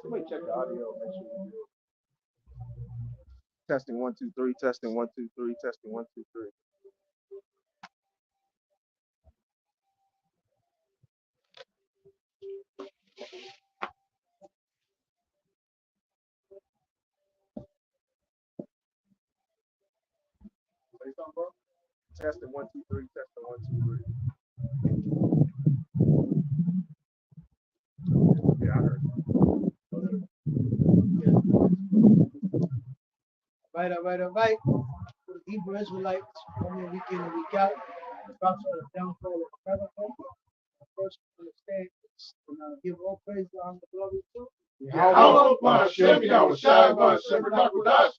Somebody check the audio. Make sure you do. Testing 1 2 3. Testing 1 2 3. Testing 1 2 3. Say something, bro. Testing 1 2 3. Testing 1 2 3. Yeah, I heard. All right. For the Hebrew Israelites, coming week in and week out, the prophet of the downfall of America. First, understand this, and give all praise, honor, and glory to. Yahweh, Hashem, Yahweh, Shai, Hashem, Rakakudash.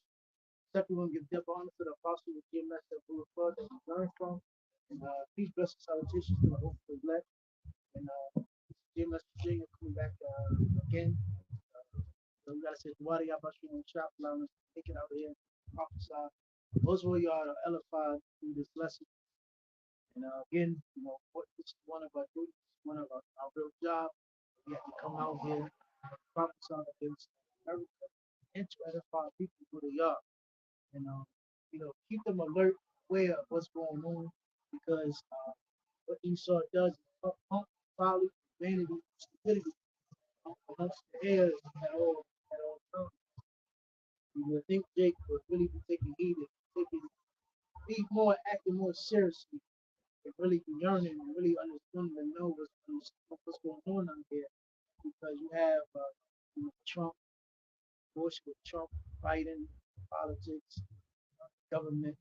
Second one, give dip honor to the apostle of GMS that we refer that we learn from. And peace, blessings, salutations to the hope of the elect. And GMS Virginia coming back again. So we gotta say Dwadi Abashim and Shop allowing us to take it out here, prophesy. Those who are edified through this lesson. And again, what this is one of our duties, one of our real job. We have to come out here, prophesy against America, and to edify people who they are. And keep them alert, aware of what's going on, because what Esau does is pump folly, vanity, stupidity amongst the heirs at all times. You would think Jake would really be taking heed and acting more seriously, and really be yearning and really understanding and know what's going on out here, because you have Trump, Bush with Trump, Biden, politics, government,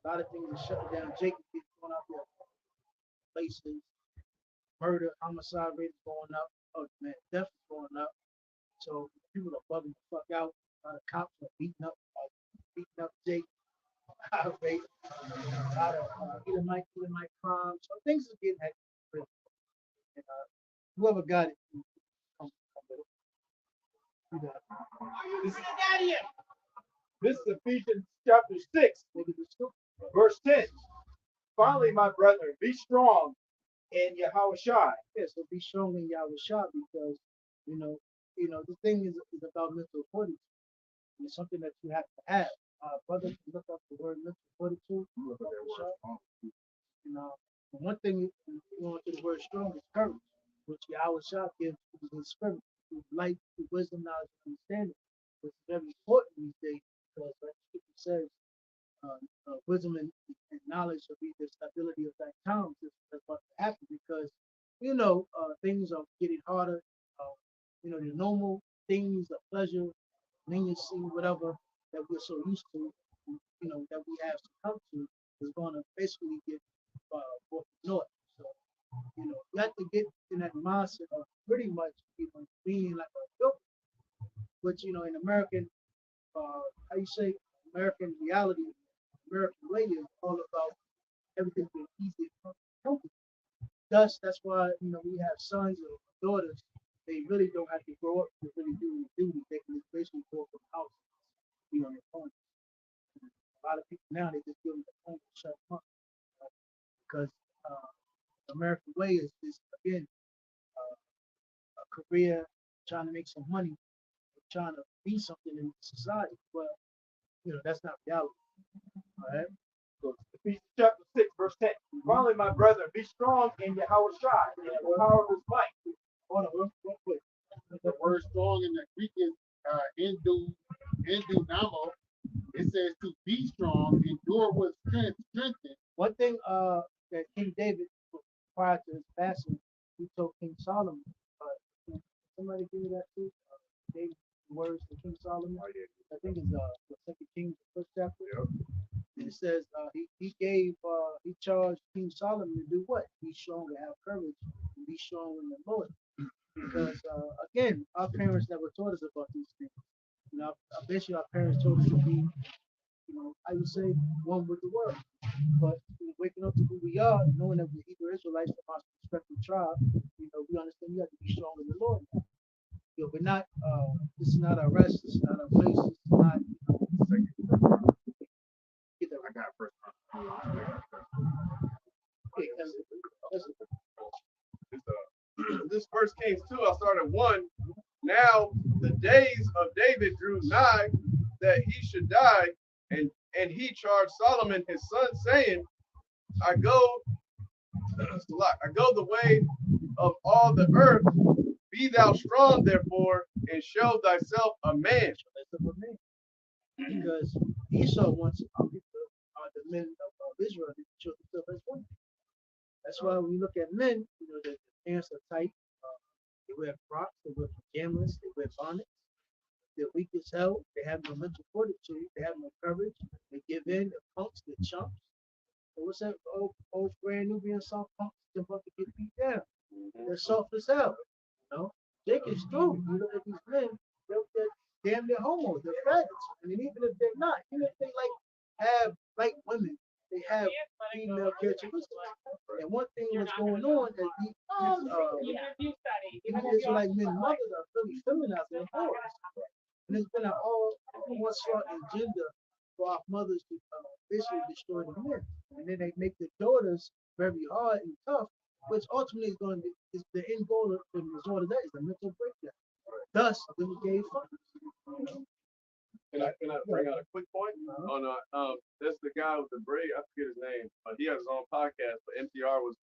a lot of things are shutting down. Jacob is going out there, places, murder, homicide rates going up. Oh man, death is going up. So people are bugging the fuck out. The cops are beating up Jake. High rate, a lot of Edomite crime. So things are getting hectic. And whoever got it, come with it. This is Ephesians chapter 6, verse 10. Finally, my brethren, be strong in Yahweh Shai. Yeah, so be strong in Yahweh Shai, because the thing is about mental fortitude. It's something that you have to have. Brother, look up the word mental fortitude. One thing you want to the word strong is courage, which Yahweh Shai gives through his spirit, through light, through wisdom, knowledge, and understanding. It's very important these days, because like the scripture says, wisdom and knowledge will be the stability of that times. That's what happen, because things are getting harder. The normal things of pleasure, leniency, whatever that we're so used to, that we have succumbed to, is going to basically get brought to naught. So, you have to get in that mindset of pretty much being like a filter, which in American, how you say, American reality, American way is all about everything being easy and comfortable. Thus, that's why we have sons or daughters. They really don't have to grow up to really do the duty. They can just basically go from the house, on their phone. A lot of people now, they just give them the phone to shut them up, because the American way is again a career, trying to make some money, trying to be something in society. But that's not reality. All right. So Ephesians chapter 6, verse 10. Finally, my brethren, be strong in Yahweh Shai, in the power of his might. Hold on, real quick. The word strong in the Greek is endunamo. It says to be strong, endure with strengthen. One thing that King David, prior to his passing, he told King Solomon. Somebody give me that too. David's words to King Solomon. I think it's the Second Kings, the first chapter. Yep. And it says he charged King Solomon to do what? Be strong and have courage, and be strong in the Lord. Because again, our parents never taught us about these things. Eventually our parents told us to be, I would say, one with the world. But waking up to who we are, knowing that we're Hebrew Israelites from our respective tribe, we understand we have to be strong in the Lord. We're not. This is not our rest. This is not our place. This is not. Get that. I got first. This verse came 2. I started 1. Now the days of David drew nigh that he should die, and he charged Solomon his son, saying, I go, I go the way of all the earth. Be thou strong, therefore, and show thyself a man. Because Esau wants the men of Israel to show themselves as women. That's why when you look at men, the pants are tight. They wear frocks, they wear pajamas, they wear bonnets. They're weak as hell. They have no mental fortitude. They have no courage. They give in. They're punks. They're chumps. So what's that old brand Nubian song? Punks jump up to get beat down. They're soft as hell. Jacob's through. You look at these men, they're damn near homos. They're faggots. And even if they're not, even if they have like women, they have female characteristics. And one thing that's going on is even Israelite men mothers are really feminized their boys. And it's been an all onslaught agenda for our mothers to basically destroy the men. And then they make the daughters very hard and tough, which ultimately is the end goal of the result of that is a mental breakdown. Thus, when we gave funds. Can I bring out a quick point on that's the guy with the braid, I forget his name, but he has his own podcast, but NPR was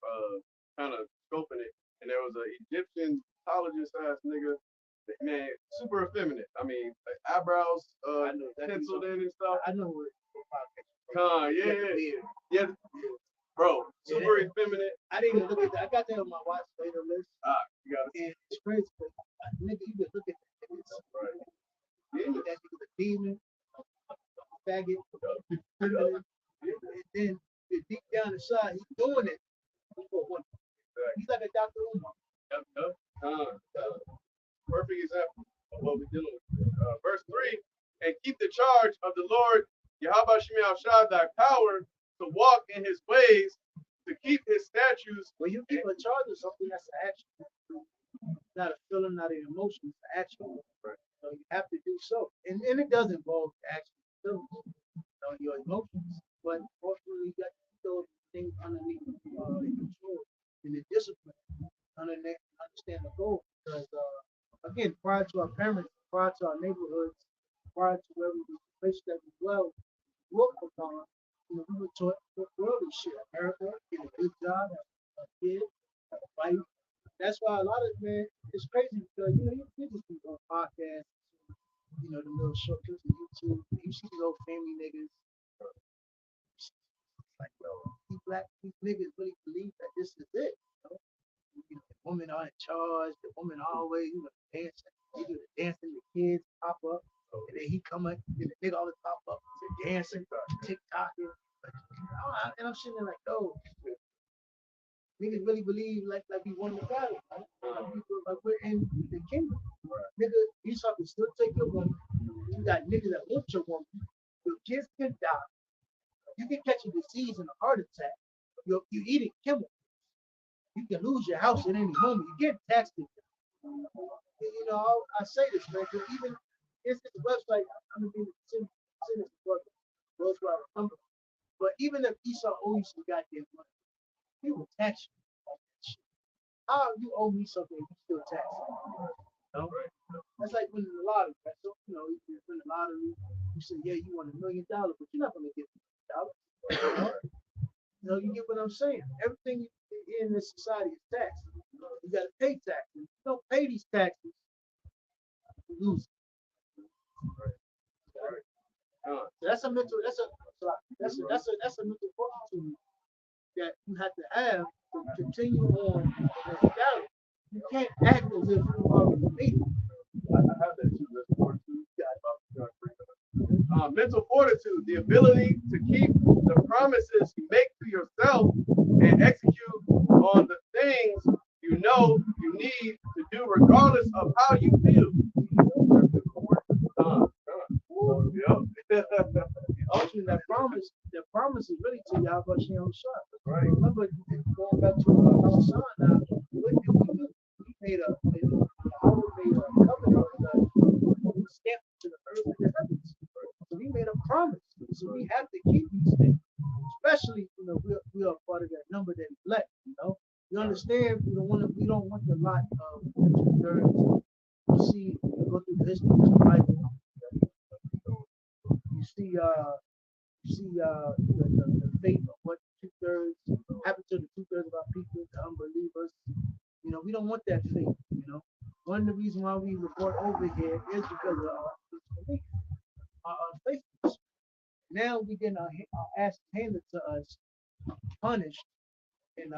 kind of scoping it, and there was an Egyptian psychologist ass nigga, man, super effeminate. I mean, like eyebrows penciled in and stuff. I know what yeah, bro, super effeminate. I didn't even look at that. I got that on my watch later list. You got it. And it's crazy, but nigga, you can look at that. Right. That nigga's a demon, faggot, feminine, and then deep down inside, he's doing it for one. He's like a Dr. Umar. Perfect example of what we're dealing with. Verse 3, and keep the charge of the Lord, Yahweh Shemi Shad, thy power to walk in his ways, to keep his statutes. When you keep a charge of something, that's an action. Not a feeling, not an emotion, it's an action. Right. So you have to do so. And it does involve action, your emotions. But ultimately, you got to keep those things underneath control and the discipline, understand the goal. Because, again, prior to our parents, prior to our neighborhoods, prior to where we places that we dwell, work upon, we were taught worldly shit. America, get a good job, have a kid, have a wife. That's why a lot of it's crazy because you just be on podcasts, the little short clips on YouTube. You see these old family niggas. It's like, these niggas really believe that this is it. The women are in charge. The women always, dancing. They do the dancing. The kids pop up, and then he come up, and the nigga always pop up, dancing, TikToking. And I'm sitting there like, niggas really believe like we won the battle. Like we're in the kingdom. Nigga, you can still take your woman. You got niggas that want your woman. Your kids can die. You can catch a disease and a heart attack. You eating chemicals. You can lose your house at any moment. You get taxed. I say this, man, because even it's a website. I'm gonna be send this brother. But even if Esau owes you goddamn money, he will tax you on that shit. How you owe me something, you still tax me? That's like winning the lottery. Right? So, you win the lottery, you say, yeah, you won $1 million, but you're not going to get $1 million. You get what I'm saying? Everything in this society is taxed. You got to pay taxes. If you don't pay these taxes, you lose. So that's a mental fortitude that you have to have to continue on this battle. You can't act as if you already made it. I have that too. Mental fortitude, the ability to keep the promises you make to yourself and execute on the things you know you need to do, regardless of how you feel. Ultimately, that promise is really to Yahweh Shem Shah. Right. Remember, going back to Hassan now, what did we do? We made a covenant stamp to the earth and the heavens. So we made a promise. So we have to keep these things. Especially, we are part of that number that elect, You understand? We don't want the lot of 2/3 see, you go through the history of the Bible, you see, the fate of what 2/3 happened to the 2/3 of our people, the unbelievers. You know, we don't want that fate. You know, one of the reasons why we were brought over here is because of our disbelief, our unfaithfulness. Now we getting our asses handed to us, punished, and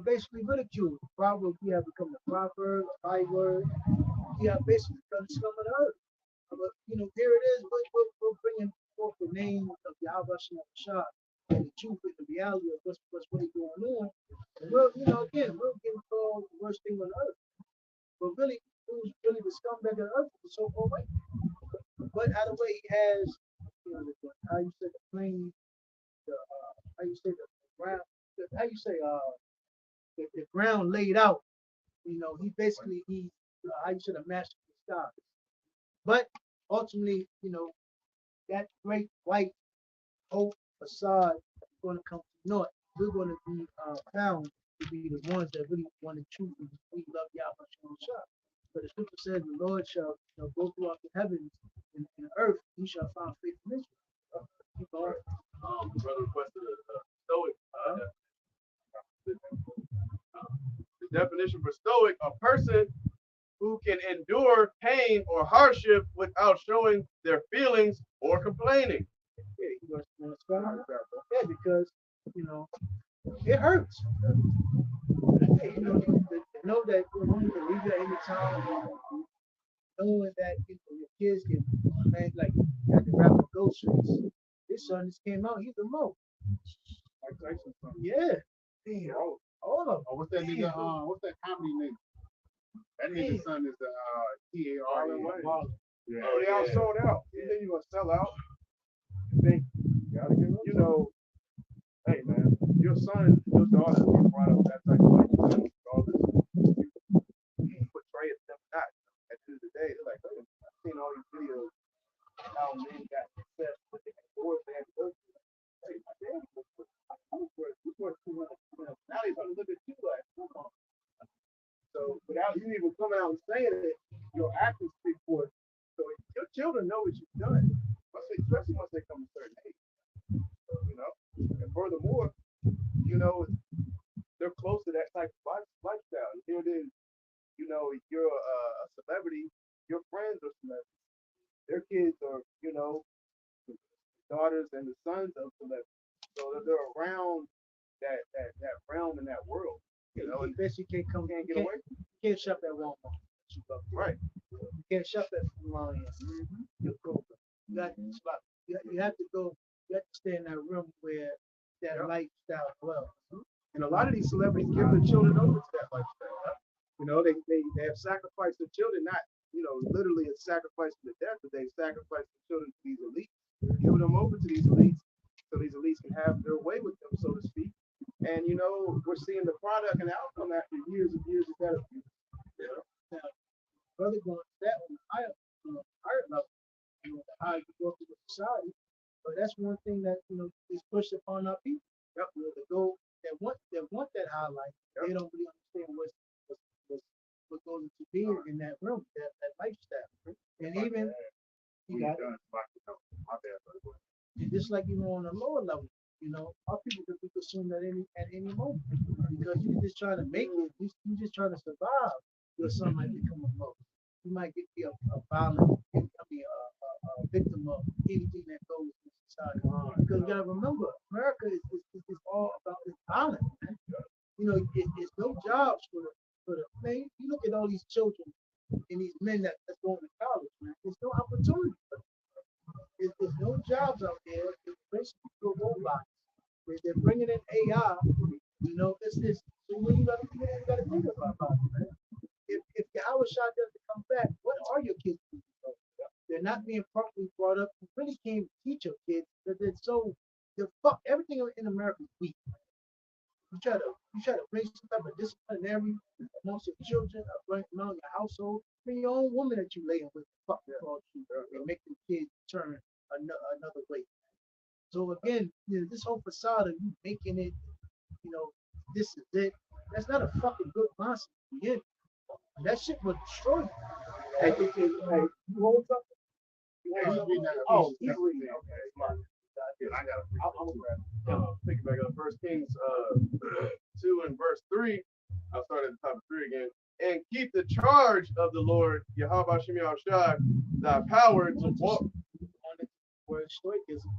basically ridiculed. Proverbs, we have become the proverb, the byword. We have basically become the scum of the earth. But here it is. We're bringing forth the name of Yahweh Shah and the truth and the reality of what's really going on. And again, we're getting called the worst thing on earth. But really, who's really the scumbag of earth? The so-called white. But out of the way, he has, how you say the plain, how you say the ground, how you say the ground laid out. He basically how you say the master of the stars. But ultimately, that great white hope facade is going to come to naught. We're going to be found to be the ones that really want to truly we love Yahweh Shah. But the scripture says the Lord shall go throughout the heavens and the earth, he shall find faith in Israel. Keep going. Brother requested a stoic. The definition for stoic: a person who can endure pain or hardship without showing their feelings or complaining. Yeah, you want to start on that? Yeah, because it hurts. Hey, to know that you can leave it any time, knowing that your kids can, man, like got the rapper Ghostface. His son just came out. He's a mo. Yeah. Damn. All of them. Oh, what's that nigga? What's that comedy name? That nigga's son is the TAR. Yeah. Oh, they all sold out. You think you're gonna sell out? You think hey man, your son, your daughter being brought up that type of life, all this, you portray it them not. At the end of the day, they're like, hey, I've seen all these videos how men got success, but they got divorced, they had to go through. Hey, my dad was worth 200. Now they're gonna look at you like, come on. So without you even coming out and saying it, your actions speak for it. So your children know what you've done, especially once they come to a certain age. And furthermore, they're close to that type of lifestyle. And here it is, you're a celebrity, your friends are celebrities. Their kids are, the daughters and the sons of celebrities. So they're around that realm and that world. You basically can't get away from it. You can't shop at Walmart. Right. You can't shop at Lions. You have to go. You have to stay in that room where that lifestyle dwells. And a lot of these celebrities give their children over to that lifestyle. They have sacrificed their children, not literally a sacrifice to death, but they've sacrificed their children to these elites, giving them over to these elites, so these elites can have their way with them, so to speak. And we're seeing the product and outcome after years and years of that abuse. Now, brother going to that on the higher level, the higher you go through the society. But that's one thing that is pushed upon our people. Yep. They want that highlight. Yep. They don't really understand what goes into being in that room, that lifestyle. And even you got it. And just like on a lower level, our people could be consumed at any moment because you're just trying to make it. You're just trying to survive. Your son might become a mother. You might be a violent, a victim of anything that goes in society. Because you gotta remember, America is all about this violence, man. It's no jobs for the man. You look at all these children and these men that's going to college, man. There's no opportunity for them. There's no jobs out there. It's basically robots. They're bringing in AI. It's this. So you gotta think about it, man. If Yahweh Shah doesn't come back, what are your kids doing? They're not being properly brought up. You really can't teach your kids because everything in America is weak. You try to bring some type of disciplinary amongst your children, among your household. Bring your own woman that you laying with, and make the kids turn another way. So again, this whole facade of you making it, this is it. That's not a fucking good concept. Again, that shit will destroy you. Hey, you hold something? You Yeah, hold he's something? reading that Oh, Ephesians he's chapter reading. 10. Okay, smart. Yeah, I got to I'm gonna grab Pick it back up. First Kings 2 and verse 3. I'll start at the top of 3 again. And keep the charge of the Lord, Yahweh Shem Shai, thy power to walk. On the word stoicism,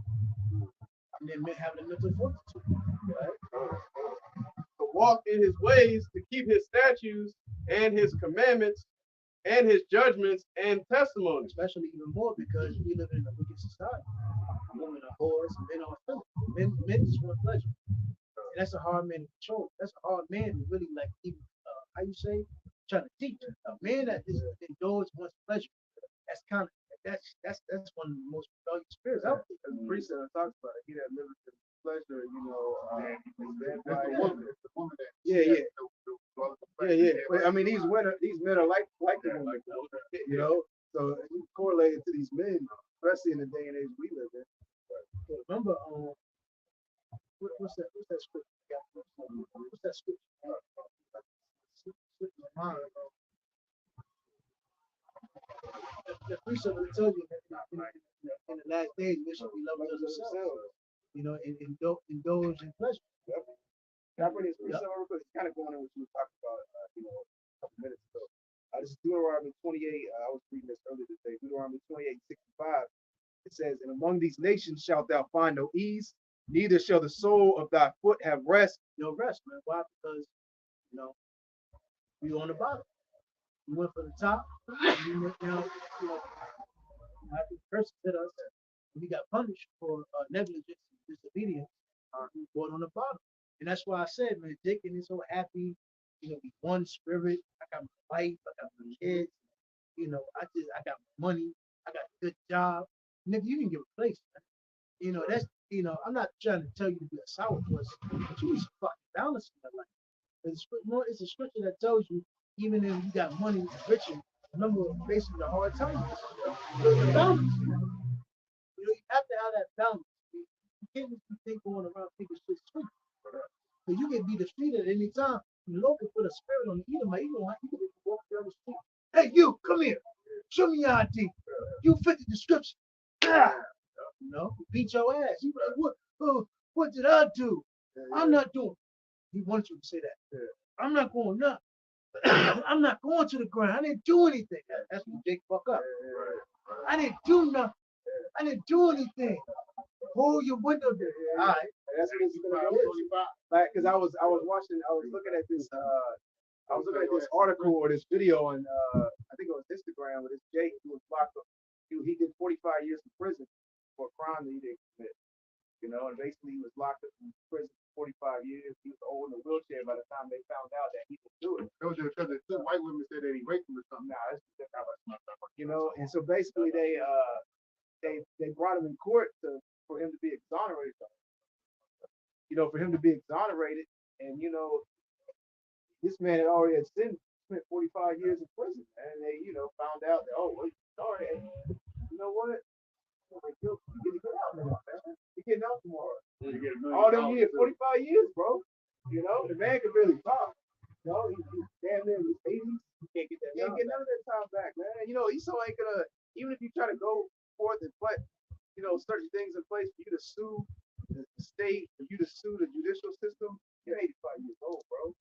and then having a mental fortitude, right? To walk in his ways, to keep his statutes and his commandments and his judgments and testimonies. Especially even more because we live in a wicked society. Women are whores, men are filthy. Men just want pleasure. And that's a hard man to control. That's a hard man to really like even how you say trying to teach. A man that is indulged wants pleasure. That's kind of that's one of the most rebellious spirits out there. As the precept talks about it, he that liveth in pleasure, That's the woman. It's the woman that. Yeah. Yeah. But I mean, these men are like the women, you know. So you correlate it to these men, especially in the day and age we live in. But remember, what's that scripture? What's that scripture? The precept will tell you that in the last days we should be lovers of ourselves. You know, and indulge in pleasure. Can I bring this precept real quick? It's kind of going in what you were talking about, a couple minutes ago. This is Deuteronomy 28. I was reading this earlier today. Deuteronomy 28:65. It says, "And among these nations shalt thou find no ease, neither shall the sole of thy foot have rest." No rest, man. Why? Because we on the bottom. We went from the top. Now, after the curse hit us, we got punished for negligence and disobedience. We brought on the bottom, and that's why I said, man, Jake and is so happy. We one spirit. I got my wife. I got my kids. I got money. I got a good job. Nigga, you can get replaced. Man. That's I'm not trying to tell you to be a sourpuss, but you need some fucking balance in your life. It's a scripture that tells you, even if you got money, richer, remember facing the hard times. There's a balance. You have to have that balance. You can't just be going around thinking shit's sweet. Because you can be defeated at any time. The Lord can put a spirit on you. You can walk down the street. Hey, you, come here. Show me your ID. You fit the description. Beat your ass. You like, what did I do? I'm not doing it. He wants you to say that. I'm not going up. I'm not going to the ground. I didn't do anything. That's when Jake fuck up. I didn't do nothing. I didn't do anything. Hold your window there. All right. That's what it's gonna go. Like, because I was looking at this article or this video on I think it was Instagram with this Jake who was locked up. He did 45 years in prison for a crime that he didn't commit. And basically he was locked up in prison for 45 years. He was old in a wheelchair by the time they found out that he could do it. It was because the two white women said that he raped them or something. Nah, that's not what and so basically they brought him in court for him to be exonerated. For him to be exonerated, and this man had already spent 45 years in prison, and they found out that sorry, you know what? You're getting out now, man. You're getting out tomorrow. All them years, 45 years, bro. The man could really talk. He's damn near in his 80s. You can't get none of that time back, man. Esau ain't gonna, even if you try to go forth and put, certain things in place for you to sue the state, for you to sue the judicial system, you're 85 years old, bro.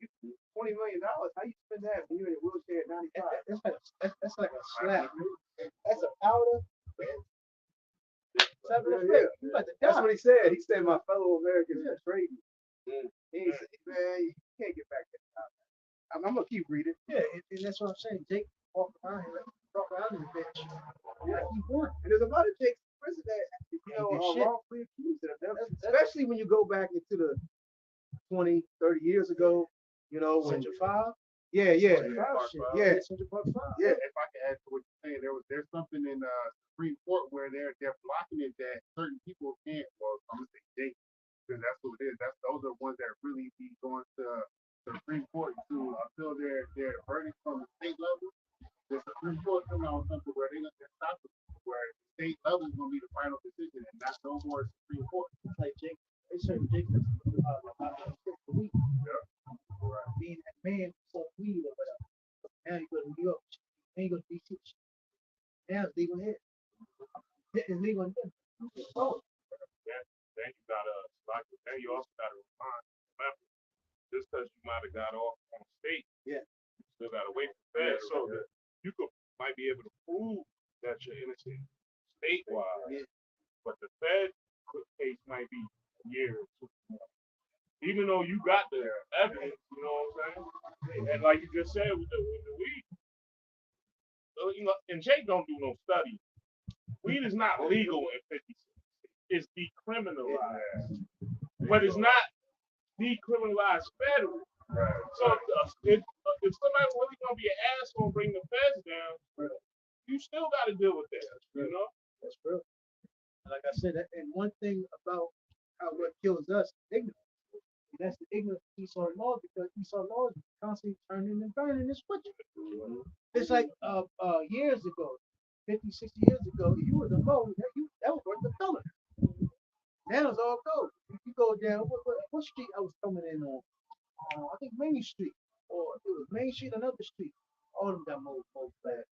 $20 million. How you spend that when you're in a wheelchair at 95? That's like a slap. That's a powder. That's what he said. He said, "My fellow Americans betrayed me." He said, "Man, you can't get back that time." I'm gonna keep reading. Yeah, and that's what I'm saying. Jake walk around in the bitch. Yeah, he won. And there's a lot of Jakes in prison that are wrongfully accused of them, especially when you go back into the 20, 30 years ago. When Central 5. Yeah. Central Park 5. Yeah. If I can add to what you're saying, there's something in Supreme Court where they're blocking it that certain people can't. Well, I'm gonna say Jake, because that's what it is. Those are the ones that really be going to the Supreme Court to appeal their verdict from the state level. The Supreme Court coming out with something where they're gonna stop it, where the state level is gonna be the final decision, and not no more Supreme Court. It's like Jake. They said Jake about a week. Yeah. Being that man sold weed or whatever. Now you go to New York. Then you go Now it's legal here. It's legal in here. Oh, Then you gotta like then you also gotta remember just because you might have got off on state, yeah. you still gotta wait for feds so that you might be able to prove that you're innocent statewide. Yeah. But the Fed case might be years. Even though you got the evidence, you know what I'm saying? And like you just said with the weed, you know, and Jake don't do no study. Weed is not legal in 50 states. It's decriminalized. But it's not decriminalized federally. So if somebody really gonna be an asshole and bring the feds down, you still got to deal with that. You know, That's true. Like I said, and one thing about how what kills us, ignorance. And that's the ignorance of Esau laws because Esau laws is constantly turning and burning and switching. It's like years ago, 50, 60 years ago, you was a low, that was worth a dollar. Now it's all gold. If you go down, what street I was coming in on? I think Main Street, or it was Main Street, another street. All of them got more flags.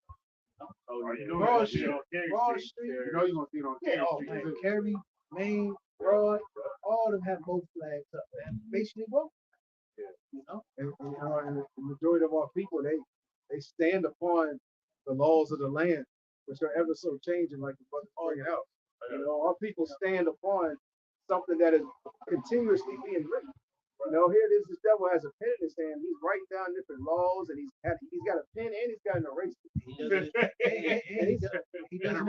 Broad Street, Broad Street. you know you're gonna see it on Yeah, oh man, Kerry, Main, Broad, all of them have both flags up there. Basically, both. Yeah. You know? And the majority of our people, they stand upon the laws of the land, which are ever so changing, like the brother pointed out. You know, our people stand upon something that is continuously being written. You know, here it is, this devil has a pen in his hand. He's writing down different laws, and he's got a pen and he's got an eraser. He does it. He does it.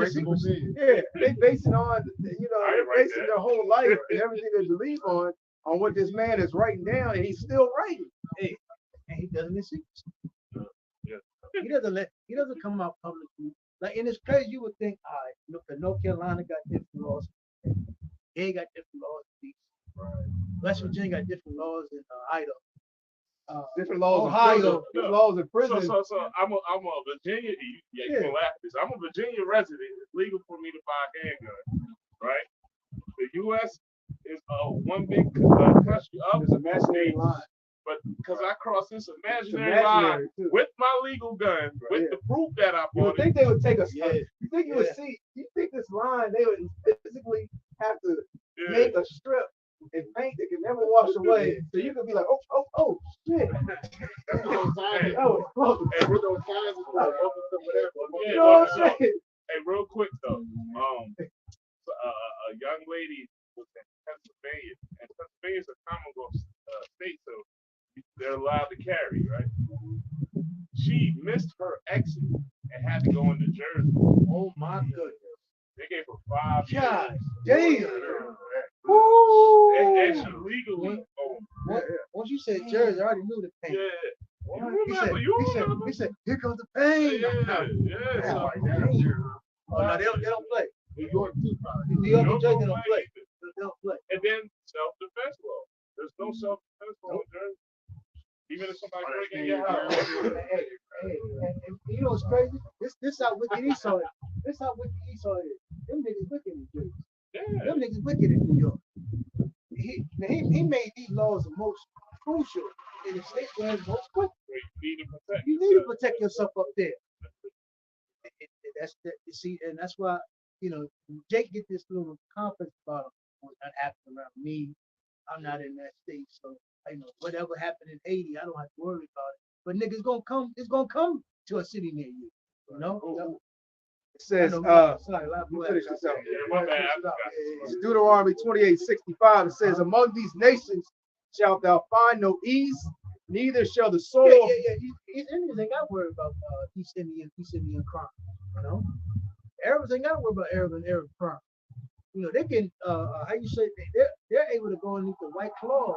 Yeah, they basing on, you know, they're basing their whole life and everything they believe on what this man is writing down, and he's still writing. Hey, and he doesn't in secrecy. Yeah. He doesn't come out publicly. Like, and it's crazy. You would think, all right, look, North Carolina got different laws. They got different laws. West Virginia got different laws in Idaho. Different laws Ohio. different laws in prison. So I'm a Virginia. You can laugh at this. I'm a Virginia resident. It's legal for me to buy a handgun, right? The U.S. is one big country of There's a imaginary line. but because I crossed this imaginary line with my legal gun, with the proof that I You would bought it. think they would take us. Yeah. You think you would see? You think this line they would physically have to make a strip and paint that can never wash away, so you could be like, oh, shit. That's what I'm saying. That was close. And with those signs, You know what I'm saying? Hey, real quick though, a young lady was in Pennsylvania, and Pennsylvania is a Commonwealth state, so they're allowed to carry, right? She missed her exit and had to go into Jersey. Oh my goodness. They gave her 5 years. God damn. And she legally owned. Once you said Jersey, I already knew the pain. Yeah. He said, here comes the pain. Yeah. Oh, no, they don't play. New York too, probably. New York and Jersey don't play. They don't play. And then self-defense law. There's no self-defense law in Jersey. Even if somebody breaking your house. Hey, and you know what's crazy? This how wicked Esau is. This how wicked Esau is. Them niggas wicked in Jersey. Yeah. Them niggas wicked in New York. He made these laws the most crucial in the state where it's most quick. You need to protect yourself up there. You see, and that's why, you know, Jake get this little confidence about what's not happening around me. I'm not in that state, so you know, whatever happened in Haiti, I don't have to worry about it. But niggas gonna come, it's gonna come to a city near you. You know? It says, sorry, let me finish this out. My bad. It's Deuteronomy 28:65. It says, among these nations shalt thou find no ease, neither shall the soul. These Indians ain't got to worry about East Indian crime. You know, Arabs ain't got to worry about Arab crime. You know, they can how you say they're able to go underneath the white claws,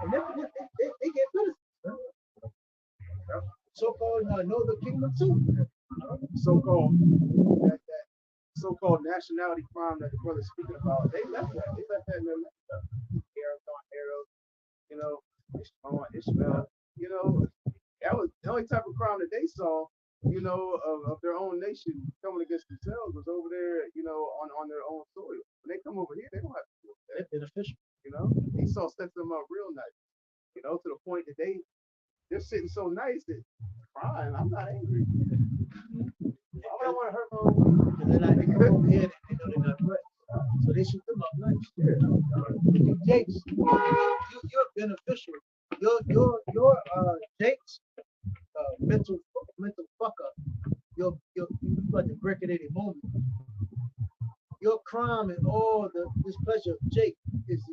and they get benefits. So-called Northern Kingdom too. So-called nationality crime that the brother's speaking about. They left that. They left that in their left. Arabs, you know, Ishmael, you know, that was the only type of crime that they saw, you know, of their own nation coming against themselves was over there, you know, on their own soil. When they come over here, they don't have to do that. They're beneficial. You know, Esau sets them up real nice, you know, to the point that they're sitting so nice that crying, I'm not angry. don't want to hurt my own people because they come over here and they know they're not threats. So they shoot them up like shit. You Jakes, you're beneficial. Your Jakes mental fuck up. You about to break it at any moment. Your crime and all the displeasure of Jake is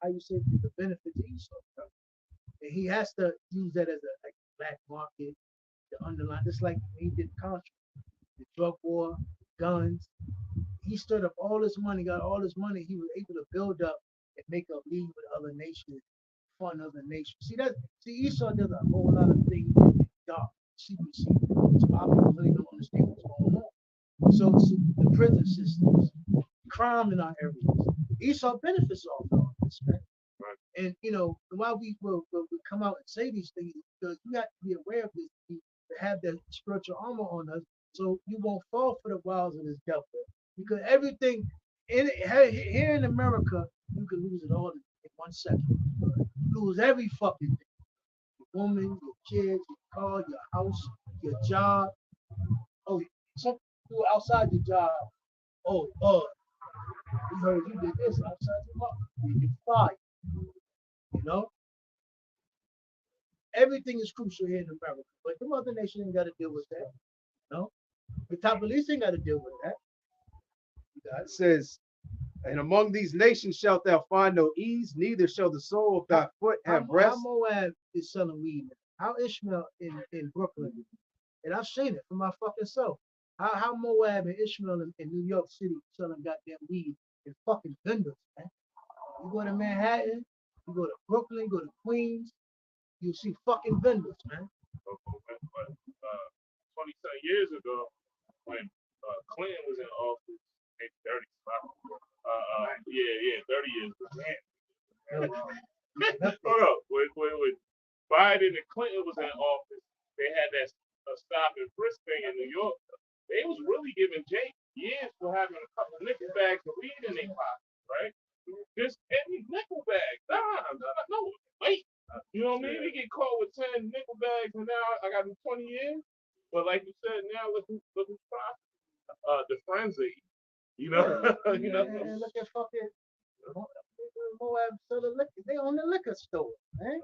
how you say the benefit to Esau. And he has to use that as a like black market, the underline, just like he did Contra, the drug war, guns. He stood up all this money, got all this money. He was able to build up and make a league with other nations, fund other nations. See, Esau does a whole lot of things dark, secrecy, which our people really don't understand what's going on. So the prison systems, crime in our areas, Esau benefits all of this, right? And why we will come out and say these things because you have to be aware of this to have that spiritual armor on us, so you won't fall for the wiles of this devil. Because everything here in America, you can lose it all in 1 second. You lose every fucking thing: your woman, your kids, your car, your house, your job. Oh, some people outside your job. Oh, we heard you did this outside your job. You get fired. Everything is crucial here in America, but the other nation ain't got to deal with that. The top police ain't got to deal with that. God says, and among these nations shalt thou find no ease, neither shall the sole of thy foot have rest. How Moab is selling weed now? How Ishmael in Brooklyn, and I've seen it for my fucking self. How Moab and Ishmael in New York City selling goddamn weed and fucking vendors, man. You go to Manhattan, you go to Brooklyn, you go to Queens, you see fucking vendors, man. 27 years ago, when Clinton was in office, maybe 30, 30 years ago. Hold up, when Biden and Clinton was in office, they had that stop and frisk thing in New York. They was really giving Jake years for having a couple nickel bags of weed in their pocket, right? Just any nickel bag. No, wait. You know what I mean? We get caught with 10 nickel bags, and now I got 20 years. But like you said, now look who's the frenzy. And look at fucking Moab selling liquor. They own the liquor store, man.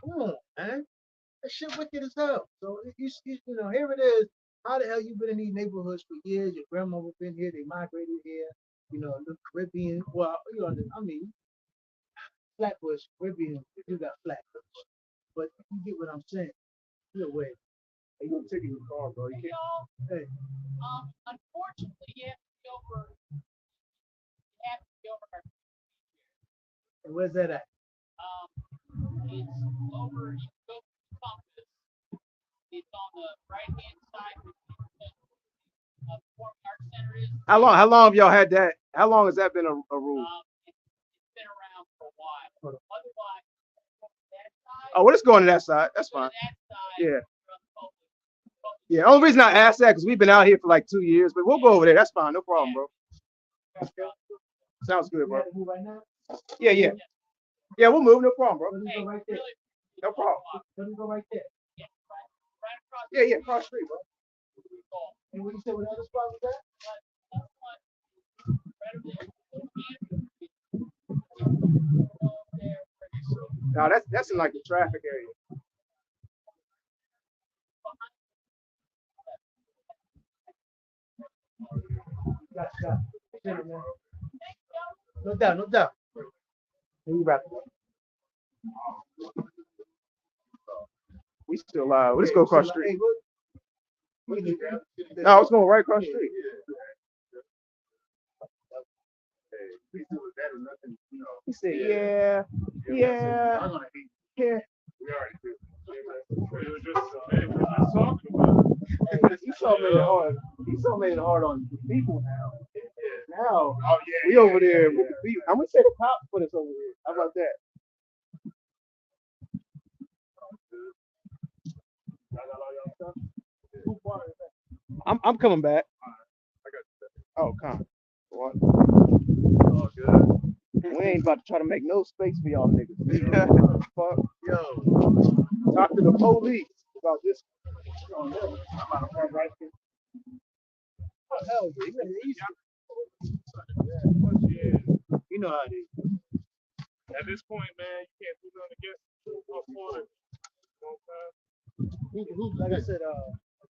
Come on, man. That shit wicked as hell. So here it is. How the hell you been in these neighborhoods for years? Your grandmother been here. They migrated here. The Caribbean. Well, Flatbush, Caribbean. You got Flatbush, but you get what I'm saying. Either way. Hey, you taking your car, bro? You can't. Hey. Unfortunately, you have to be over. And where's that at? It's over. You go to the compass. It's on the right-hand side where the Performing Arts Center is. How long have y'all had that? How long has that been a rule? It's been around for a while. Otherwise, that side. Oh, well, let's go on to that side. That's fine. That side, yeah. Yeah. Only reason I asked that because we've been out here for like 2 years, but we'll go over there. That's fine. No problem, bro. Sounds good, bro. Right now? Yeah. Yeah, we'll move. No problem, bro. Let me go right there. No problem. Let me go right there. Yeah, cross street, bro. And what you said, what other spot was that? No, that's in like the traffic area. Gotcha. No doubt. You right. We still live. Let's go across the street. No, I was going right across the street. He said, yeah. We already do. It was just talking about it. He's so made it hard. He's so made it hard on the people now. Now, Oh, we over there with the people. I'm gonna say the cops put us over here. How about that? I'm coming back. Oh, come. What? Oh, good. We ain't about to try to make no space for y'all niggas. Fuck. Yo. Talk to the police about this. hell yeah, you got it easy. Yeah. You know how it is. At this point, man, you can't do nothing against Florida. You know what I'm saying? Who's Like I this? said,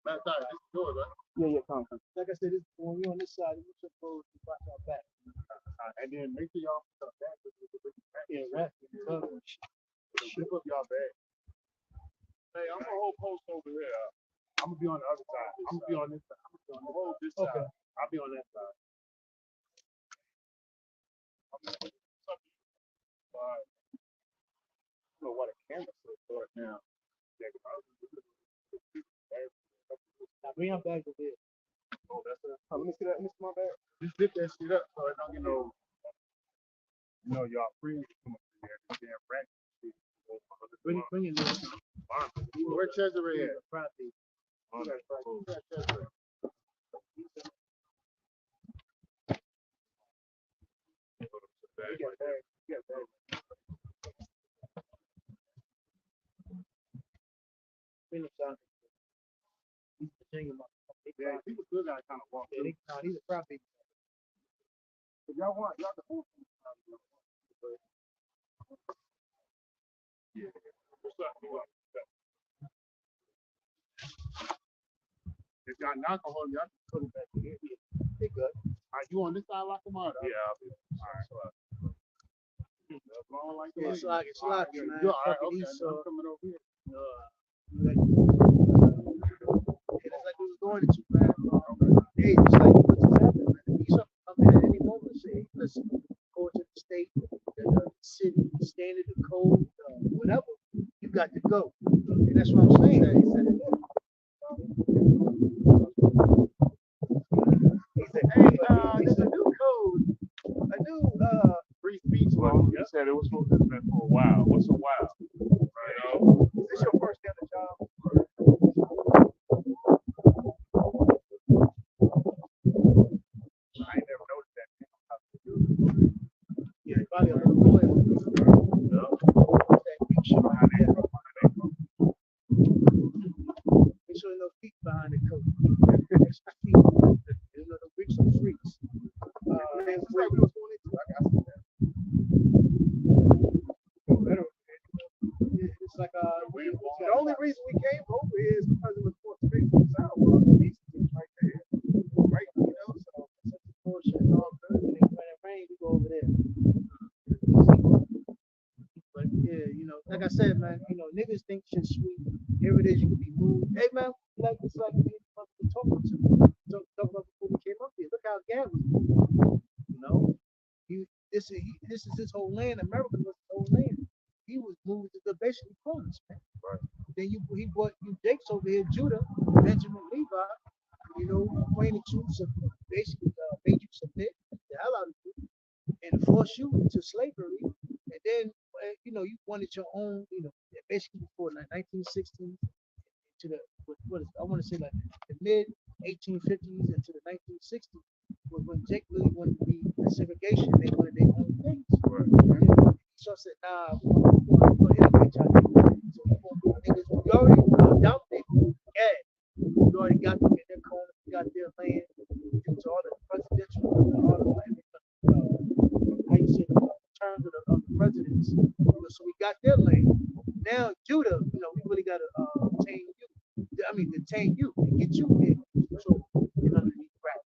Matt, sorry, this is yours, right? Yeah, come. like I said, this, when you're on this side, you're supposed to watch our back. And then make sure y'all put that back. Yeah, right. Flip up y'all bag. Hey, I'm gonna hold post over here. I'm gonna be on the other side. I'm gonna be on this side. I'm gonna be on the Hold this Okay. side. I'll be on that side. I don't know why the camera's so short now. Now bring our back over here. Oh, that's it. Let me see that. Let me see my bag. Just zip that shit up so it don't get no. You know, y'all friends come up there. Damn rat. Bring it in. Where Cesare at? Friday. Finish on. He's Virginia. Yeah, people still gotta kind of walk Yeah, through. these are property. If y'all want, y'all can move. Yeah. What's up? If y'all knock on him, y'all can put it back in here. They good. Are you on this side like them out? Yeah, I'll be. Yeah, it's like man. You're all right. Fucking Okay, East, I'm coming over here. It's like we was going into, man. Hey, it's like what just happened, man. You something come in at any moment and say, hey, listen, go to the state, the city, standard, the code, whatever, you got to go. And that's what I'm saying. He said, hey, there's a new code, a new Free speech law. Well, you said it was supposed to have been for a while. What's a while? You know? Is this your first day on the job? I ain't never noticed that. yeah, probably a little lawyer. That picture behind that. Make sure no feet behind the coat. Extra feet. You know, the freaks are freaks. Man, it's like we was going into. I got some that. It's like The only reason we came over here is because it was more straight from the south. These things right there. Right, you know, so bullshit and all good. When it rains, we go over there. But yeah, you know, like I said, man, you know, niggas think shit's sweet. Here it is, you can be moved. Hey, man, like it's like we talking to talk about before we came up here. Look how Gavin was moved. You know, this is his whole land. America was his whole land. He was moved to the basically province, man. Right. Then he brought you Jakes over here, Judah, Benjamin Levi. You know, acquainted you, basically made you submit the hell out of you and force you into slavery. And then, you know, you wanted your own, you know, basically before like 1960s to the, what is, I want to say like the mid 1850s into the 1960s was when Jake really wanted to be the segregation. They wanted their own things. Right. So I said, nah, we're going to integrate y'all. So niggas, we already dominated. Yeah. We already got them in their corner, we got their land. It was all the presidential, all the how you say, terms of the presidents. So we got their land. Now, Judah, you know, we really got to detain you and get you in. So, you know, right.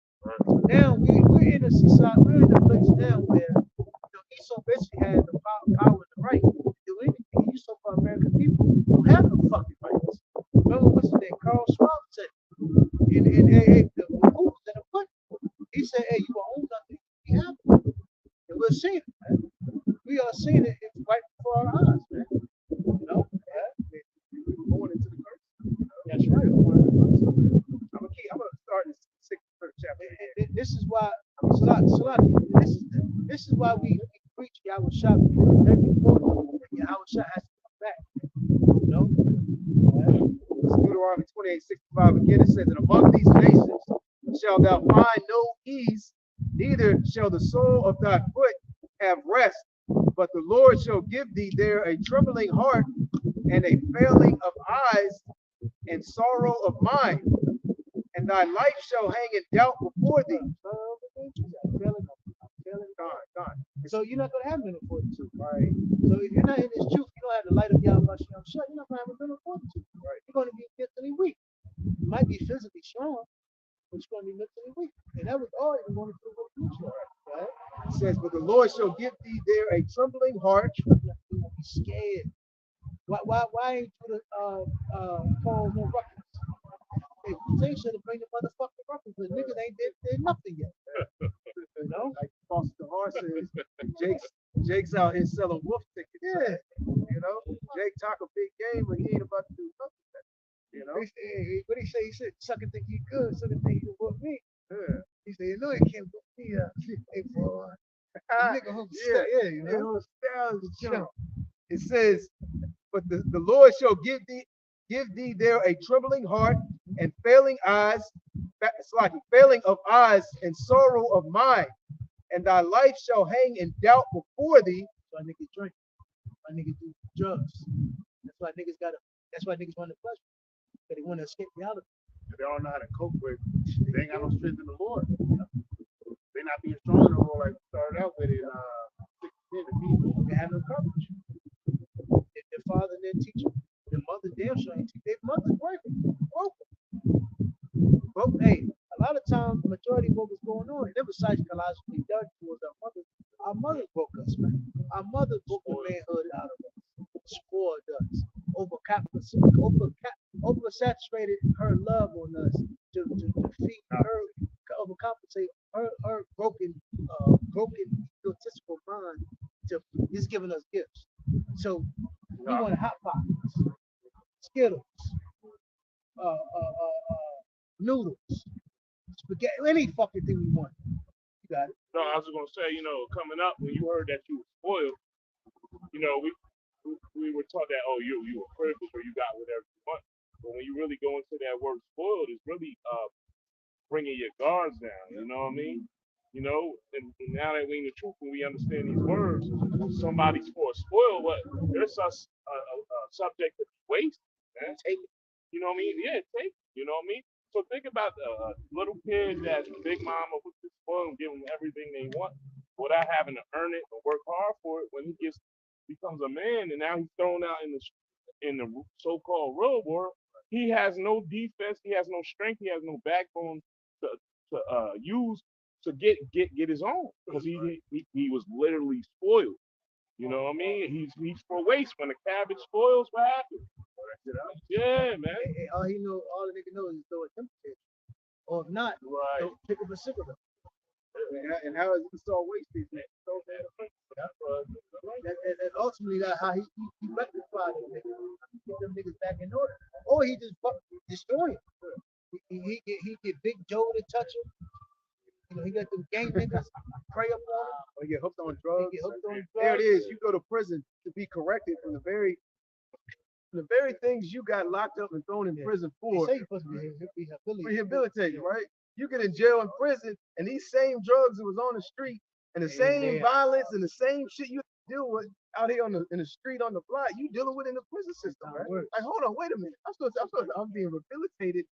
So now we're in a society, we're in a place now where, you know, Esau basically had the power and the right to do anything. You so-called American people don't have no fucking rights. Remember what's his name? Carl Schwab said, the rules that are put. He said, hey, you will own nothing. You have it. And we're seeing it, man. We are seeing it right before our eyes, man. You know? Yeah. going into the curse. That's right. I'm gonna start in the 6th chapter. And this is why this is why we preach Yahweh Shah every morning. Yahweh Shah has to come back. You know? Deuteronomy 28:65 again, it says, and among these nations shalt thou find no ease, neither shall the sole of thy foot have rest, but the Lord shall give thee there a trembling heart and a failing of eyes and sorrow of mind, and thy life shall hang in doubt before thee. I'm feeling. God. So you're not gonna have mental fortitude, right? So if you're not in this truth, you don't have the light of Yahweh Hashem shut. You're not gonna have a mental fortitude, right? You're gonna be mentally weak. You might be physically strong, but you're gonna be mentally weak. And that was all you wanted to do, right? It says, but the Lord shall give thee there a trembling heart. You're gonna be scared. Why ain't you call no ruckus? They should have bring the motherfucking ruckus. The niggas ain't did nothing yet. You know? Like Foster Hart says, Jake's out here selling wolf tickets. Yeah. You know, Jake talk a big game, but he ain't about to do nothing. You know? What he say? He said, "Sucker think he good, sucker think he can whoop me." Yeah. He said, "You know he can't whoop me up." Hey boy, nigga, you know. It says, but the Lord shall give thee there a trembling heart and failing of eyes and sorrow of mind, and thy life shall hang in doubt before thee. That's why niggas drink. Why niggas do drugs. That's why niggas want to pleasure. Because they want to escape reality. They don't know how to cope with. They ain't got no strength in the Lord. They not being strong in the Lord like we started out with in 16 They have no coverage. Their father and their teacher, their mother damn sure ain't teach. Their mother's working. But hey, a lot of times the majority of what was going on, it never psychologically done towards our mothers. Our mother broke us, man. Our mother broke the manhood out of us. Spoiled us. Oversaturated her love on us to feed her, overcompensate her broken egotistical mind to just giving us gifts. So we want hot pockets, Skittles, noodles, spaghetti, any fucking thing we want. You got it. No, I was gonna say, coming up when you heard that you were spoiled, we were taught that you were privileged or you got whatever you want. But when you really go into that word spoiled, it's really bringing your guards down. You know what I mean? And now that we in the truth and we understand these words, somebody's spoiled, what there's a subject of waste, man. Take it. You know what I mean? Yeah, take it. You know what I mean? So think about the little kid that big mama was just spoiled and give them everything they want without having to earn it or work hard for it. When he becomes a man and now he's thrown out in the so-called real world, he has no defense, he has no strength, he has no backbone to use to get his own because he was literally spoiled. You know what I mean? He's for waste. When the cabbage spoils, what happens? Yeah, man. All the nigga knows is throw a temperature. Or if not, Right. don't pick up a cigarette. And how is he so wasted? And ultimately, that's how he rectified them niggas. Get them niggas back in order. Or he just destroy it. He get Big Joe to touch him. He got them gang niggas prey up on him. Or get hooked on drugs. There There it is. You go to prison to be corrected from the very things you got locked up and thrown in prison for. They say you're supposed to be Rehabilitated, right? You get in jail and prison, and these same drugs that was on the street, and the same violence and the same shit you deal with out here in the street on the block, you dealing with in the prison system, right? Like, hold on, wait a minute. I'm being rehabilitated.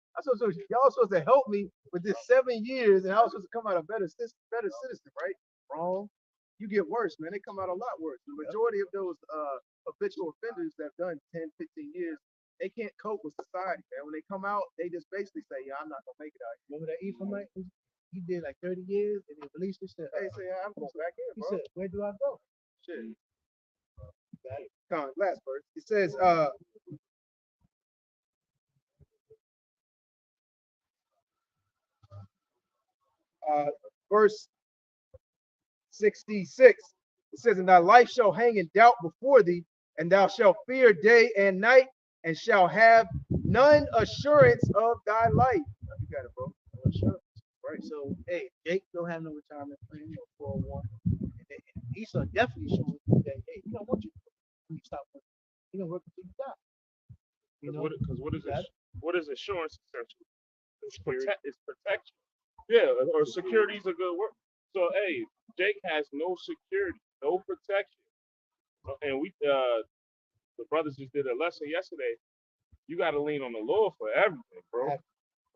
Y'all supposed to help me with this 7 years, and I was supposed to come out a better citizen, right? Wrong. You get worse, man. They come out a lot worse. The majority of those habitual offenders that have done 10, 15 years, they can't cope with society, man. When they come out, they just basically say, yeah, I'm not going to make it out here. Remember that Ephraimite? He did like 30 years and he released it. Said, They say, I'm going back in, he bro. said, where do I go? Shit. Come on, last verse. It says, verse 66. It says, and thy life shall hang in doubt before thee, and thou shalt fear day and night, and shall have none assurance of thy life. You got it, bro. No assurance. Right. So, hey, Jake don't have no retirement plan, no 401. And Esau definitely showing that, hey, he don't want you to stop working. He gonna work until you die. Because what is assurance essentially? It's protection. Yeah, or security is a good word. So hey, Jake has no security, no protection. And the brothers just did a lesson yesterday. You gotta lean on the Lord for everything, bro.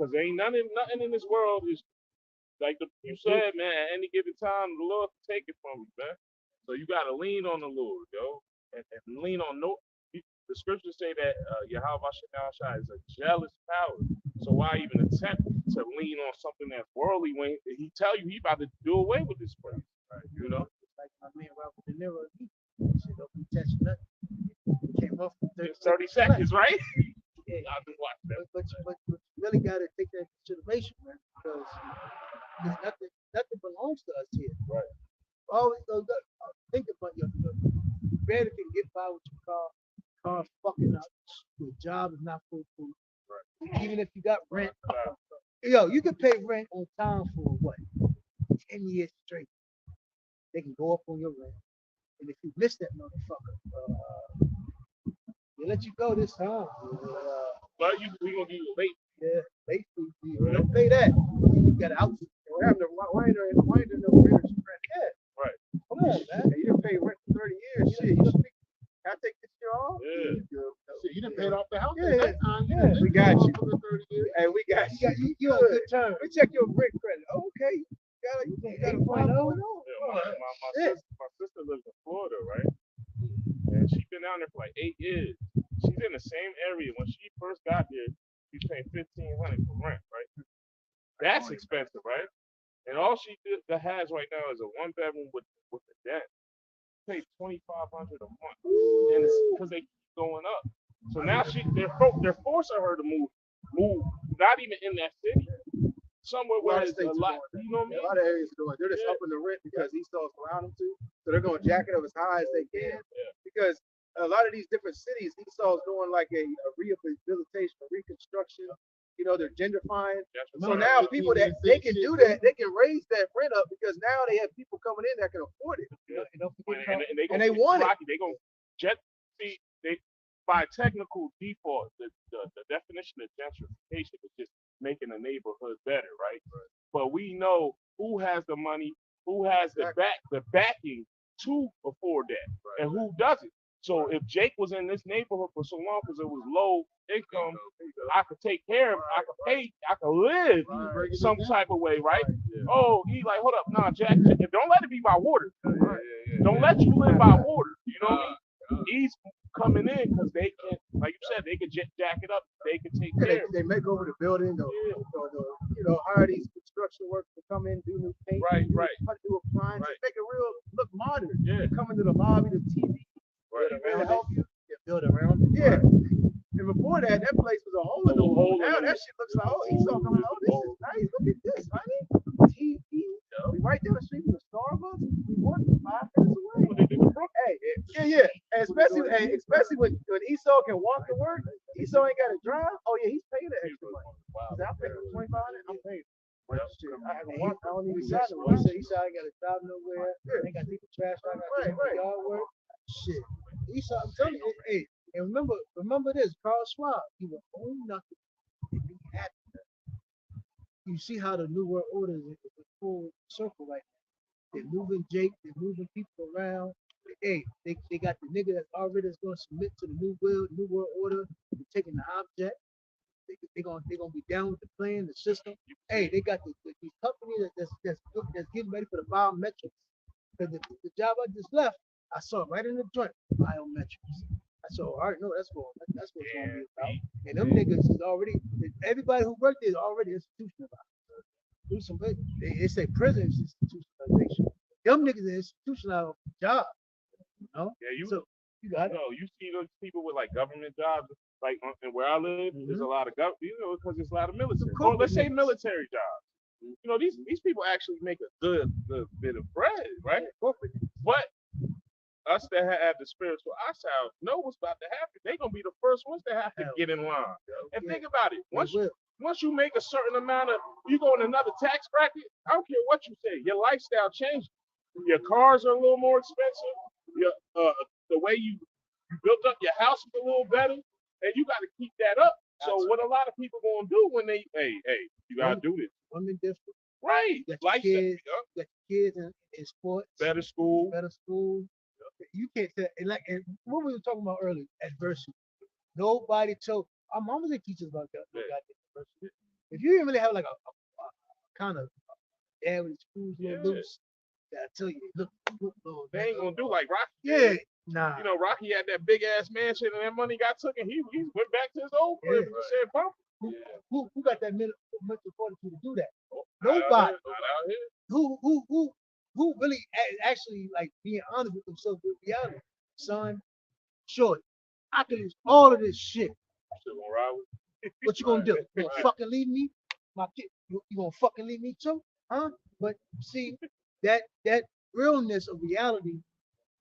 Because ain't nothing in this world is like you said, man. At any given time, the Lord can take it from you, man. So you gotta lean on the Lord, yo, and lean on no. The scriptures say that Yahweh Shai is a jealous power. So why even attempt to lean on something that's worldly when he tell you he about to do away with this praise, right? You know, Like my man Robert De Niro, he said, "Don't be touching nothing." He came off for 30 seconds, right? Yeah, I just watched that. but you really got to take that into consideration, man, because nothing belongs to us here. Right. Always think about your barely can get by with your car fucking up. Your job is not full food. Right. Even if you got rent, yo, you can pay rent on time for what? 10 years straight. They can go up on your rent. And if you miss that motherfucker, they let you go this time. But we gonna give you late. Yeah, late fee. You don't pay that. You got out. Why ain't there no renters rent? Yeah. Right. Come on, man. Hey, you done paid rent for 30 years. Shit, you should can I take this year off? Yeah. Shit, you done paid off the house Yeah, at that time. You yeah. done We paid got off you. for the 30 years. Hey, we got you. You on good terms. We check your rent credit. Okay. You got a 5.0. Yeah, my sister lives in Florida, right? And she's been down there for like 8 years. She's in the same area. When she first got here, she's paying $1,500 for rent, right? That's expensive, right? And all she has right now is a 1-bedroom with a den. She pays $2,500 a month, and it's because they keep going up. So now they're forcing her to move, not even in that city, somewhere where it's a lot. You know what I mean? A lot of areas are doing. They're just upping the rent because Esau's allowing them to. So they're going to jack it up as high as they can. Because a lot of these different cities, Esau's doing like a rehabilitation, a reconstruction. You know, they're gentrifying. So now people that they can do that, they can raise that rent up because now they have people coming in that can afford it. And they want it. They gonna by technical default, the definition of gentrification is just making a neighborhood better, right? But we know who has the money, who has the backing to afford that, and who doesn't. So if Jake was in this neighborhood for so long because it was low income, I could take care of him, I could pay, I could live some type of way, right? Oh, he like, hold up, nah, Jack, don't let it be by water. Don't let you live by water. You know what I mean? He's coming in because they can, like you said, they can jack it up. They can take care. They make over the building, hire these construction workers to come in, do new paint, do appliances, make it real look modern. Yeah. Come into the lobby, the TV. Around help you. Build around it. Yeah. And before that place was a hole in the wall. Now that shit looks like, Esau coming, this is nice. Look at this, honey. TV. We right down the street from the Starbucks. We work 5 minutes away. Hey, and especially when Esau can walk to work, Esau ain't got to drive. Oh yeah, he's paying the extra money. I'm paying $25. I'm paying. Shit, I don't even drive nowhere. Esau ain't got to drive nowhere. Ain't got to take the trash out. Yard work. Shit. Esau, I'm telling you, hey, and remember this, Carl Schwab, he will own nothing and be happy. You see how the New World Order is a full circle right now. They're moving Jake, they're moving people around. Hey, they got the nigga that's already going to submit to the New World Order. They're taking the object. They're gonna be down with the plan, the system. Hey, they got the company that's getting ready for the biometrics. Because the job I just left, I saw it right in the joint, biometrics. I said, all right, no, that's what it's going to be about. And them niggas is already, everybody who worked there is already institutionalized. They say prison is institutionalization. Them niggas are institutionalized job. You know? Yeah, so you got it. No, you see those people with like government jobs, like and where I live, there's a lot of because there's a lot of military. Or let's say military jobs. You know, these people actually make a good bit of bread, right? But us that have the spiritual eyesight know what's about to happen. They're gonna be the first ones that have to get in line. And think about it. Once you make a certain amount of, you go in another tax bracket. I don't care what you say. Your lifestyle changes. Your cars are a little more expensive. Your the way you built up your house is a little better, and you got to keep that up. So what a lot of people gonna do when they, hey, you gotta do this. Women different. Right. Got your kids in sports. Better school. You can't say, and what we were talking about earlier, adversity. Nobody told, our mamas ain't teach us about that. If you didn't really have like a kind of dad with his screws a little loose, I tell you, look, little. They ain't gonna do like Rocky. Yeah, nah. You know, Rocky had that big ass mansion and that money got taken. He went back to his old crib and said, "Pump." Who got that mental fortitude to do that? Not Nobody. out here. Who really actually like being honest with themselves with reality? Son, short. I can lose all of this shit. Shit gonna ride with What you gonna do? You gonna fucking leave me? My kid, you gonna fucking leave me too? Huh? But see, that realness of reality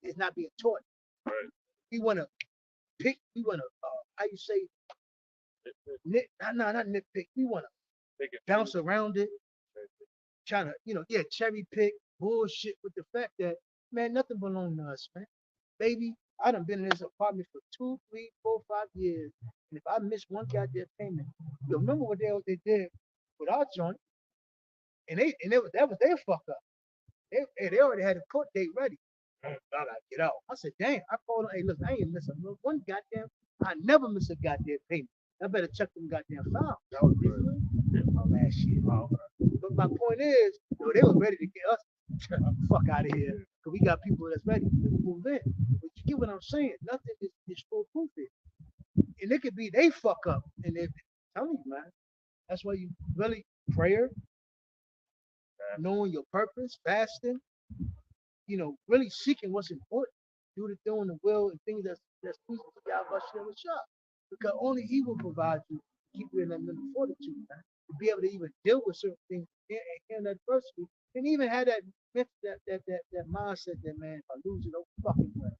is not being taught. Right. We wanna pick. We wanna how you say? Not nitpick. We wanna bounce around it, trying to cherry pick bullshit with the fact that man, nothing belongs to us, man. Baby, I done been in this apartment for 2, 3, 4, 5 years, and if I miss one goddamn payment, you remember what they did with our joint, and that was their fuck up. They already had a court date ready. I gotta get out. I said, damn. I called them. Hey, look, I ain't missing one goddamn. I never miss a goddamn payment. I better check them goddamn files. That was my last shit. But my point is, they was ready to get us fuck out of here because we got people that's ready to move in. But you get what I'm saying? Nothing is foolproof here, and it could be they fuck up, and I'm telling you, man. That's why you really prayer, knowing your purpose, fasting, really seeking what's important, doing the will and things that's pleasing to God, shop. Because only He will provide you, keep you in that mental fortitude, man, to be able to even deal with certain things in adversity, and even have that mindset that man, if I lose it, don't fucking way.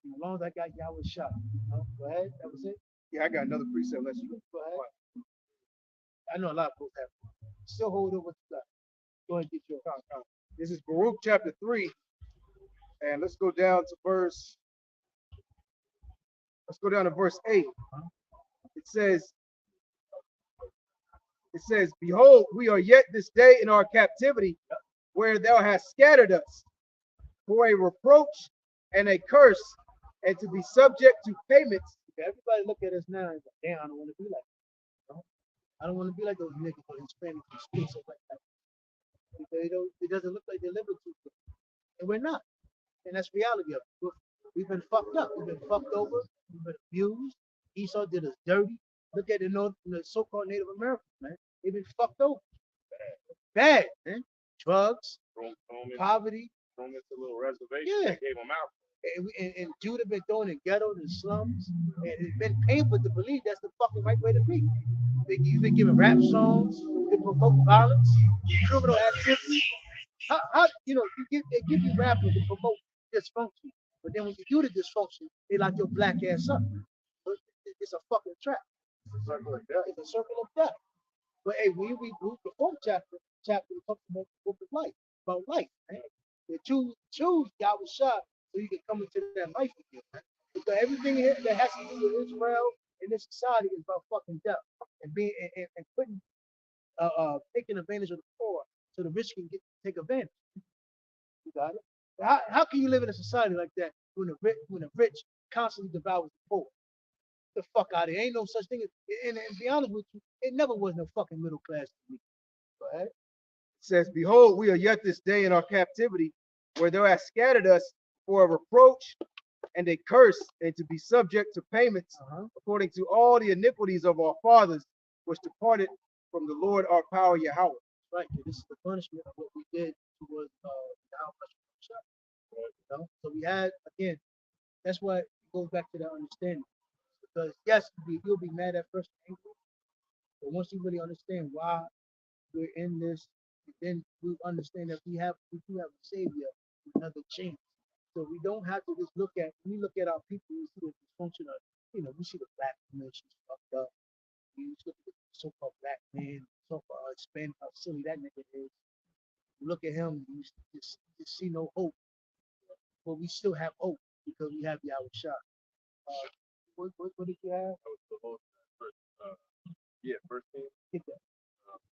As long as I got Yahweh shot. Go ahead. That was it. Yeah, I got another precept. Let's go. Go ahead. I know a lot of folks have. Still hold up what you got. Go ahead and get your account. This is Baruch chapter 3. And let's go down to verse 8. It says, behold, we are yet this day in our captivity, where thou hast scattered us for a reproach and a curse, and to be subject to payments. Everybody look at us now and go, damn, I don't want to be like that. I don't want to be like those niggas or Hispanics who speak so like that. It doesn't look like they're living too good. And we're not. And that's reality of it. We've been fucked up. We've been fucked over. We've been abused. Esau did us dirty. Look at the so-called Native Americans, man. They've been fucked over. Bad, man. Drugs, poverty. Thrown into a little reservation. Yeah. Gave them out. And Judah been thrown in ghettos and slums. And it's been painful to believe that's the fucking right way to be. You've been giving rap songs that promote violence, criminal activity. How they give you rappers to promote dysfunction, but then when you do the dysfunction, they lock your black ass up. It's a fucking trap. It's a circle of death. But hey, when you read the fourth chapter talks about the book of life, about life, man. You choose Yahweh Shah so you can come into that life again, man. Because everything that has to do with Israel and this society is about fucking death and being and putting taking advantage of the poor so the rich can take advantage. You got it? How can you live in a society like that when the rich constantly devours the poor? The fuck out of here. Ain't no such thing. And to be honest with you, it never was no fucking middle class to me. Go ahead. It says, behold, we are yet this day in our captivity, where thou hast scattered us for a reproach and a curse, and to be subject to payments according to all the iniquities of our fathers, which departed from the Lord our power Yahweh. Right. This is the punishment of what we did towards Yahweh. So we had, again, that's why it goes back to that understanding. Because yes, you'll be mad at first, angry, but once you really understand why we're in this, then we understand that we do have a savior, another chance. So we don't have to just look at. When we look at our people, we see the dysfunction of, we see the black nation's fucked up. We look at the so-called black man, so-called Hispanic, how silly that nigga is. You look at him, you just see no hope, but we still have hope because we have Yahweh Shah. What did you have? That was the whole First Kings. Get that.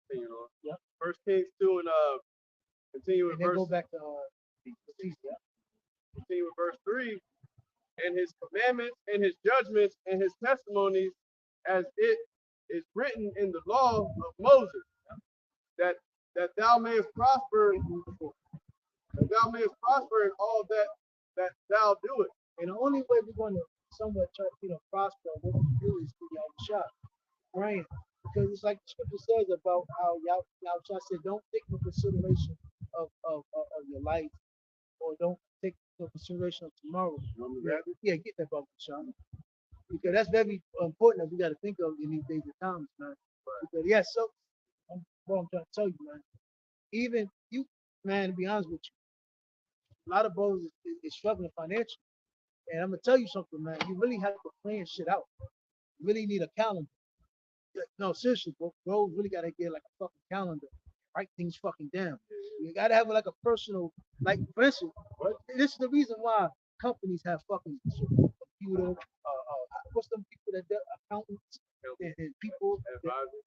Continue on. Yeah. First Kings 2 and continue with And then verse. go back to Continue with verse 3. And his commandments and his judgments and his testimonies, as it it's written in the law of Moses that thou mayest prosper, that thou mayest prosper in all that thou doest. And the only way we're going to somewhat try to prosper, what we do is through Yahusha, praying. Because it's like the scripture says about how Yahusha said, don't take no consideration of your life, or don't take no consideration of tomorrow. Yeah, get that, Brother Sean. Because that's very important that we got to think of in these days and times, man. Because, yeah, so, what I'm trying to tell you, man, even you, man, to be honest with you, a lot of brothers is struggling financially. And I'm gonna tell you something, man. You really have to plan shit out. You really need a calendar. No, seriously, bro really gotta get like a fucking calendar. Write things fucking down. You gotta have like a personal, like for instance, this is the reason why companies have fucking computer, what's them people that do accountants and people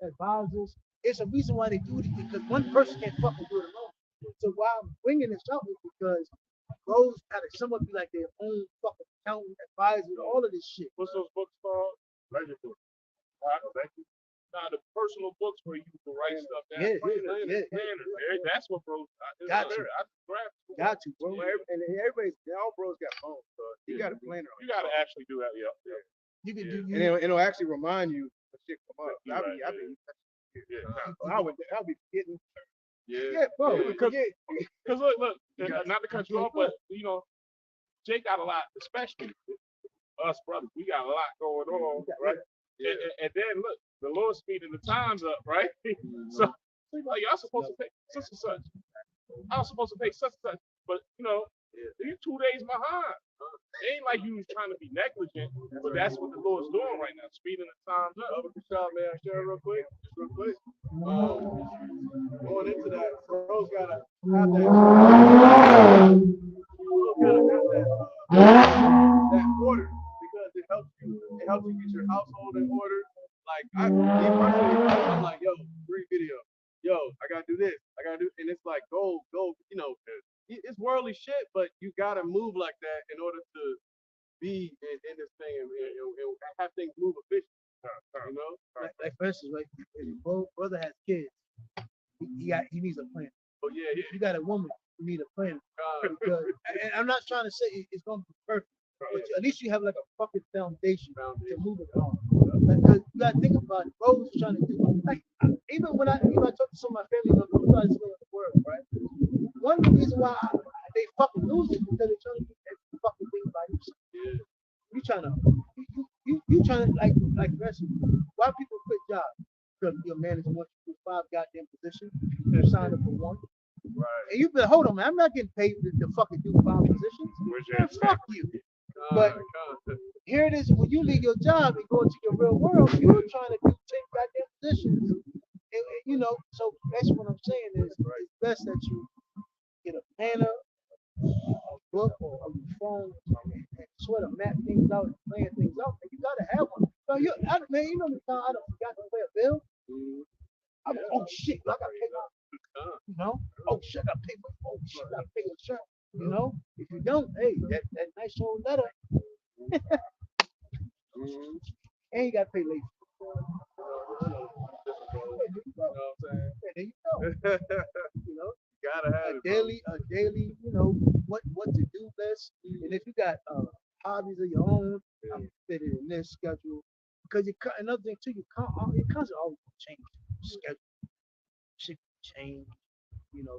advisors. It's a reason why they do it because one person can't fucking do it alone. So why I'm bringing this up is because bros gotta somewhat be like their own fucking accountant, advisor, all of this shit. What's those books called? Legible. Thank you. Now the personal books where you can write stuff down. Yeah. That's what bros. Got you. Got you, bro. And everybody's, all bros got phones, so you got a planner. You got to actually do that. Yeah. You can do. And it'll actually remind you when shit come up. I'll be forgetting. Yeah, bro. Because look, not to cut you off, but Jake got a lot, especially us brothers. We got a lot going on, right? Yeah. And then look, the Lord's speeding the times up, right? So like y'all supposed to pay such and such. I was supposed to pay such and such, but you 2 days behind. It ain't like you was trying to be negligent, but that's what the Lord's doing right now, speeding the times up. Man, share real quick. Going into that, bros gotta have that order because it helps you get your household in order. Like I'm like, yo, free video. Yo, I gotta do this. And it's like go. It's worldly shit, but you gotta move like that in order to be in this thing and have things move efficiently. Like for instance, like if brother has kids, he needs a plan. Oh yeah. You got a woman, you need a plan. Because, and I'm not trying to say it's gonna be perfect, but at least you have like a fucking foundation to move it on. Because you gotta think about it. Bro was trying to do like even when I talk to some of my family members who try to explain the world, right? One of the reasons why they fucking lose it because they're trying to do every fucking thing by yourself. Yeah. You trying to like for instance, why people quit jobs? Because your manager wants you to do 5 goddamn positions, you sign up for 1. Right. And you be like, hold on, man, I'm not getting paid to fucking do 5 positions. Man, fuck you. But here it is, when you leave your job and go into your real world, you're trying to do 10 goddamn positions. And so that's what I'm saying is it's best that you get a planner, a book, or a phone, and sort of map things out and plan things out. And you gotta have one. So the time I don't forgot to pay a bill. Oh shit, I gotta pay my, oh shit, I gotta pay my, oh shit, I gotta pay your shirt. If you don't, hey, that nice old letter. And you gotta pay late. There you go. Gotta have a daily, what to do list. And if you got hobbies of your own, I'm fitting in this schedule. Because another thing too, your constantly always change schedule. Shit change.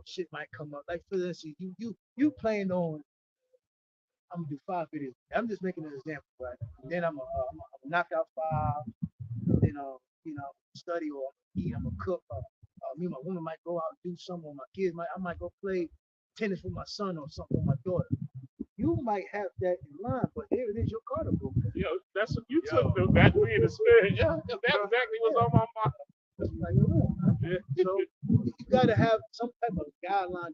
Shit might come up. Like for instance, you plan on I'm gonna do 5 videos. I'm just making an example, right? Then I'm gonna knock out 5. Then study or eat. I'm gonna cook. Me and my woman might go out and do something. Or my kids I might go play tennis with my son or something with my daughter. You might have that in mind, but here it is, your card book. That's what you took that way in the spirit. Yeah, that exactly was on my mind. So you gotta have some type of guideline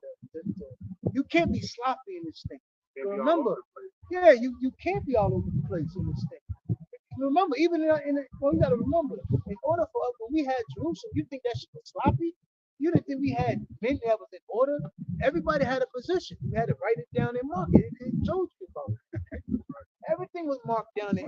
you can't be sloppy in this thing. Remember, you can't be all over the place in this thing. Remember, even you gotta remember, in order for us, when we had Jerusalem, you think that shit was sloppy? You didn't think we had men that was in order? Everybody had a position. You had to write it down and mark it. It told you about it. Everything was marked down and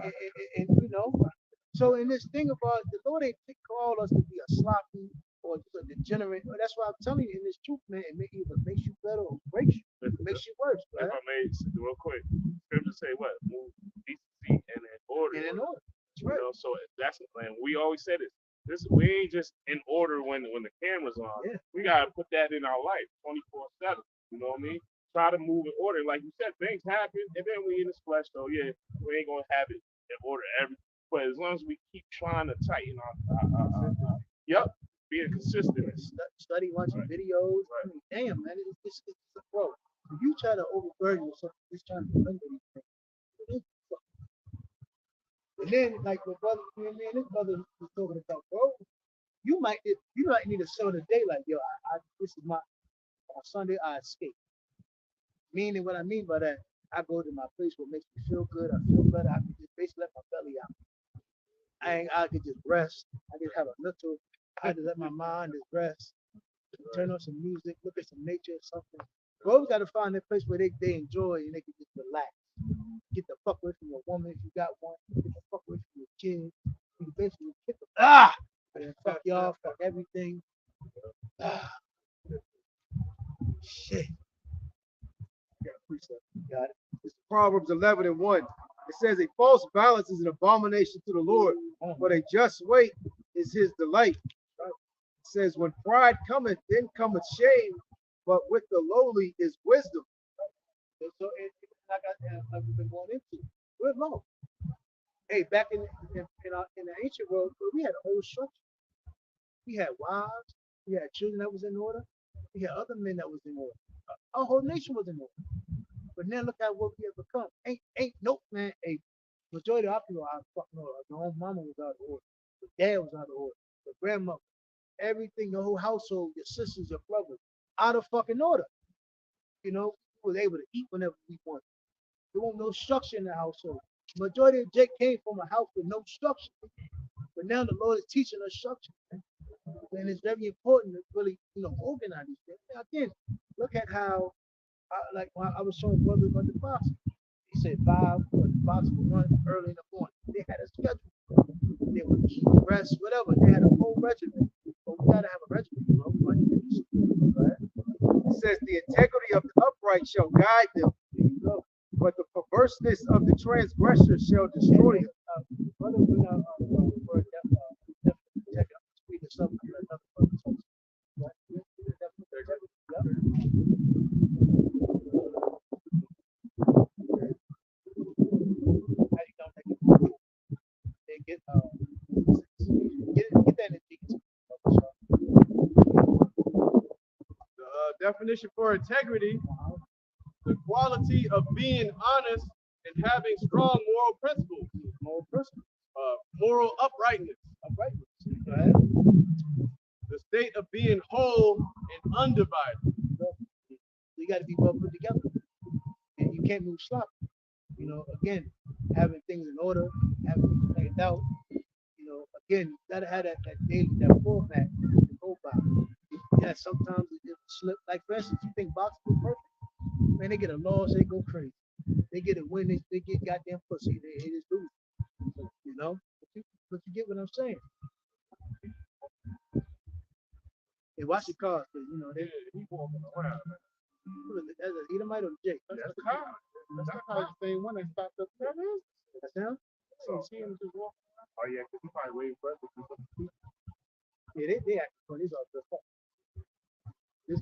So in this thing about the Lord ain't call us to be a sloppy or just a degenerate. That's why I'm telling you in this truth, man, it either makes you better or breaks you. It makes you worse, If right? I may real quick, scripture say what? Move decency and in order. And in order. That's You right. know, so that's and we always say this. We ain't just in order when the camera's on. Yeah. We gotta put that in our life 24/7. You know what I mean? Try to move in order. Like you said, things happen, and then we in this flesh. So yeah, we ain't gonna have it in order every. But as long as we keep trying to tighten yep, being consistent. Study, watching videos. I mean, damn, man, it's bro. If you try to overburden yourself, just trying to remember these things. And then, like my brother, me and this brother was talking about, bro, you might need to show the day, like, yo, this is my on Sunday I escape. Meaning, what I mean by that, I go to my place what makes me feel good. I feel better. I can just basically let my belly out. I could just rest. I just have a little. I just let my mind just rest. Turn on some music, look at some nature or something. Bro, got to find a place where they enjoy and they can just relax. Get the fuck away from your woman if you got one. Get the fuck away from your kids. You can basically get the and fuck y'all, fuck everything. Shit. Got it. It's Proverbs 11:1. It says, a false balance is an abomination to the Lord, but a just weight is his delight. It says, when pride cometh, then cometh shame, but with the lowly is wisdom. So like we've been going into, we're low. Hey, back in the ancient world, we had a whole structure. We had wives, we had children that was in order, we had other men that was in order. Our whole nation was in order. But now look at what we have become. Ain't nope, man. A majority of our people are fucking order. My own mama was out of order. The dad was out of order. The grandmother, everything, the whole household, your sisters, your brothers, out of fucking order. You know, we was able to eat whenever we wanted. There wasn't no structure in the household. Majority of Jake came from a house with no structure. But now the Lord is teaching us structure. And it's very important to really, organize these things. Now, again, look at how, I was showing brothers about the boxing. He said 5, the boxing would run early in the morning. They had a schedule. They would eat, rest, whatever. They had a whole regimen. But we got to have a regimen. Right? It says, the integrity of the upright shall guide them, but the perverseness of the transgressor shall destroy them. Brother, we're not for definitely check out the speed of something. Get that in Jesus. The definition for integrity: the quality of being honest and having strong moral principles. Moral uprightness. Right? The state of being whole and undivided. You got to be well put together, and you can't move sloppy. Again, having things in order, having things planned out. Again, gotta have that daily, that format to go by. Yeah, sometimes it just slip. Like for instance, you think boxing is perfect, man, they get a loss, they go crazy. They get a win, they get goddamn pussy. They just lose. But you get what I'm saying. Hey, watch your cars, cause He walking around. that's a Edomite or Jake. That's the car. That's the car. The same one that stopped up there. That's him. So see him just walking around. Oh yeah, because he probably waiting for us to do something. Yeah, they acting funny. These are good fuck.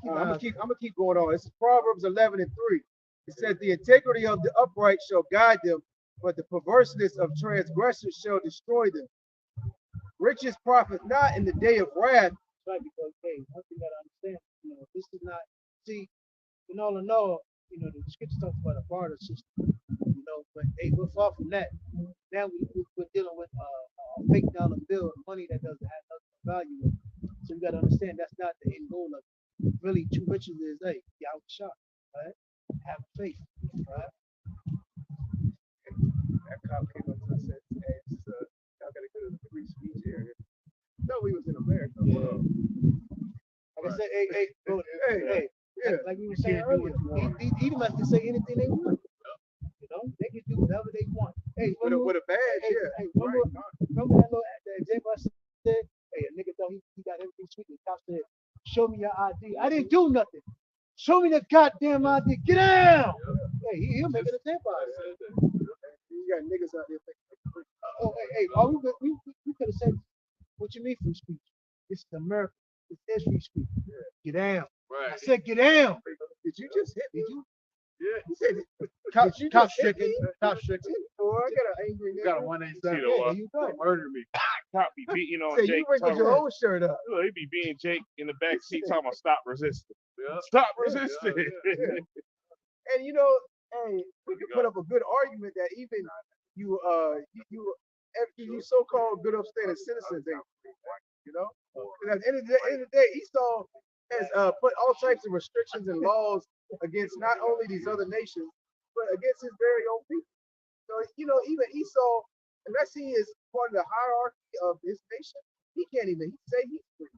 I'm gonna keep going on. It's Proverbs 11:3. It says, the integrity of the upright shall guide them, but the perverseness of transgressors shall destroy them. Riches profit not in the day of wrath. Right, because hey, one thing that I understand, this is not in all, the scripture talks about a barter system, but hey, we're far from that. Now we're dealing with a fake dollar bill, money that doesn't have nothing value. So you gotta understand that's not the end goal of it. Really, true riches is hey, get out the shop, right? Have faith, right? That cop came up to us and said, hey, y'all gotta go to the free speech area. No, we was in America. Yeah. Like I said, hey, bro, hey, like we were saying earlier, these Edomites can say anything they want. They can do whatever they want. Hey, with a badge, hey, yeah. hey, remember that little that example I said? Hey, a nigga thought he got everything sweet. The cop said, "Show me your ID." I didn't do nothing. Show me the goddamn ID. Get down. Hey, he'll make an example out of it. You got niggas out there thinking. Oh, hey, all we could have said, what you mean free speech? This is America. This is free speech. Get down. Right. I said, get down. Did you just hit me? Did you? Yeah. You said, Cop, did you cop just hit stricken. me? Cop stricken. Oh, I got an angry You nigga. got a 187. You know Yeah, what? there you go. Murder me. Cop be beating on Say, Jake. you wrinkled talking your about- own shirt up. Look, he be beating Jake in the back seat talking about stop resisting. Yeah. Stop Yeah, resisting. And you know, hey, we can put up a good argument that even you so-called good upstanding citizens ain't free, you know? Because at the end of the day, Esau has put all types of restrictions and laws against not only these other nations, but against his very own people. So, you know, even Esau, unless he is part of the hierarchy of his nation, he can't even say he's free,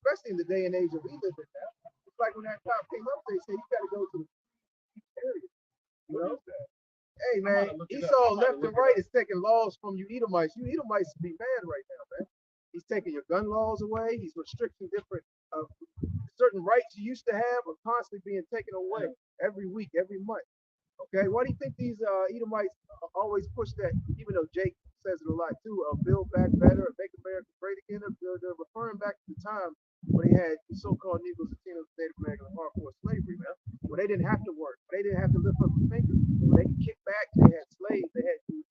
especially in the day and age that we live in now. It's like when that cop came up, they say you got to go to the area. You know? Hey man, Esau left and right is taking laws from you Edomites. You Edomites be mad right now, man. He's taking your gun laws away. He's restricting different certain rights you used to have are constantly being taken away every week, every month. Okay, why do you think these Edomites always push that? Even though Jake says it a lot too, build back better, make America great again. They're referring back to the time when they had so-called Negroes, Latinos, Native Americans, hardcore slavery, man. When they didn't have to work, they didn't have to lift up a finger. When they could kick back, they had slaves. They had you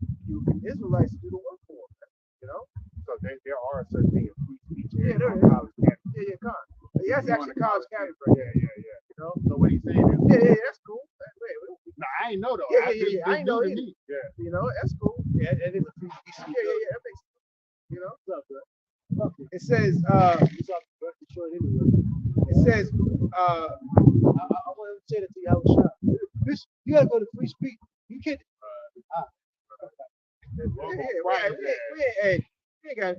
Israelites to do the work for them, man. You know? So there are such things as free speech. Yeah, there on is. college campus. Yeah, con. Yeah, that's actually college campus, Yeah. you know? So what he's saying is, Yeah, that's cool. no, I ain't know though. Yeah, I ain't know either. either. Yeah. You know, that's cool. Yeah, that is a free speech. Yeah, that makes sense. You know? What's up, bro? Okay. It says, It's off the Detroit anyway. it says, I want to say that to you, I was shocked. Bitch, you gotta go to free speech. You can't. we ain't got,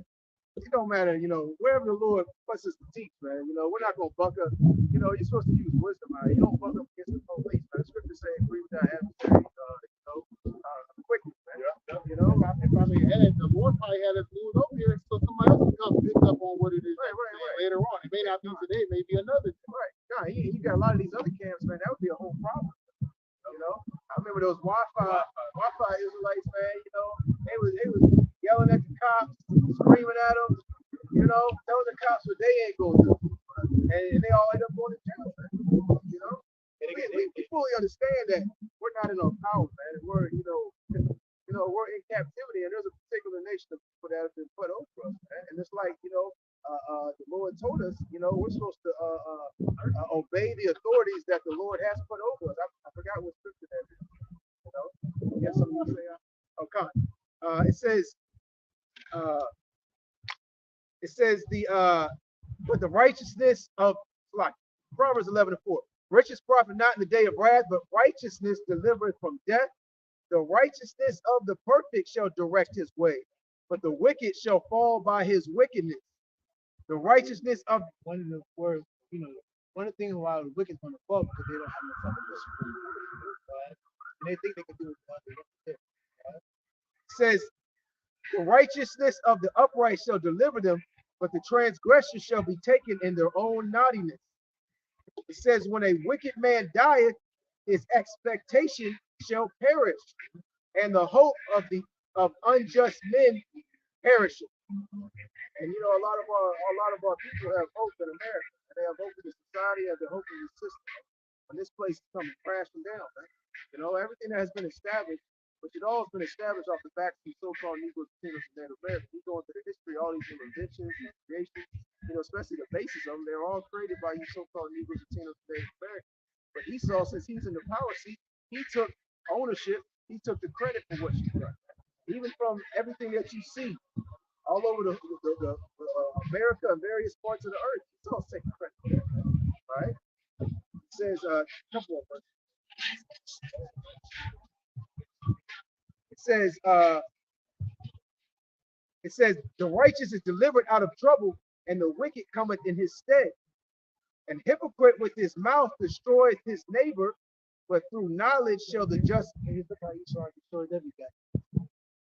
it don't matter, you know, wherever the Lord puts us to teach, man, you know, we're not going to buck up, you know, you're supposed to use wisdom, man. You don't buck up against the police, man. The scripture say, agree with that adversary, quickly, man. You know, If I mean, the Lord probably had us move over here so somebody else can come pick up on what it is later on. It may not be today, it may be another day. right. Nah, you got a lot of these other camps, man, that would be a whole problem. You know, I remember those Wi-Fi Israelites, man. You know, they was yelling at the cops, screaming at them. You know, telling the cops what they ain't gonna do, and they all end up going to jail, man. You know, we fully understand that we're not in our power, man. We're we're in captivity, and there's a particular nation of people that have been put over us, man. And it's like, you know, the Lord told us, you know, we're supposed to obey the authorities that the Lord has put over us. I forgot what scripture that is. You know, you got something to say? Okay. It says but the righteousness of, like Proverbs 11:4. Riches profit not in the day of wrath, but righteousness delivereth from death. The righteousness of the perfect shall direct his way, but the wicked shall fall by his wickedness. The righteousness of One of the words, you know, one of the things why the wicked's gonna fall because they don't have no self-discipline, right? And they think they can do it. says, the righteousness of the upright shall deliver them, but the transgressors shall be taken in their own naughtiness. It says, when a wicked man dieth, his expectation shall perish, and the hope of unjust men perishes. And you know, a lot of our people have hope in America, and they have hope in the society, and they have hope in the system. When this place is coming crashing down, man. You know, everything that has been established, which it all has been established off the backs of so-called Negroes, Latinos, and Native Americans. You go into the history, all these inventions and creations, you know, especially the basis of them, they're all created by you so-called Negroes, Latinos, and Native Americans. But Esau, since he's in the power seat, he took ownership, he took the credit for what you've done. Even from everything that you see all over the America and various parts of the earth, Esau's taking credit for that, right? It says, couple of verses. It says, the righteous is delivered out of trouble, and the wicked cometh in his stead. An hypocrite with his mouth destroyeth his neighbor, but through knowledge shall the just. And you look how Esau destroyed every guy.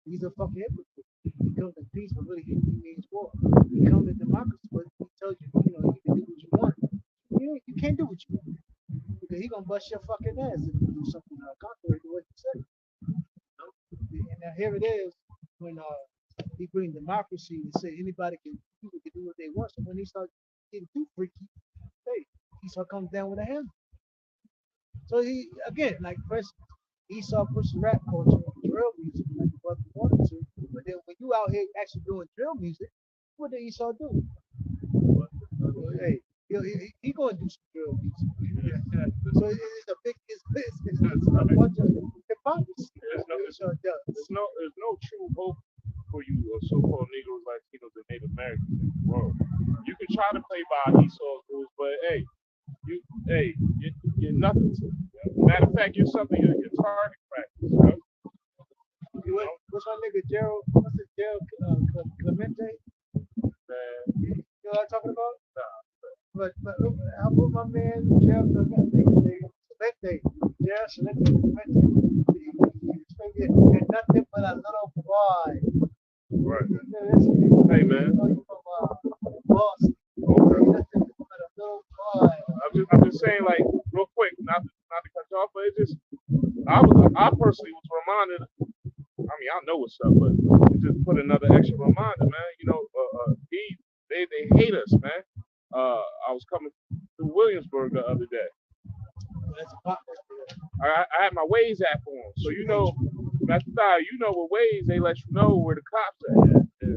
He's a fucking hypocrite. He comes in peace, but really he means war. He comes in democracy, but he tells you, you know, you can do what you want. You can't do what you want. Because he gonna bust your fucking ass if you do something contrary to what you say. And now here it is when he bring democracy and say people can do what they want. So when he starts getting too freaky, hey, Esau comes down with a hammer. So he again, like Esau pushed rap culture, drill music, like what he wanted to. But then when you out here actually doing drill music, what did Esau do? Hey, he gonna do some drill music. So it's a big, it's a bunch of hypocrisy. Esau does. There's no true hope for you so-called Negroes, Latinos, and Native Americans in the world. You can try to play by Esau's rules, but hey, you're nothing to. Matter of fact, you're something. You're target practice. What's my nigga Gerald? What's it, Gerald Clemente? You know what I'm talking about? But how about my man Gerald Clemente? Gerald Clemente. And nothing but a little boy. Right. Hey man. From Boston. Nothing but a little boy. I'm just saying, like, real quick, not to cut you off, but it just, I personally was reminded. I mean, I know what's up, but it just put another extra reminder, man. You know, they hate us, man. I was coming through Williamsburg the other day. I had my Waze app on, so you know, Master Thigh, you know with Waze they let you know where the cops are.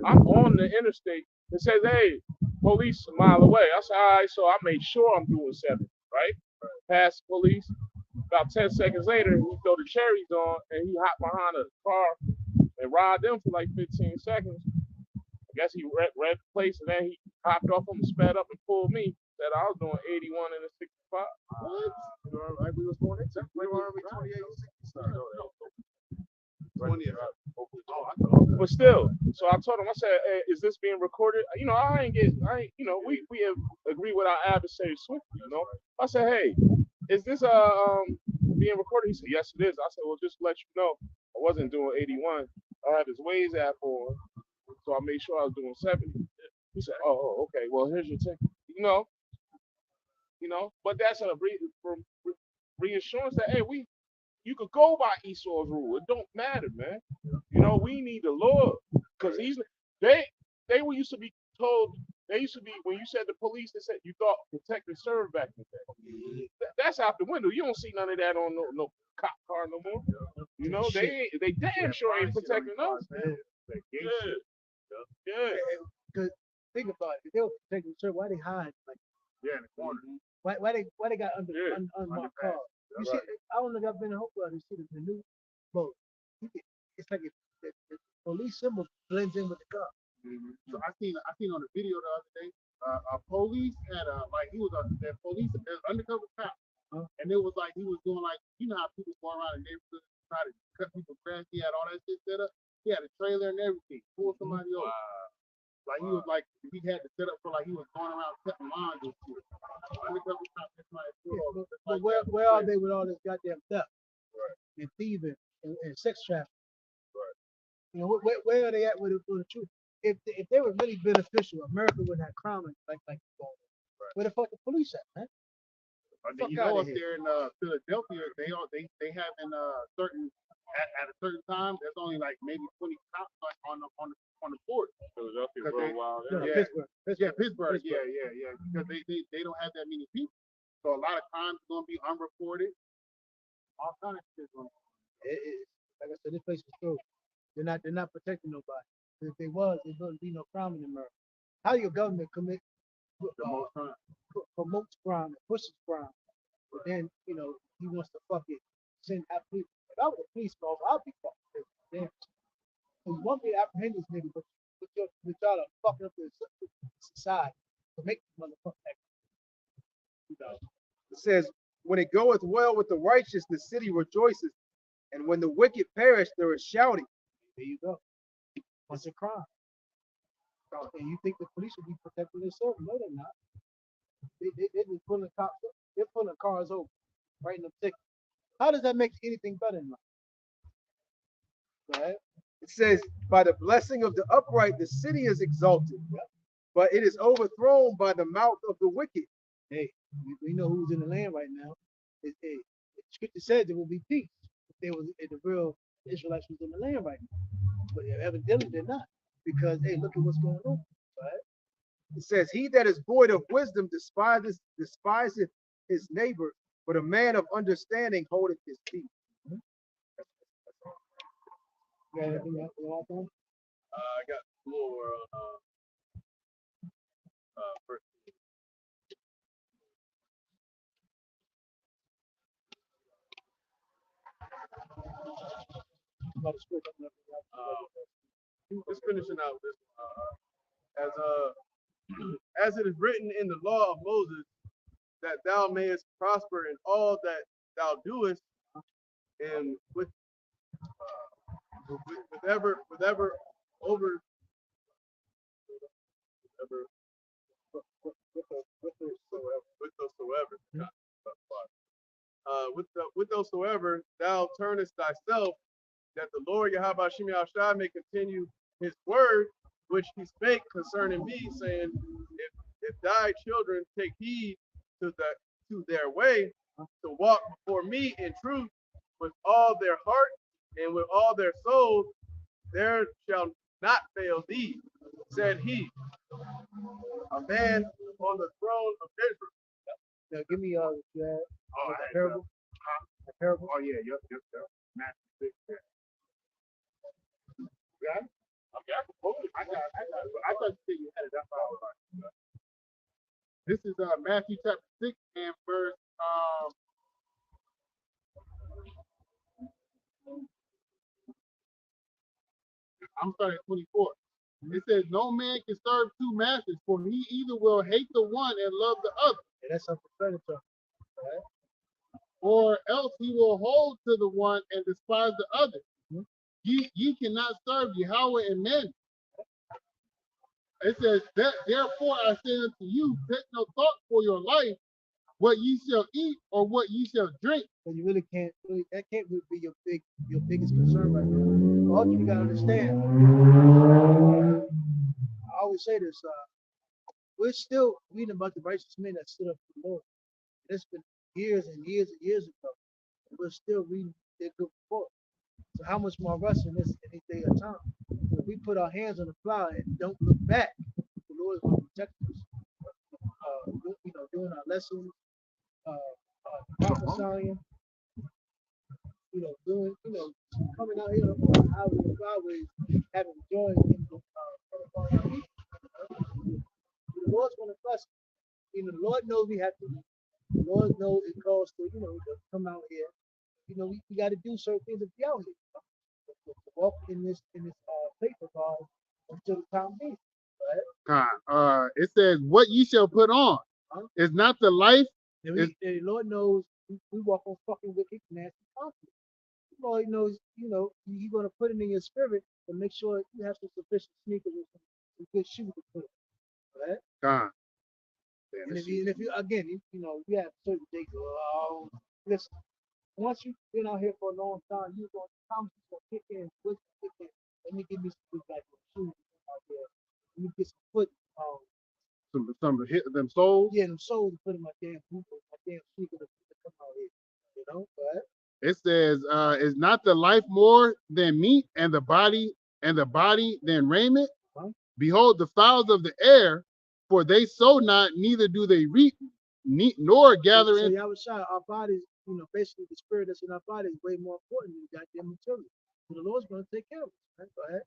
I'm on the interstate. It says, "Hey, police a mile away." I said, "All right," so I made sure I'm doing 70, right? Past police. About 10 seconds later, he throw the cherries on and he hopped behind a car and ride them for like 15 seconds. I guess he read the place and then he hopped off him and sped up and pulled me. Said I was doing 81 and a 65. What? Like we was going into 28, 20. But still, so I told him, I said, "Hey, is this being recorded?" You know, we have agreed with our adversary swiftly, you know. I said, "Hey, is this being recorded?" He said, "Yes, it is." I said, "Well, just to let you know, I wasn't doing 81. I had this Waze app on, so I made sure I was doing 70." He said, "Oh, okay. Well, here's your ticket." You know, but that's a reassurance that hey, you could go by Esau's rule. It don't matter, man. You know, we need the Lord because they were used to be told. They used to be when you said the police. They said you thought protect and serve back in the day. That's out the window. You don't see none of that on no cop car no more. You know, they damn sure ain't protecting us. Yeah. Because think about it. If they were protecting the why they hide? Like, in the corner. Why they got unmarked cars? You see, I don't know if I've been in Hopewell to see the new boat. It's like the police symbol blends in with the car. So I seen on the video the other day, a police had that police undercover cop, and it was like he was doing like you know how people go around the neighborhood try to cut people's grass. He had all that shit set up. He had a trailer and everything. Pull somebody over. Like he was like he had to set up for like he was going around cutting lawns and shit. Undercover cop. But where are they with all this goddamn theft and thieving and sex trafficking? You know, where are they at with the truth? If they were really beneficial, America wouldn't have crime like where the fuck the police at, man? You know, up there in Philadelphia, they have in certain at a certain time. There's only like maybe 20 cops like on the force. Philadelphia, real wild. Pittsburgh. Yeah. Because they don't have that many people, so a lot of crimes are gonna be unreported. All kind of shit going on. Like I said, this place is true. They're not protecting nobody. If they was, there wouldn't be no crime in America. How your government promotes crime and pushes crime, but then you know he wants to fucking send out police. If I was a police officer, I'd be fucking damn. So you want me to apprehend this nigga, but y'all are fucking up the society to make this motherfucker act. It says, when it goeth well with the righteous, the city rejoices. And when the wicked perish, there is shouting. There you go. Bunch of crime. And you think the police should be protecting themselves? No, they're not. They're just pulling cops up. They're pulling cars over, writing them tickets. How does that make anything better in life? Go ahead. It says, by the blessing of the upright, the city is exalted, but it is overthrown by the mouth of the wicked. Hey, we know who's in the land right now. The scripture said there will be peace if the real Israelites was in the land right now. But evidently they're not. Because hey, look at what's going on. Right? It says, he that is void of wisdom despiseth his neighbor, but a man of understanding holdeth his peace. You got anything else to add on? I got more first. About the scripture. Just finishing out this as it is written in the law of Moses, that thou mayest prosper in all that thou doest, and with ever over with those thou turnest thyself, that the Lord Yahweh Shem Yahshua may continue his word which he spake concerning me, saying, if thy children take heed to their way, to walk before me in truth with all their heart and with all their soul, there shall not fail thee, said he, a man on the throne of Israel. Now give me the parable. The parable. Oh yeah, yep. Matthew 6. Yeah. Okay, I can quote it. I thought you said you had it. That's why I was like, this is Matthew chapter 6 and verse I'm starting at 24. It says, no man can serve two masters, for he either will hate the one and love the other. Yeah, that's something predator. Right? Or else he will hold to the one and despise the other. Mm-hmm. Ye cannot serve Yahweh and men. It says, therefore I say unto you, take no thought for your life, what ye shall eat or what ye shall drink. But you really can't, that can't really be your biggest concern right now. All you gotta understand, I always say this, we're still reading about the righteous men that stood up for the Lord. It's been years and years and years ago. And we're still reading their good report. So how much more us in this day of time? If we put our hands on the plow and don't look back, the Lord is going to protect us. Doing our lessons, prophesying, coming out here on the highways and byways, having joy in the Lord's going to bless us. The Lord knows we have to eat. The Lord knows it calls to, to come out here. We got to do certain things to be out here. To walk in this paper car until the time being. Right? It says, what ye shall put on is not the life. And the Lord knows we walk on fucking wicked, nasty conflict. The Lord knows, He's going to put it in your spirit to make sure you have some sufficient sneakers and some good shoes to put on. Right? And if you again, you have certain days. Listen, once you've been out here for a long time, you're going to kick in, kick in. Let me give me some good back shoes out there. Let me get some foot. Some hit them soles. Yeah, them soles to put in my damn boot, my damn sneaker to come out here. Right? It says, is not the life more than meat, and the body than raiment? Huh? Behold the fowls of the air, for they sow not, neither do they reap, nor gather in. So our bodies, basically the spirit that's in our body is way more important than goddamn material. So the Lord's going to take care of us. Right? Go ahead.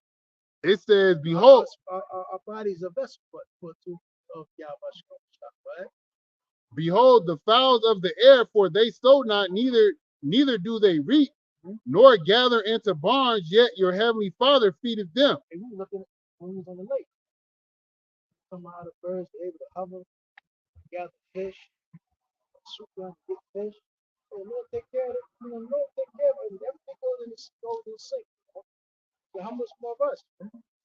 It says, behold, our bodies are vessel for two of Yahweh. Right? Behold the fowls of the air, for they sow not, neither do they reap, nor gather into barns, yet your heavenly Father feedeth them. And we looking at when we was on the lake. Somehow the birds were able to hover, gather fish, swoop down, get fish. So the Lord take care of it. The Lord take care of it. Everything goes in the sink. So how much more of us?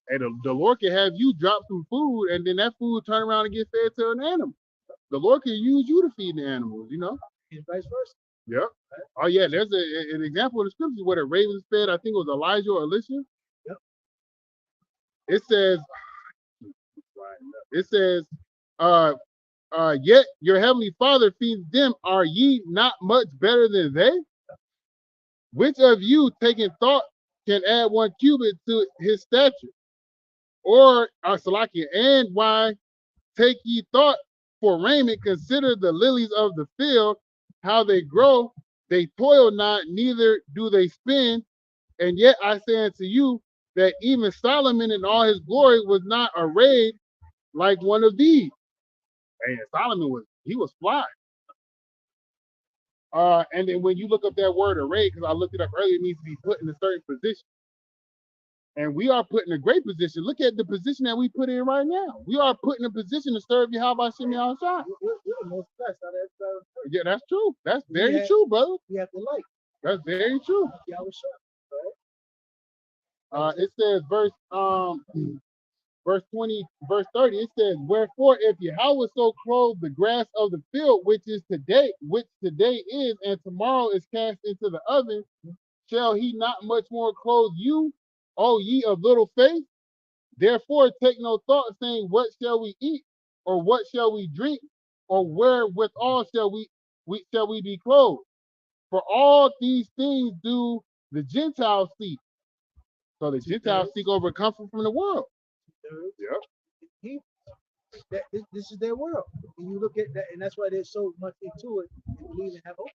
Hey, the Lord can have you drop some food, and then that food turn around and get fed to an animal. The Lord can use you to feed the animals, And vice versa. Yep. Right. Oh yeah, there's an example in the scriptures where the ravens fed, I think it was Elijah or Elisha. Yep. it says, uh, yet your heavenly Father feeds them. Are ye not much better than they? Which of you, taking thought, can add 1 cubit to his stature? Or, Salakia, and why take ye thought for raiment? Consider the lilies of the field, how they grow. They toil not, neither do they spin. And yet I say unto you that even Solomon in all his glory was not arrayed like one of these. And Solomon was fly. And then when you look up that word array, because I looked it up earlier, it means to be put in a certain position. And we are put in a great position. Look at the position that we put in right now. We are put in a position to serve Yahweh Shem Yahushua. We're the most blessed out of everybody. Yeah, that's true. That's very true, brother. We have the light. That's very true. It says verse 20, verse 30, it says, wherefore if Yahweh so clothe the grass of the field, which today is, and tomorrow is cast into the oven, shall he not much more clothe you, O ye of little faith? Therefore take no thought, saying, what shall we eat, or what shall we drink, or wherewithal shall we be clothed? For all these things do the Gentiles seek. So the Gentiles seek over comfort from the world. Yep. This is their world. And you look at that, and that's why there's so much into it and believe and have hope.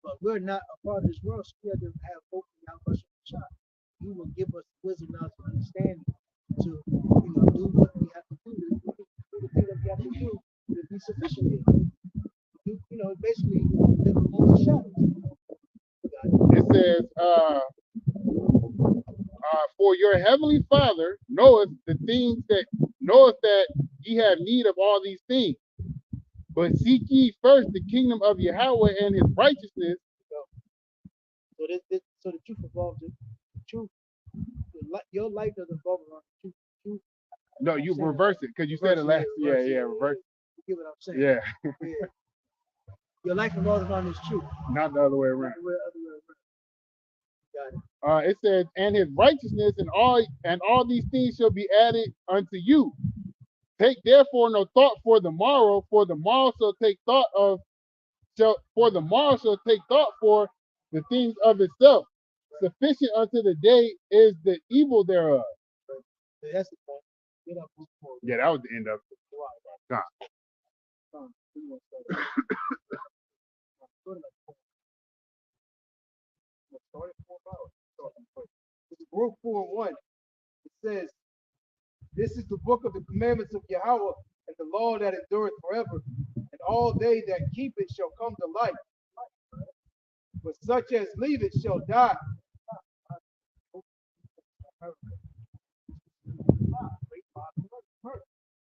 But we're not a part of this world, so we have to have hope in our shot. He will give us wisdom, knowledge, and understanding to do what we have to do, the thing that we have to do to be sufficient. Basically live among the shadows. It says, for your heavenly Father knoweth that ye have need of all these things. But seek ye first the kingdom of Yahweh and his righteousness. So the truth involves it. The truth, your life doesn't revolve around the truth. No, you reverse it because you said it last. Yeah, reverse. You get what I'm saying? Yeah. Your life revolves around this truth. Not the other way around. Got it. It says, and his righteousness, and all these things shall be added unto you. Take therefore no thought for the morrow shall take thought for the things of itself. Sufficient unto the day is the evil thereof. That's the point. Yeah, that was the end of it. Nah. Book 4:1. It says, this is the book of the commandments of Yahweh and the law that endureth forever, and all they that keep it shall come to life. But such as leave it shall die.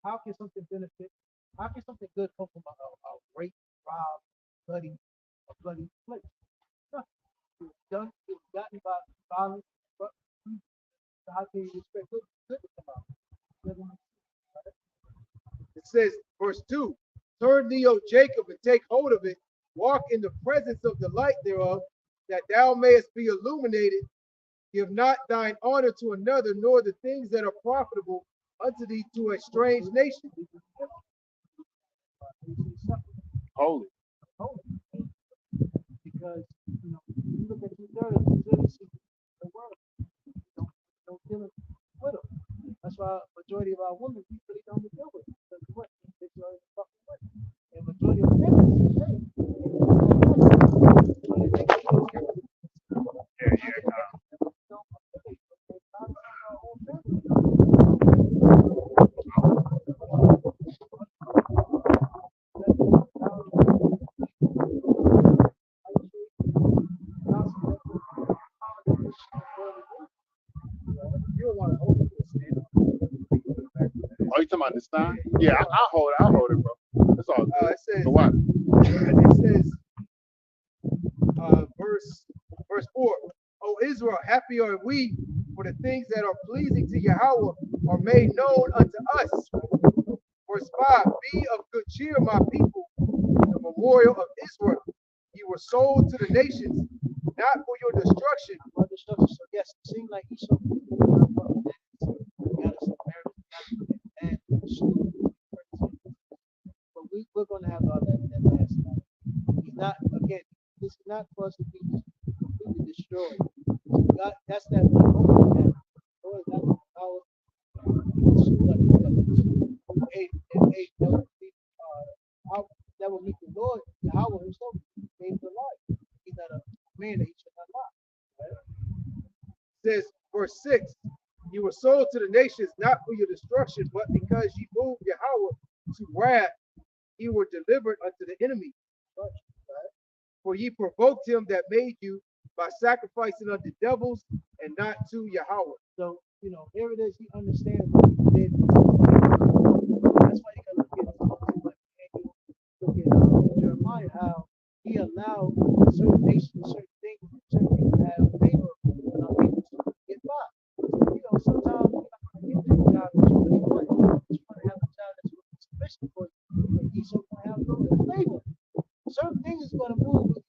How can something benefit? How can something good come from a rape, rob, bloody place? It was done. It was gotten by violence. But how can you expect good to come out? It says, verse 2, turn thee, O Jacob, and take hold of it. Walk in the presence of the light thereof, that thou mayest be illuminated. Give not thine honor to another, nor the things that are profitable unto thee to a strange nation. Holy. Because you look at the world, don't deal with them. That's why majority of our women we really don't deal with it. Because what? And majority of men Oh, you talking about this time? Yeah, I'll hold it, bro. That's all. It says, so what? It says, verse 4, O Israel, happy are we, for the things that are pleasing to Yahweh are made known unto us. Verse 5, be of good cheer, my people, the memorial of Israel. You were sold to the nations, not for your destruction. So yes, it seems like Esau. got us and but we're going to have all that last night. He's not, again, this is not for us to be completely destroyed. God, that's that Lord, that's the power. Hey, hey, that will make the Lord, Yahweh himself, gave the life. He's not a man that he should not lie. Right? Says verse 6, you were sold to the nations not for your destruction, but because ye moved Yahweh to wrath, you were delivered unto the enemy. Right? For ye provoked him that made you by sacrificing unto devils and not to Yahweh. So, here it is. He understands what he did. That's why you got to look at Jeremiah, how he allowed certain nations, certain things to have favor when I'm able to get by. Sometimes you're not going to get that job that you really want. You want to have a job that's really sufficient for you. But you still going to have a little bit of favor. Certain things is going to move to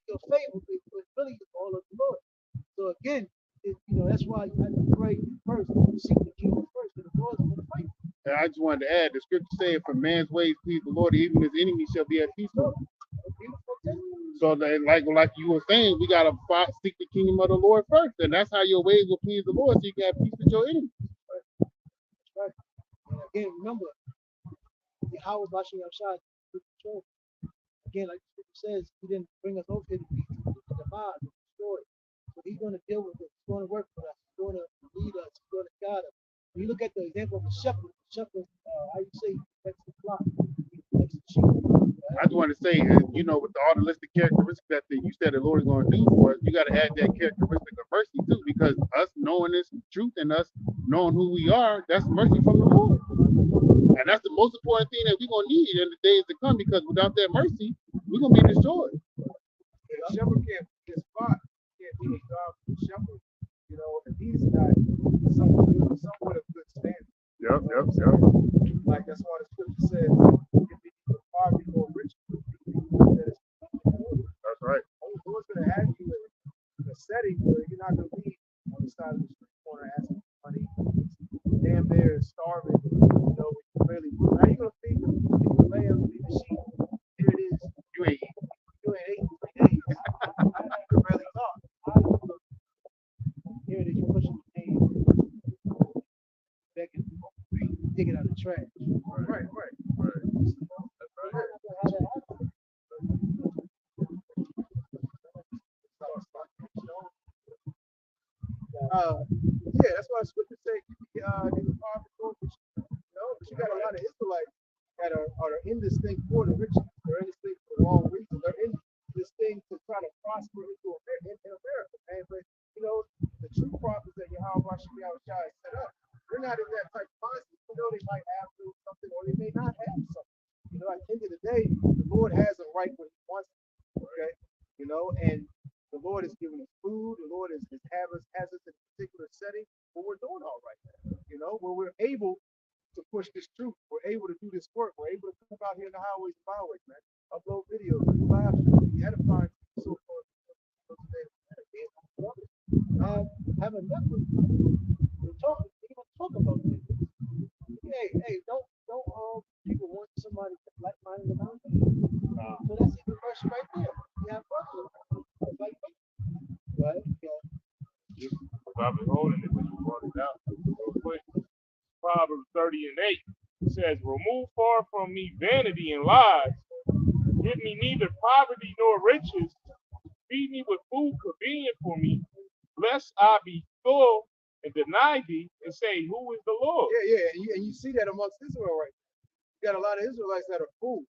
your favor, but really it's all of the Lord. So again, that's why you have to pray first, seek the kingdom first, and the Lord's going to fight. And I just wanted to add, the scripture said, "For man's ways please the Lord, even his enemies shall be at peace with him." So like you were saying, we gotta seek the kingdom of the Lord first, and that's how your ways will please the Lord, so you can have peace with your enemies. Right. And again, remember, Yahweh Bashim Yahshua took control. Again, like the scripture says, he didn't bring us over here to be demise or destroyed. So he's going to deal with it. He's going to work with us. He's going to lead us. He's going to guide us. When you look at the example of the shepherd, how you say, he protects the flock, he protects the sheep. Right? I just want to say, with all the listed characteristics that you said the Lord is going to do for us, you got to add that characteristic of mercy too, because us knowing this truth and us knowing who we are, that's mercy from the Lord. And that's the most important thing that we're going to need in the days to come, because without that mercy, we're going to be destroyed. The shepherd can't be a spot, can't be a God for the shepherd, if he's not somewhat of good standing. Yep. Like that's why the scripture says, if you either poverty or Richmond, That's right. the Lord's going to have you in a setting where you're not going to be on the side of the street corner asking for money, damn near starving, you really. How you going to feed the lambs, feed the sheep? Here it is. You ain't Ate for 3 days. You can barely talk. Here it is. You're pushing the name, begging, digging out the trash. Right. Yeah, that's why the scripture say these poverty or but you got a lot of Israelites that are in this thing for the rich. They're in this thing for the wrong reason. They're in this thing to try to prosper in America, man. But the true prophets that Yahweh Shai set up, they're not in that type of mindset. They might have something or they may not have something. At the end of the day, the Lord has a right when he wants it. Okay. And the Lord is giving us food. The Lord has us in a particular setting where we're doing all right now. Where we're able to push this truth. We're able to do this work. We're able to come out here in the highways and byways, man. Upload videos, do live streams, be edifying, so forth. Have a network. Talk about this. Hey, don't people want somebody like-minded around them? So that's the question right there. You have brothers like me. Right? I've been holding it when you brought it out. Real quick. Proverbs 30 and 8 says, "Remove far from me vanity and lies. Give me neither poverty nor riches. Feed me with food convenient for me, lest I be full and deny thee and say, Who is the Lord?" Yeah. And you see that amongst Israel right now. You got a lot of Israelites that are fools.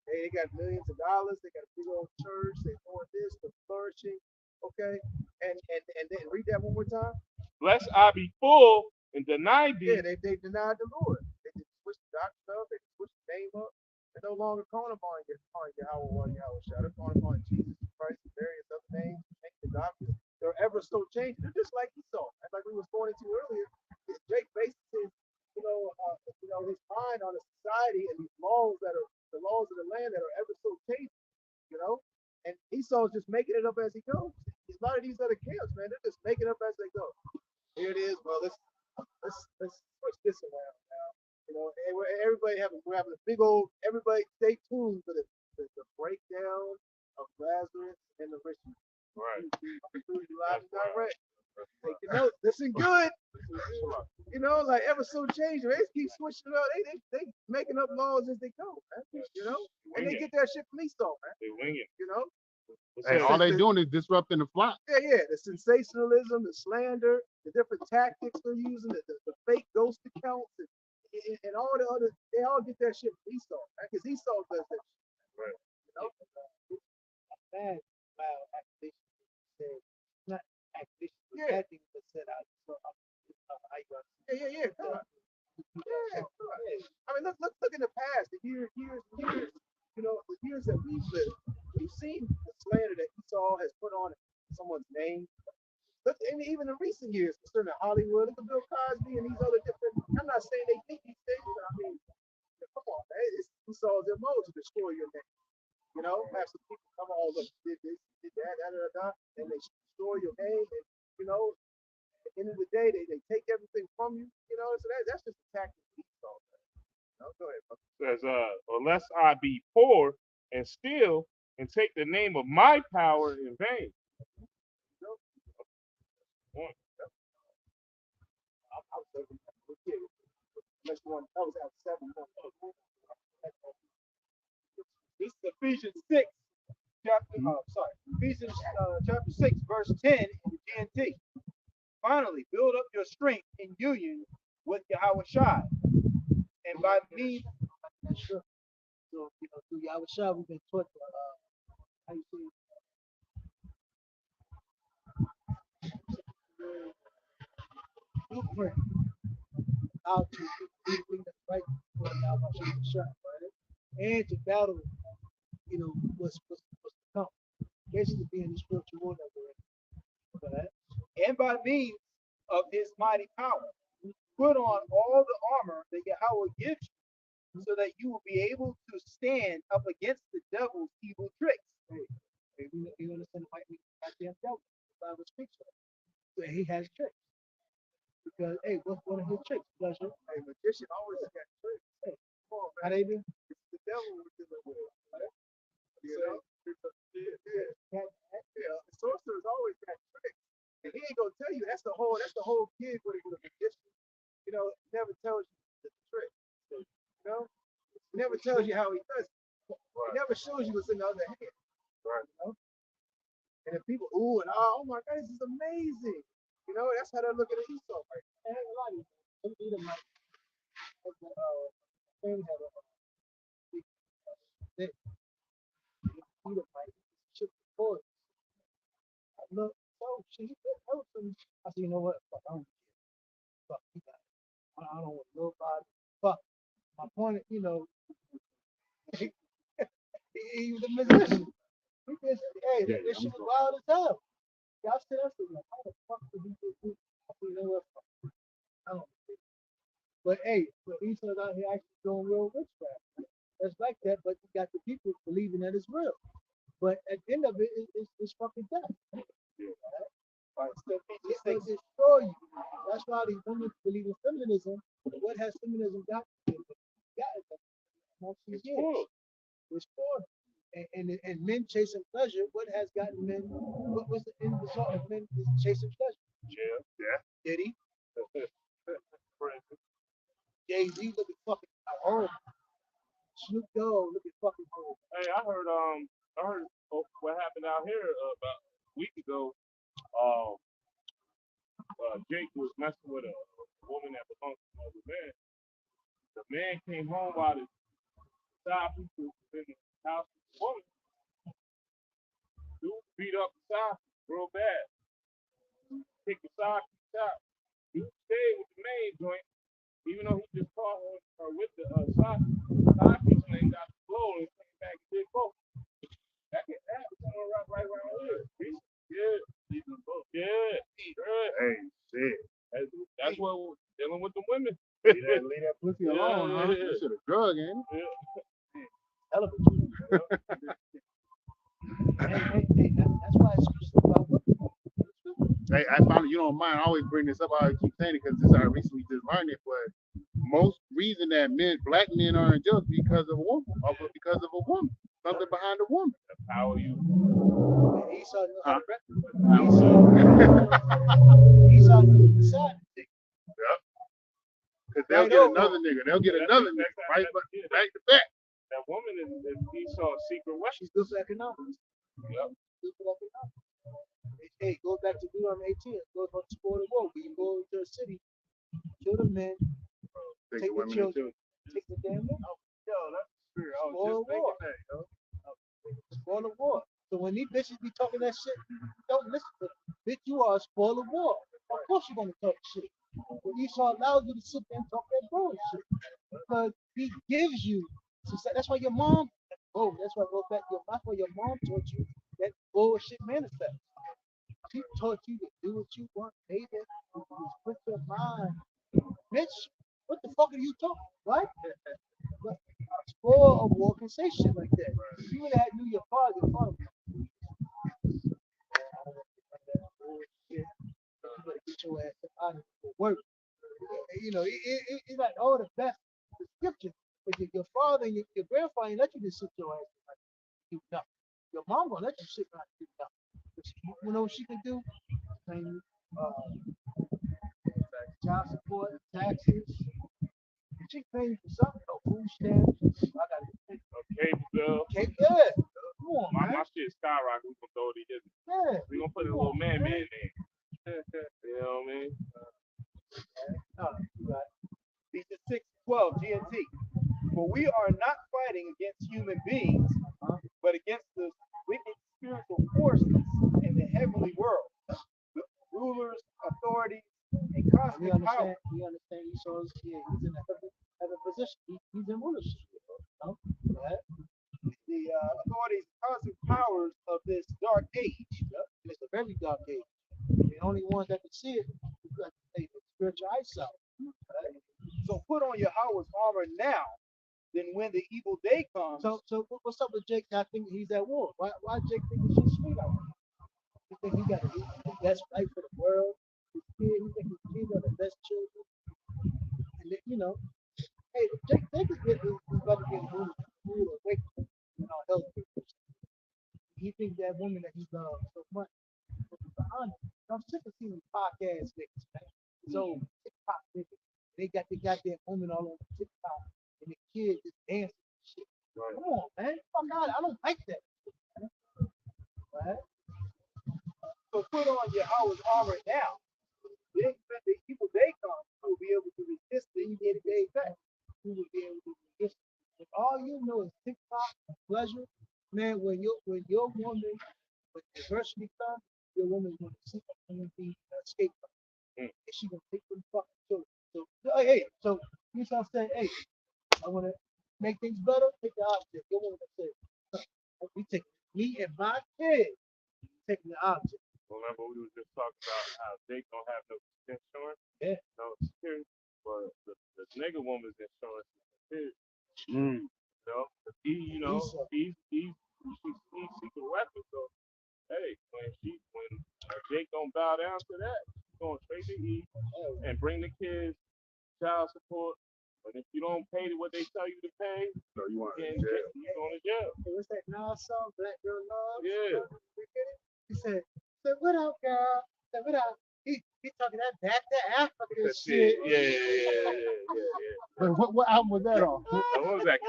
They got millions of dollars. They got a big old church. They're doing this. They're flourishing. Okay. And then read that one more time. Lest I be full and deny thee. Yeah, they denied the Lord. They just switched the doctrine up. They just switched the name up. They're no longer calling upon Yahweh. They're calling upon Jesus Christ and various other names. Change the doctrine. They're ever so changing. They're just like Esau. And like we was going into earlier, Jake bases his, his mind on a society and these laws that are the laws of the land that are ever so changing. And Esau's just making it up as he goes. A lot of these other camps, man, they're just making up as they go. Here it is, brothers. let's switch this around now. You know, and we're having a big old. Everybody, stay tuned for the breakdown of Lazarus and the Richmond. Right. Live and direct. Take your notes. Listen good. You know, like ever so changing. They keep switching it up. They making up laws as they go, man. You know, and they get that shit policed off, man. They wing it. You know. Hey, all they doing is disrupting the flock. Yeah. The sensationalism, the slander, the different tactics they're using, the fake ghost accounts, and all the other. They all get that shit policed off, man. Because Esau does that shit. Right. You know. Bad, wow, activation. Said not activation. Yeah. Bad things that said out. Yeah. I mean, look in the past, the years. You know, the years that we've lived, we've seen the slander that Esau has put on someone's name. Look, and even in recent years, concerning Hollywood, look at Bill Cosby and these other different. I'm not saying they think these things, but I mean, come on, man, it's Esau's MO to destroy your name. You know, have some people come on, look, did this, did that, and they destroy your name, and you know. At the end of the day, they take everything from you, you know. So that's just a tactic. No, go ahead, bro. Says, unless I be poor and steal and take the name of my power in vain. Next one, that was out 7. This is Ephesians 6, Ephesians chapter 6, verse 10 in the GNT. Finally, build up your strength in union with Yahweh Shai. And by means, so, you know, through Yahweh Shai, we've been taught, how you say, blueprint, how to do everything that's right for Yahweh Shai, right? And to battle, you know, what's to come. Basically being the spiritual war that we're in. Right? And by means of his mighty power, put on all the armor that Yahweh gives you, so that you will be able to stand up against the devil's evil tricks. Hey, you understand why we goddamn devil? The Bible speaks of it. So he has tricks. Because hey, what's one of his tricks? Pleasure. Hey, magician always got tricks. Hey, come on, man. How they do? It's the devil we're dealing with. Right? You know? The sorcerer's always got tricks. And he ain't gonna tell you that's the whole gig with a magician. You know, he never tells you the trick. You know? He never tells you how he does it. He never shows you what's in the other hand. Right. You know? And if people ooh and oh my god, this is amazing. You know, that's how they're looking at Esau right now. And a lot of them either might chip the board. I look, oh shit, I said, you know what? Fuck, I don't care. Fuck, you got it. I don't want nobody. Fuck. My point, you know, he was a musician. He just, hey, this shit was wild as hell. Y'all said that shit, like, how the fuck did he do this? I said, you know what? I don't know. But hey, but Esau's out here actually doing real witchcraft. That's like that, but you got the people believing that it's real. But at the end of it, it's fucking death. Right? It's to destroy you. That's why these women believe in feminism. What has feminism got to do with it? It's poor. And men chasing pleasure. What has gotten men? What was the end result of men chasing pleasure? Yeah. Diddy. Jay-Z looking fucking horrible. Snoop Dogg looking fucking horrible. Hey, I heard what happened out here about a week ago. Jake was messing with a woman that belongs to another man. The man came home while the side people was in the house with the woman. Dude beat up the side real bad. Kicked the side piece out. He stayed with the main joint, even though he just caught her with the side piece and then got the blow and came back and did both. That was going right around here. Yeah. Yeah. Hey, shit. That's what we're dealing with the women. Leave that pussy alone, huh? That shit a drug, ain't it? Hell of a hey, that's why it's just about women. I found, you don't mind, I always bring this up, I always keep saying it because I recently just learned it, but most reason that black men are in jail is because of a woman, because of a woman, something behind a woman. How are you? Esau knows how to rap. Huh? Esau knows the side. Yep. Because they'll get another nigga. They'll get another nigga right back to back. That woman is Esau's secret weapon. She's good for economics. Yep. Good for economics. Hey, go back to Deuteronomy 18. Go to sport of war. We can go into a city, kill the men, take the children, take the damn men. Yo, that's true. I was Spoil just war. thinking that, yo. Spoil of war. So when these bitches be talking that shit, don't listen to them. Bitch, you are a spoil of war. Of course you're gonna talk shit. But Esau allows you to sit there and talk that bullshit. Because he gives you success. That's why your mom, that's why I go back. That's why your mom taught you that bullshit manifest. She taught you to do what you want, baby. You put your mind. Bitch, what the fuck are you talking? Right? But spoil of war can say shit like that. If you would have knew your father would bullshit. You better get your ass out of here. Work. You know, it's like all the best description. But your father and your grandfather ain't let you just sit your ass and do nothing. Your mom gonna let you sit around and do nothing. You know what she can do? Claim child support, taxes. She can pay you for something. No food stamps. I got to Cable bill. Okay, good. Come on, My man. shit skyrocket. We gonna throw it in. Yeah. We gonna put a little man in there. You know what I mean? Right. Ephesians 6:12 GNT. For we are not fighting against human beings, but against the wicked spiritual forces in the heavenly world, the rulers, authorities, and cosmic powers. You understand? Esau's he's in a heaven position. He's in rulership. No? Right? The authorities, cosmic powers of this dark age. Yep. It's a very dark age. The only ones that can see it is the spiritual eyesight. Right? So put on your Howard's armor now. Then when the evil day comes. So what's up with Jake not thinking he's at war? Why Jake thinking she's sweet out there? He think he got to do that's right for the world. His kid, he think his kids are the best children. And then, you know, hey, Jake is about to get ruled away from health care. He thinks that woman that he loves so much will be behind him. I'm sick of seeing podcast niggas, man. So TikTok niggas, they got the goddamn woman all over TikTok, and the kids just dancing and shit. Right. Come on, man. Fuck out. I don't like that. Right? So put on your Howard's armor now. Then when the evil day comes, you will be able to resist the evil day effect. You will be able to resist. If all you know is TikTok and pleasure, man, when your woman, when adversity comes, your woman's going to seek a community escape from it. And she's going to take them fucking children. So, hey, so you start saying, hey, I want to make things better, take the object. Your woman says, we take me and my kid, taking the object. Remember we were just talking about how Jake don't have no insurance? Yeah. No security. But the nigga woman's insurance is his. Mm. You know, he's secret weapon. So hey, when Jake don't bow down to that, she's going straight to E and bring the kids child support. But if you don't pay what they tell you to pay, So you want to then jail. you're going to jail. Hey, what's that Nas song, Black Girl Love? Yeah. He said, what up, girl? Said, what up? He talking that back to Africa shit. Yeah. But what album was that on? What was that?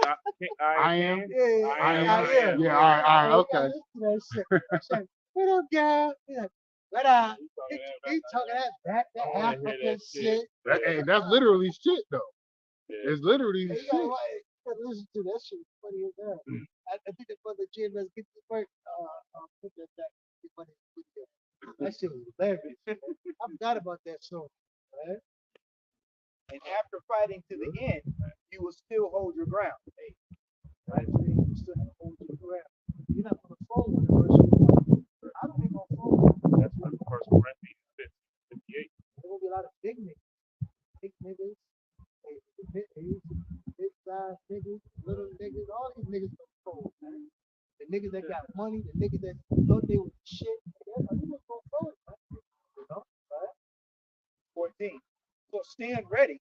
I am. I am. Yeah, all right, okay. That shit. Said, what up, girl? He like, what up? He talking that back to Africa shit. That's literally shit, though. Yeah. It's literally Hey, shit. you gotta listen to that shit. Funny as hell. I think that brother GMS get the first put that back. That shit was hilarious. I forgot about that song. Right? And after fighting to the end, you will still hold your ground. Hey, right? You still have to hold your ground. You're not gonna fold in the first one. I don't think gonna fold. That's like the first Corinthians 58. There will be a lot of big niggas, big size niggas, little niggas, all these niggas gonna fold, man. The niggas that got money, the niggas that thought they was shit, you just gonna fold, man. You know? stand ready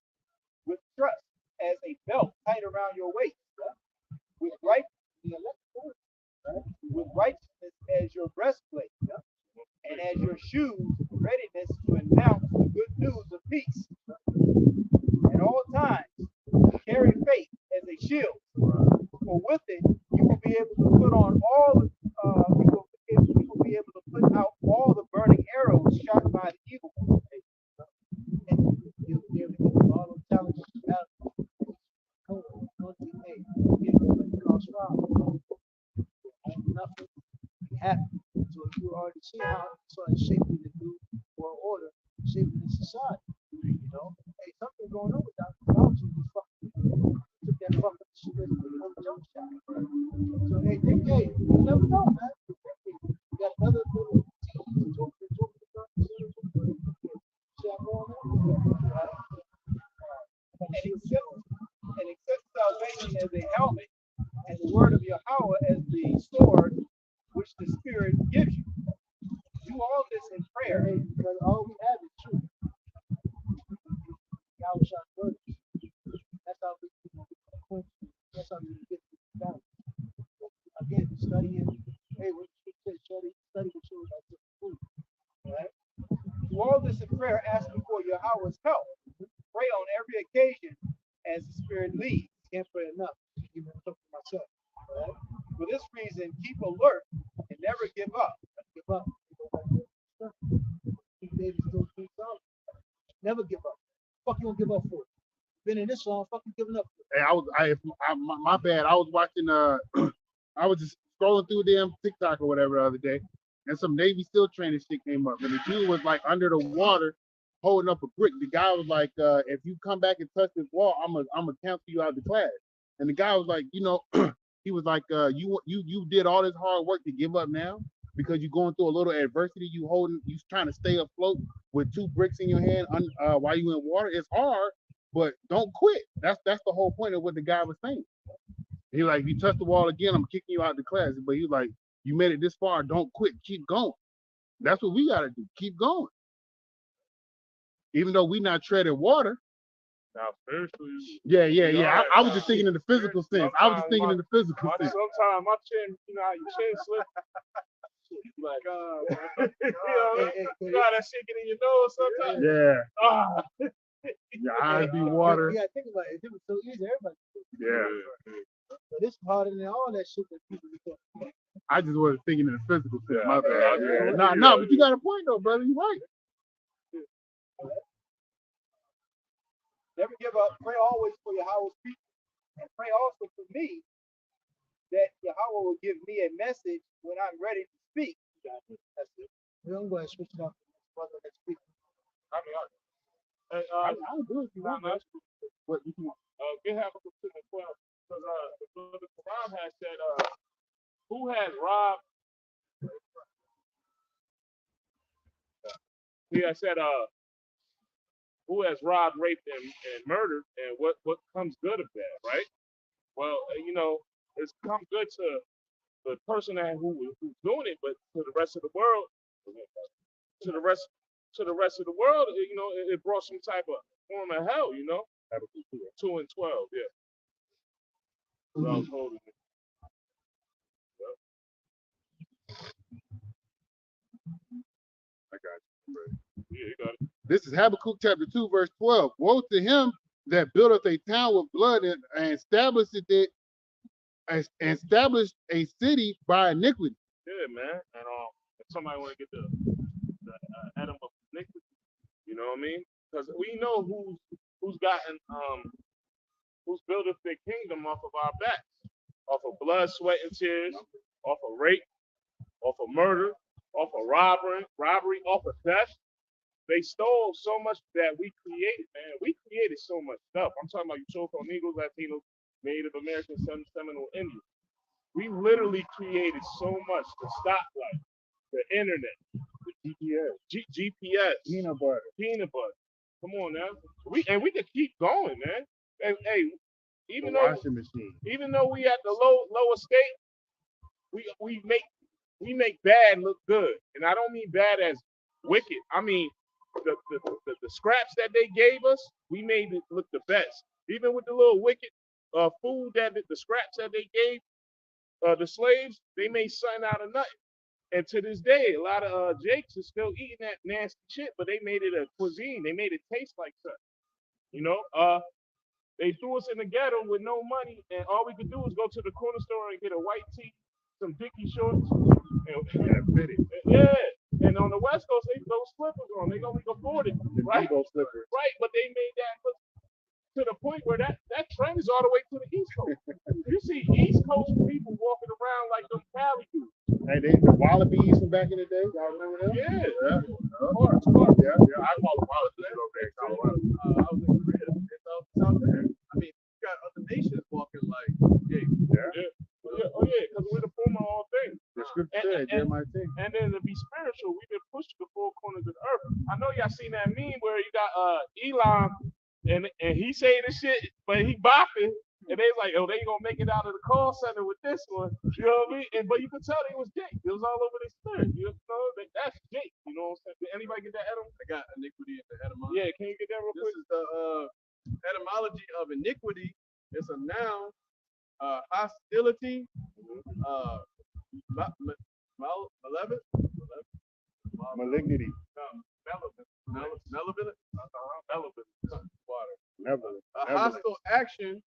with trust as a belt tight around your waist, with right, with righteousness as your breastplate, and as your shoes, readiness to announce the good news of peace. At all times, carry faith as a shield, for with it you will be able to put on all the you will be able to put out all the burning arrows shot by the evil one. And you'll be able to get all those challenges you have. Nothing happened. So you already see how it's sort of shaping the new world order, shaping the society. You know, hey, something's going on with that. Without you, took that fucking shit as a jump shot. So hey, you never know, man. You got another little team to talk and accept salvation as a helmet, and the word of Yahweh as the sword which the Spirit gives you. Do all this in prayer. Because all we have is truth. Yahweh shot first. That's how we that's how we get to the balance. Again, studying, hey, what you said, study what you was like food. Right? Do all this in prayer, asking for Yahweh's help. Pray on every occasion as the Spirit leads. Can't pray enough. Even talk to myself. Right? For this reason, keep alert and never give up. Give up. Keep David still keep solid. Never give up. Fuck you gonna give up for it? Been in this long, fucking giving up. Hey, my bad. I was watching I was just scrolling through damn TikTok or whatever the other day, and some Navy SEAL training shit came up, and the dude was like under the water holding up a brick. The guy was like, if you come back and touch this wall, I'm gonna cancel you out of the class. And the guy was like, he was like, you did all this hard work to give up now because you're going through a little adversity. You trying to stay afloat with 2 bricks in your hand while you in water. It's hard, but don't quit. That's the whole point of what the guy was saying. He like, if you touch the wall again, I'm kicking you out of the class. But he like, you made it this far, don't quit, keep going. That's what we gotta do, keep going. Even though we not treading water. Now, spiritually. Yeah. I was just thinking in the physical sense. Sometimes sometimes my chin, how your chin slip. Like, you got that shit get in your nose sometimes. Yeah. Your eyes be water. Yeah, think about it. It was so easy. Everybody. Yeah. But it's harder than all that shit that people be talking about. I just wasn't thinking in the physical sense. My bad. Yeah. No, but you got a point though, brother. You right. Never give up. Pray always for Yahweh's people. And pray also for me that Yahweh will give me a message when I'm ready to speak. That's it. We're going to switch it up to the brother next week. I'll do it if you want, man. What you want? Get Habakkuk 2 and 12. Because the Quran has said, who has robbed? He has said, who has robbed, raped, and murdered, and what comes good of that, right? Well, it's come good to the person who's doing it, but to the rest of the world, to the rest of the world, it brought some type of form of hell, 2 and 12, yeah. So I was holding it. I got you. Yeah, you got it. This is Habakkuk chapter 2, verse 12. Woe to him that buildeth a town with blood and established a city by iniquity. Yeah, man. And if somebody want to get the Adam of iniquity, you know what I mean? Because we know who's building their kingdom off of our backs, off of blood, sweat, and tears, off of rape, off of murder, off of robbery, off of theft. They stole so much that we created, man. We created so much stuff. I'm talking about you Choco Negroes, Latinos, Native Americans, Seminole Indians. We literally created so much. The stoplight, the internet, The GPS. GPS, Peanut butter. Come on now. We can keep going, man. Hey, even washing machine. Even though we at the lower state, we make bad look good, and I don't mean bad as wicked. I mean the scraps that they gave us, we made it look the best. Even with the little wicked food that the scraps that they gave the slaves, they made something out of nothing. And to this day, a lot of Jakes are still eating that nasty shit, but they made it a cuisine. They made it taste like something. You know, they threw us in the ghetto with no money, and all we could do was go to the corner store and get a white tee, some Dickie shorts, and fit it. Yeah. And on the West Coast, they those slippers on. They only could afford it, right? Slippers. Right, but they made that to the point where that trend is all the way to the East Coast. You see East Coast people walking around like them Cali dudes. Hey, the Wallabies from back in the day. Y'all remember them? Yeah. Of course. Yeah. I call them Wallabies over there in Colorado. I was in Korea. It's out there. I mean, you got other nations walking like, yeah. Oh yeah, because we're the former all things. The scripture said, Jeremiah 10. And then to be spiritual, we've been pushed to the four corners of the earth. I know y'all seen that meme where you got Elon and he saying this shit, but he bopping, and they like, oh, they ain't gonna make it out of the call center with this one. You know what I mean? But you could tell they was Jake. It was all over their spirit. You know, that's Jake. You know what I'm saying? Did anybody get that, Adam? I got iniquity in the etymology. Yeah, can you get that real quick? This is the etymology of iniquity. It's a noun. Hostility. Malevolent. Malignity. Malevolent. Water. Benevolent. A hostile action.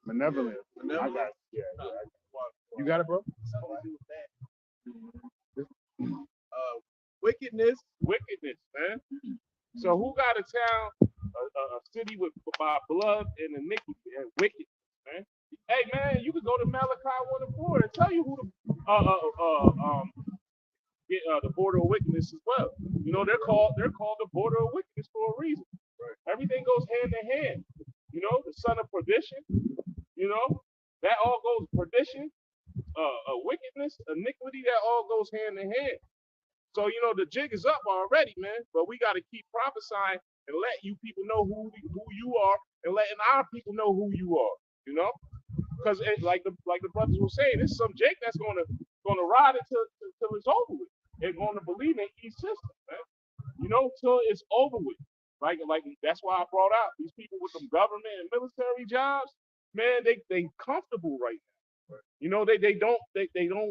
Benevolent. I got it. Yeah. You got it, bro? Wickedness. Wickedness, man. So who got a town, a city with by blood and iniquity and wickedness, man? Hey, man, you can go to Malachi 1 and 4 and tell you who the border of wickedness as well. You know, they're called the border of wickedness for a reason. Right. Everything goes hand in hand. You know, the son of perdition. You know, that all goes perdition, wickedness, iniquity. That all goes hand in hand. So you know the jig is up already, man. But we got to keep prophesying and let you people know who you are, and letting our people know who you are. You know, because like the brothers were saying, it's some Jake that's gonna ride it till it's over with. They're gonna believe in each system, man. You know, till it's over with. Like that's why I brought out these people with some government and military jobs. Man, they comfortable right now. You know, they don't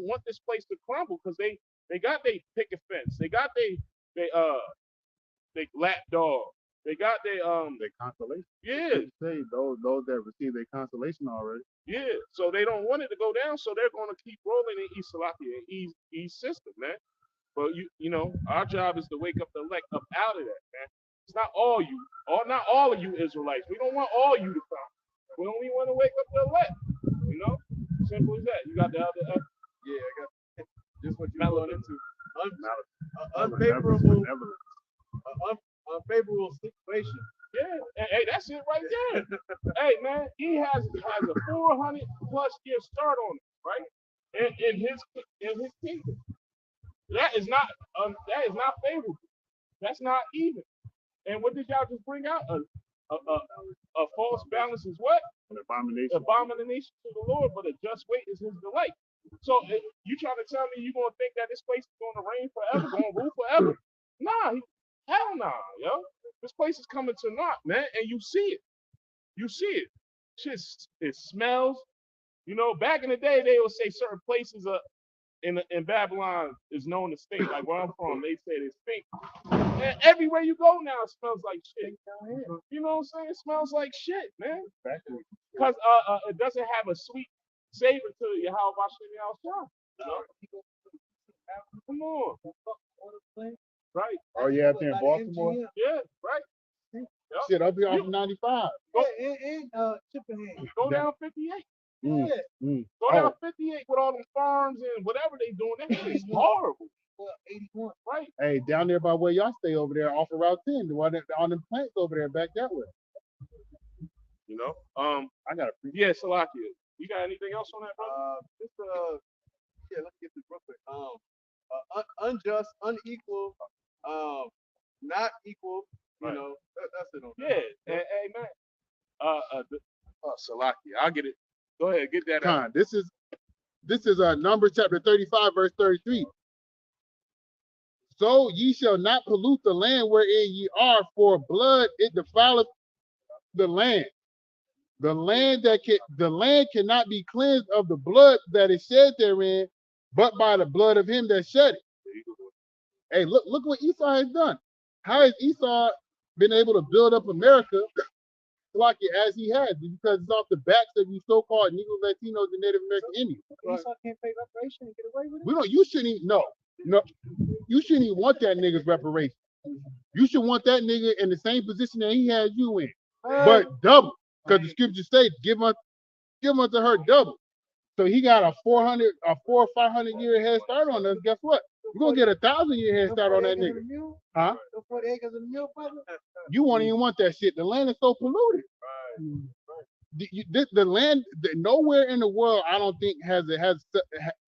want this place to crumble because they got their picket fence, they got they lap dog, they got their consolation. Yeah. Say those that receive their consolation already. Yeah. So they don't want it to go down, so they're gonna keep rolling in East Salakia and East system, man. But you know, our job is to wake up the elect up out of that, man. It's not all you, not all of you Israelites. We don't want all you to come. We only want to wake up the elect. You know, simple as that. You got the other. Yeah, I got just what you going into. Unfavorable situation. Yeah, hey, that's it right there. Hey, man, he has a 400+ year start on it, right? In his kingdom. That is not favorable. That's not even. And what did y'all just bring out? A false balance is what? An abomination. Abomination to the Lord, but a just weight is his delight. So you trying to tell me you gonna think that this place is gonna reign forever, gonna rule forever? Nah, hell nah, yo. This place is coming to naught, man, and you see it. You see it. Shit, it smells. You know, back in the day, they would say certain places in Babylon is known to stink. Like where I'm from, they say they stink. And everywhere you go now, it smells like shit. You know what I'm saying? It smells like shit, man. Because it doesn't have a sweet savor to it. How about shit else? Come on. Right. Oh yeah, up there in Baltimore. Yeah, right. Yep. Shit, up here off 95. Go down 58. Go down 58 with all them farms and whatever they doing. That shit is horrible. 81. Right. Hey, down there by where y'all stay over there, off of Route 10, on them plants over there, back that way. You know, I got a Salakia. You got anything else on that, brother? Let's get this real quick. Unjust, unequal, not equal. You know, that's it. Hey, man. Salakia. I'll get it. Go ahead, get that out. This is Numbers chapter 35, verse 33. So ye shall not pollute the land wherein ye are, for blood it defileth the land. The land cannot be cleansed of the blood that is shed therein, but by the blood of him that shed it. Hey, look what Esau has done. How has Esau been able to build up America like it as he has? Because it's off the backs of you so-called Negro, Latinos, and Native American Indians. Esau can't pay reparation and get away with it. We don't. You shouldn't even. No. You shouldn't even want that nigga's reparation. You should want that nigga in the same position that he has you in, but double. Because the scriptures say, give unto her double. So he got a 400 or 500 year head start on us. Guess what? You're gonna get a 1,000 year head start on that nigga. Huh? The 40 acres of the mule, brother. You won't even want that shit. The land is so polluted. The land, nowhere in the world, I don't think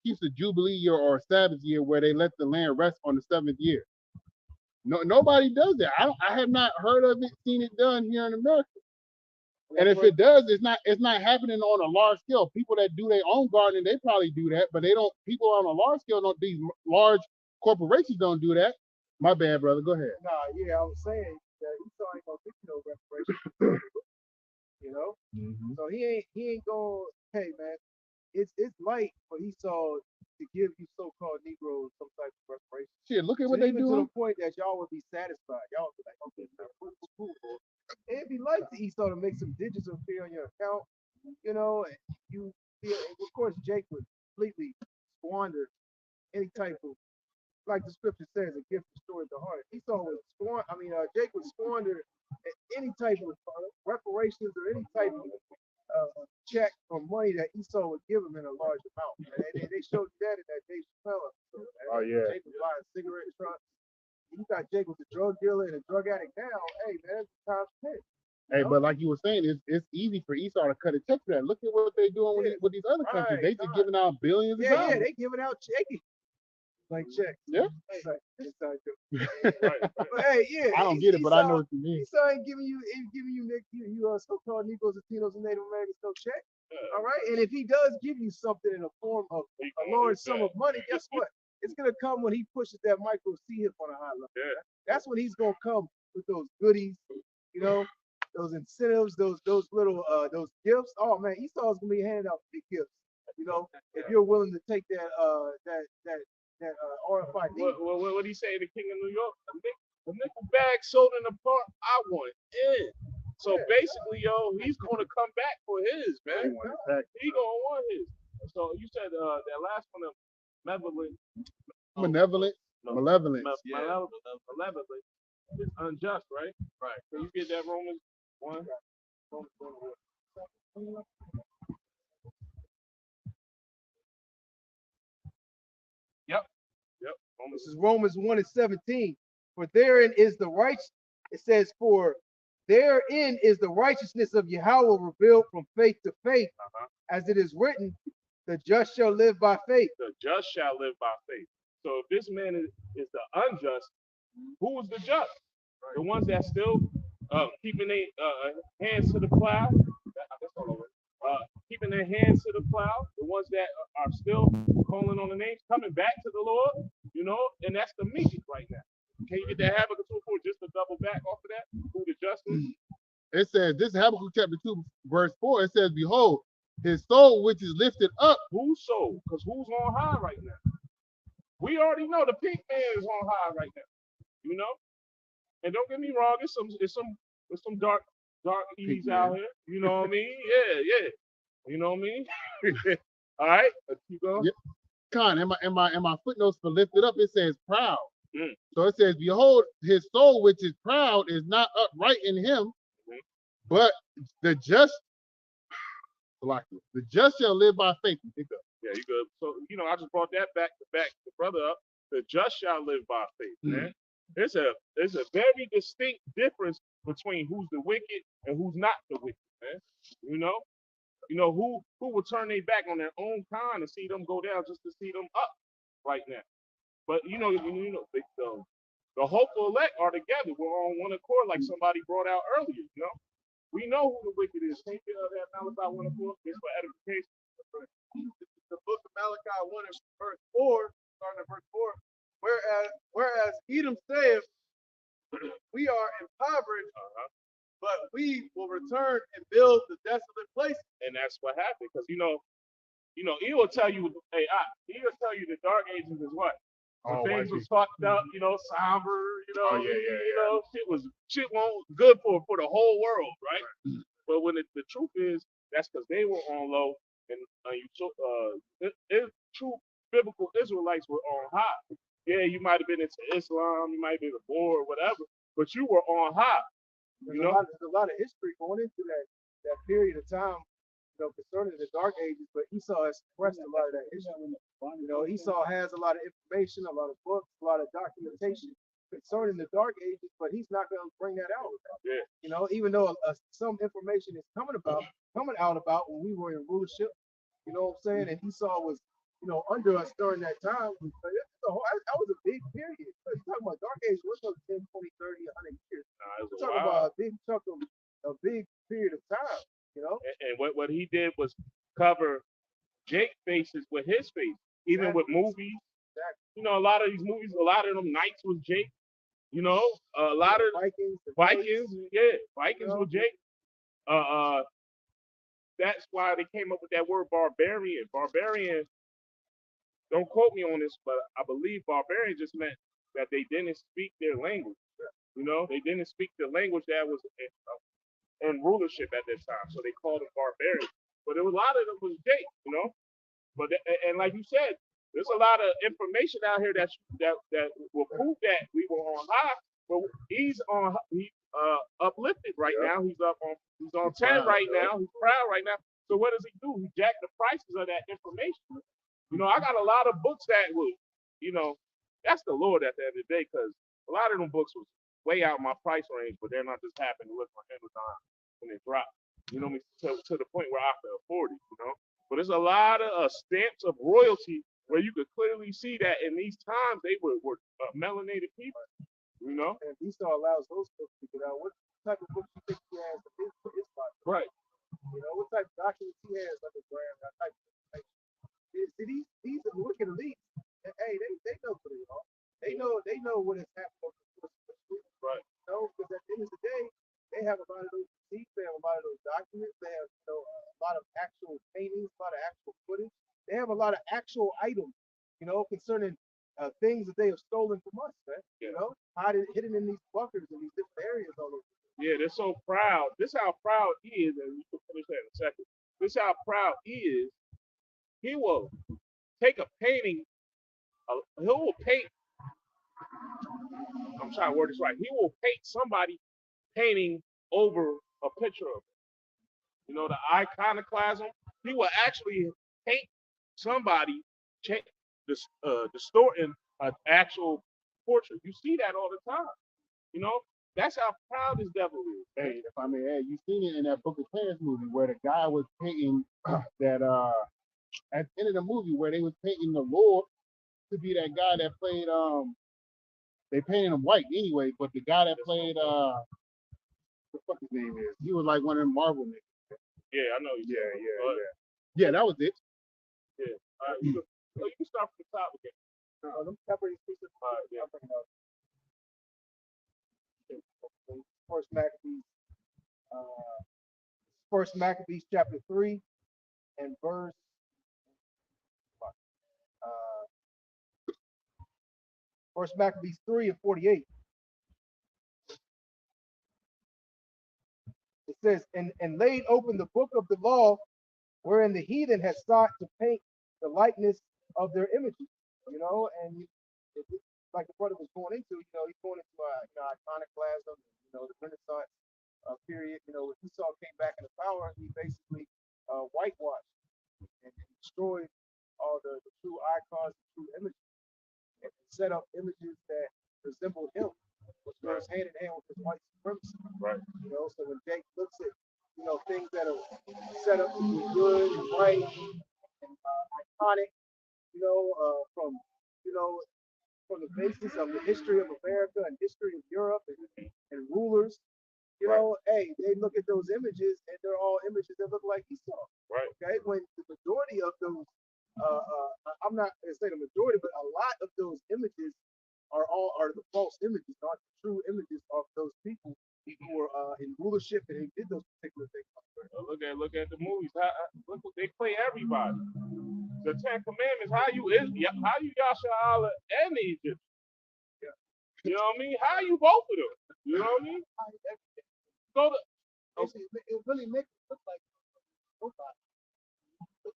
keeps a jubilee year or a Sabbath year where they let the land rest on the 7th year. No, nobody does that. I have not heard of it, seen it done here in America. And if it does, it's not happening on a large scale. People that do their own gardening, they probably do that, but they don't. People on a large scale don't. These large corporations don't do that. My bad, brother. Go ahead. Nah, yeah, I was saying that Esau ain't gonna get you no reparation. You know? So he ain't gonna, hey man, it's light for Esau to give you so-called Negroes some type of reparation. Shit, look at So what they even do. to the point that y'all would be satisfied. Y'all would be like, okay, man, it's cool. It'd be light to Esau to make some digits appear on your account, you know, and you feel, and of course Jake would completely squander any type of, like the scripture says, a gift restored the heart. Esau would Jake would squander any type of reparations or any type of check or money that Esau would give him in a large amount. And they showed you that in that Dave Chappelle episode. Oh, yeah. Jake was buying cigarette trucks. You got Jake was a drug dealer and a drug addict now. Hey man, it's time to pay. Hey, but like you were saying, it's easy for Esau to cut a check for that. Look at what they're doing with these other countries. They just giving out billions of dollars. Yeah, they giving out checks. Like checks. Yeah. It's like, but hey, yeah. I don't get it, but I know what you mean. Esau ain't giving you so-called Negroes, Latinos, and Native Americans no check. All right, and if he does give you something in the form of a large sum of money, guess what? It's gonna come when he pushes that micro C hip on a high level. Yeah. That's when he's gonna come with those goodies, you know, those incentives, those little those gifts. Oh man, Esau's gonna be handing out big gifts. You know, if you're willing to take that RFID. What do you say, the King of New York? A nickel bag sold in the park, I want in. So basically, yo, he's gonna come back for his, man. He gonna want his. So you said that last one of Malevolent. Malevolent. Malevolent is unjust, right? Right. Can you get that Romans 1? Yep. This is Romans 1:17. For therein is the righteous. It says, for therein is the righteousness of Yahweh revealed from faith to faith, as it is written, the just shall live by faith. The just shall live by faith. So if this man is the unjust, who is the just? Right. The ones that still keeping their hands to the plow. Keeping their hands to the plow. The ones that are still calling on the names, coming back to the Lord, you know, and that's the meek right now. Can you get that Habakkuk 2:4 just to double back off of that? Who the just is? It says, this Habakkuk chapter 2, verse 4, it says, behold, his soul which is lifted up. Whose soul? Because who's on high right now? We already know the pink man is on high right now. You know? And don't get me wrong, it's some dark E's out here. You know what I mean? Yeah. You know what I mean? All right, let's keep going. Yep. Con, in my footnotes for lifted up, it says proud. So it says, behold, his soul which is proud is not upright in him, but the just shall live by faith. You pick up. Yeah, you good. So, you know, I just brought that back the brother up. The just shall live by faith, man. There's a very distinct difference between who's the wicked and who's not the wicked, man. You know who will turn their back on their own kind and see them go down just to see them up right now. But the hopeful elect are together. We're on one accord, like somebody brought out earlier. You know, we know who the wicked is. Take care of that Malachi 1 and 4. It's for edification. The book of Malachi 1 and verse 4, starting at verse 4. Whereas return and build the desolate place. And that's what happened because he will tell you, hey, he will tell you the Dark Ages is what. When Oh, things I was see. fucked up, somber, Oh, yeah. shit won't good for the whole world, right? But when the truth is, that's because they were on low, and true biblical Israelites were on high. Yeah, you might have been into Islam, you might have been a Moor or whatever, but you were on high. There's a lot of history going into that period of time, concerning the Dark Ages, but Esau has suppressed a lot of that history. Esau has a lot of information, a lot of books, a lot of documentation concerning the Dark Ages, but he's not going to bring that out. Yeah. Even though some information is coming out about when we were in rulership, you know what I'm saying? And Esau was, under us during that time. But that was a big period. You're talking about Dark Age, what's up 10, 20, 30, 100 years? We're talking about a big chunk of a big period of time, And what he did was cover Jake faces with his face, even with movies. Exactly. A lot of these movies, a lot of them nights was Jake. A lot of Vikings, Vikings with Jake. That's why they came up with that word barbarian. Barbarian, don't quote me on this, but I believe barbarian just meant that they didn't speak their language. They didn't speak the language that was in rulership at that time, so they called them barbarians. But a lot of them was Jake, But and like you said, there's a lot of information out here that will prove that we were on high. But he's uplifted right now. He's on 10 right now. He's proud right now. So what does he do? He jacked the prices of that information. I got a lot of books that would, that's the Lord at the end of the day, because a lot of them books was way out my price range, but they're not just happening to look on Amazon when they drop. To the point where I can afford it, But there's a lot of stamps of royalty where you could clearly see that in these times they were melanated people, And Esau allows those books to get out. What type of books you think he has in his life? Right. What type of documents he has underground? That type of information. See, these are wicked elites. And, hey, they know what they are. They know what has happened. Right. Because at the end of the day, they have a lot of those receipts, they have a lot of those documents, they have a lot of actual paintings, a lot of actual footage. They have a lot of actual items, concerning things that they have stolen from us, man. Hidden in these bunkers in these different areas all over. Yeah, they're so proud. This is how proud he is, and you can finish that in a second. This is how proud he is. He will take a painting. He will paint. I'm trying to word this right. He will paint somebody painting over a picture of it. The iconoclasm. He will actually paint somebody, distorting an actual portrait. You see that all the time. That's how proud this devil is. Hey, if I may add, you seen it in that Book of Clarence movie where the guy was painting that at the end of the movie where they was painting the Lord to be that guy that played they painted him white anyway, but the guy that played what the fuck his name is? He was like one of them Marvel niggas. Yeah, I know. Yeah, that was it. Yeah. You can start from the top again. Them separate pieces. Yeah. First Maccabees chapter 3 and verse First Maccabees 3 and 48. It says, and laid open the book of the law, wherein the heathen had sought to paint the likeness of their images, and like the brother was going into, he's going into iconoclasm, the Renaissance period, when Esau came back into power, he basically whitewashed and destroyed all the true icons, the true images, and set up images that resembled him, which goes hand in hand with his white supremacy. Right. So when Jake looks at, things that are set up to be good and right and iconic, from, from the basis of the history of America and history of Europe and rulers, hey, they look at those images and they're all images that look like Esau. Right. Okay, when the majority of those, I'm not going to say the majority, but a lot of those images are the false images, not the true images of those people who were in rulership and who did those particular look at the movies. Look, they play everybody. The Ten Commandments. How you Yasha Allah and the Egyptians? You know what I mean? How you both of them? You know what I mean? Go to It really makes it look like nobody.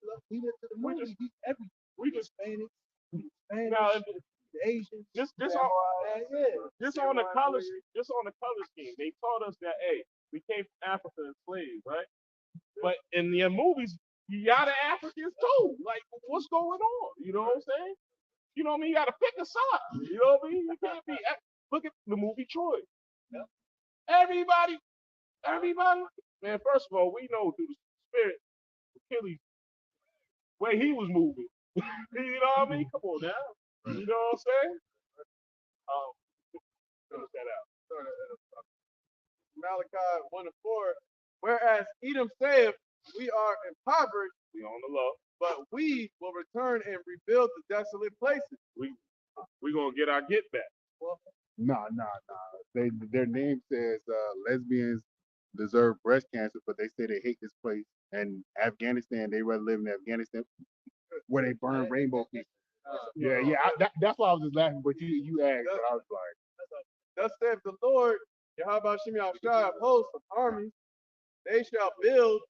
Look, even to the movie, he's every we just Spanish, now the Asians. this on the color scheme. They taught us that we came from Africa as slaves, right? But in the movies, you got the Africans too. Like, what's going on? You know what I'm saying? You know what I mean? You got to pick a side. You know what I mean? You can't be. Look at the movie Troy. Everybody. Man, first of all, we know through the spirit, Achilles, where he was moving. You know what I mean? Come on now. You know what I'm saying? Finish that out. Malachi 1 and 4. Whereas Edom saith, we are impoverished, We on the low. but we will return and rebuild the desolate places. We gonna get our get back. Nah. Their name says lesbians deserve breast cancer, but they say they hate this place. And Afghanistan, they rather live in Afghanistan where they burn rainbow pieces. That's why I was just laughing. But you asked, but I was like, Thus saith the Lord, Yahweh Shem Yahushua of hosts of armies, they shall build,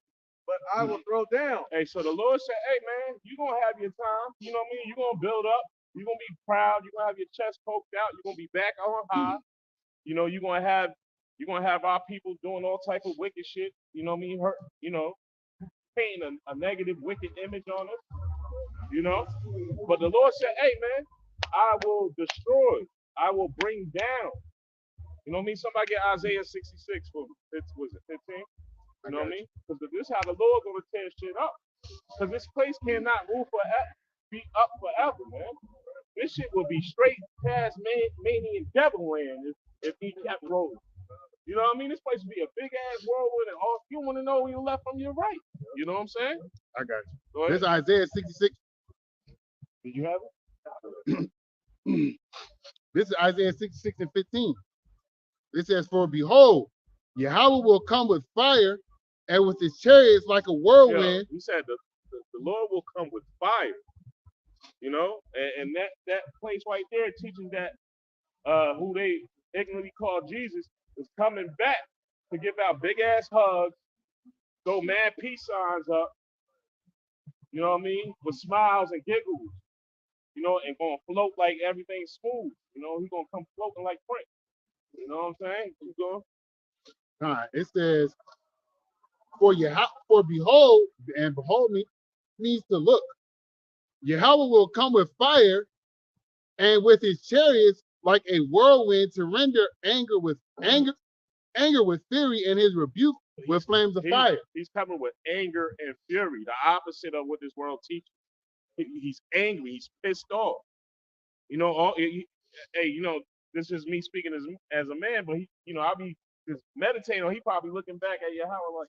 but I will throw down. Hey, so the Lord said, hey man, you're gonna have your time. You know what I mean? You're gonna build up, you're gonna be proud, you're gonna have your chest poked out, you're gonna be back on high. You know, you're gonna have our people doing all type of wicked shit, you know what I mean? Hurt, you know, painting a negative, wicked image on us, you know. But the Lord said, hey man, I will destroy, I will bring down. You know what I mean? Somebody get Isaiah 66 for was it 15? You know what I mean? Because this is how the Lord gonna tear shit up. Because this place cannot move forever, be up forever, man. This shit will be straight Tasmanian devil land if he kept rolling. You know what I mean? This place would be a big ass whirlwind, and all you want to know your left from your right. You know what I'm saying? I got you. Go ahead. This is Isaiah 66. Did you have it? This is Isaiah 66 and 15. It says, for behold, Yahweh will come with fire and with his chariots like a whirlwind. He said the Lord will come with fire. You know, and that place right there teaches that who they ignorantly call Jesus is coming back to give out big ass hugs, throw mad peace signs up, you know what I mean, with smiles and giggles, you know, and gonna float like everything's smooth. You know, he's gonna come floating like Prince. You know what I'm saying? Keep going. All right, it says, for behold, and behold means to look. Yahweh will come with fire and with his chariots like a whirlwind to render anger with fury and his rebuke with flames of fire. He's coming with anger and fury, the opposite of what this world teaches. He's angry, he's pissed off. You know, hey, you know, this is me speaking as a man, but he, you know, I'll be just meditating on. He probably looking back at Yahweh like,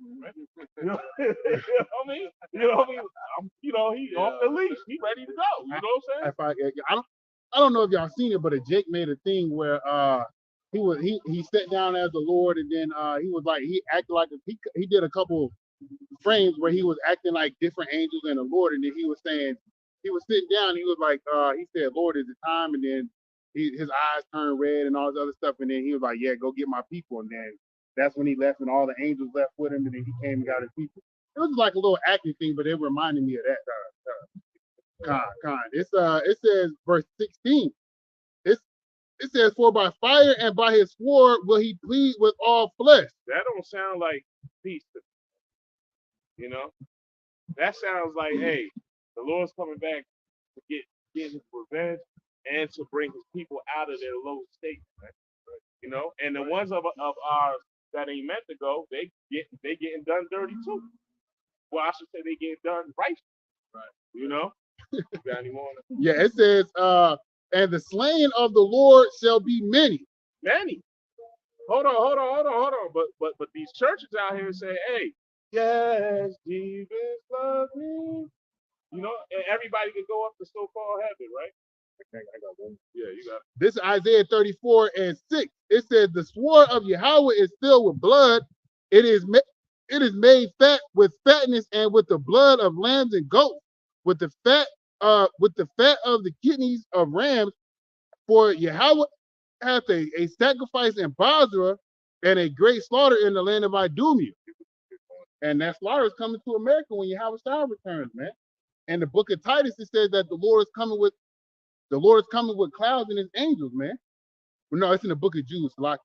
you know what I mean? You know what I mean? You know, he off the leash. He ready to go. You know what I'm saying? I don't know if y'all seen it, but Jake made a thing where he sat down as the Lord, and then he was like, he acted like he did a couple frames where he was acting like different angels and the Lord, and then he was saying, he was sitting down, he was like, he said, Lord, is it time? And then his eyes turned red and all this other stuff, and then he was like, yeah, go get my people. And then that's when he left, and all the angels left with him, and then he came and got his people. It was like a little acting thing, but it reminded me of that. It says verse 16. It says, for by fire and by his sword will he plead with all flesh. That don't sound like peace to me. You know? That sounds like, hey, the Lord's coming back to get his revenge and to bring his people out of their low state. Right? You know, and the ones of ours that ain't meant to go, they getting done dirty too. Well, I should say they getting done right. Right. You know? Got any more? Yeah, it says, and the slain of the Lord shall be many. Many. Hold on. But these churches out here say, hey, yes, Jesus loves me. You know, and everybody can go up to so-called heaven, right? I got one. Yeah, you got it. This is Isaiah 34 and 6. It says, the sword of Yahweh is filled with blood. It is It is made fat with fatness and with the blood of lambs and goats, with the fat of the kidneys of rams. For Yahweh hath a sacrifice in Basra and a great slaughter in the land of Idumea. And that slaughter is coming to America when Yahweh Shah returns, man. And the book of Titus, it says that the Lord is coming with clouds and his angels, man. Well, no, it's in the book of Jude, like,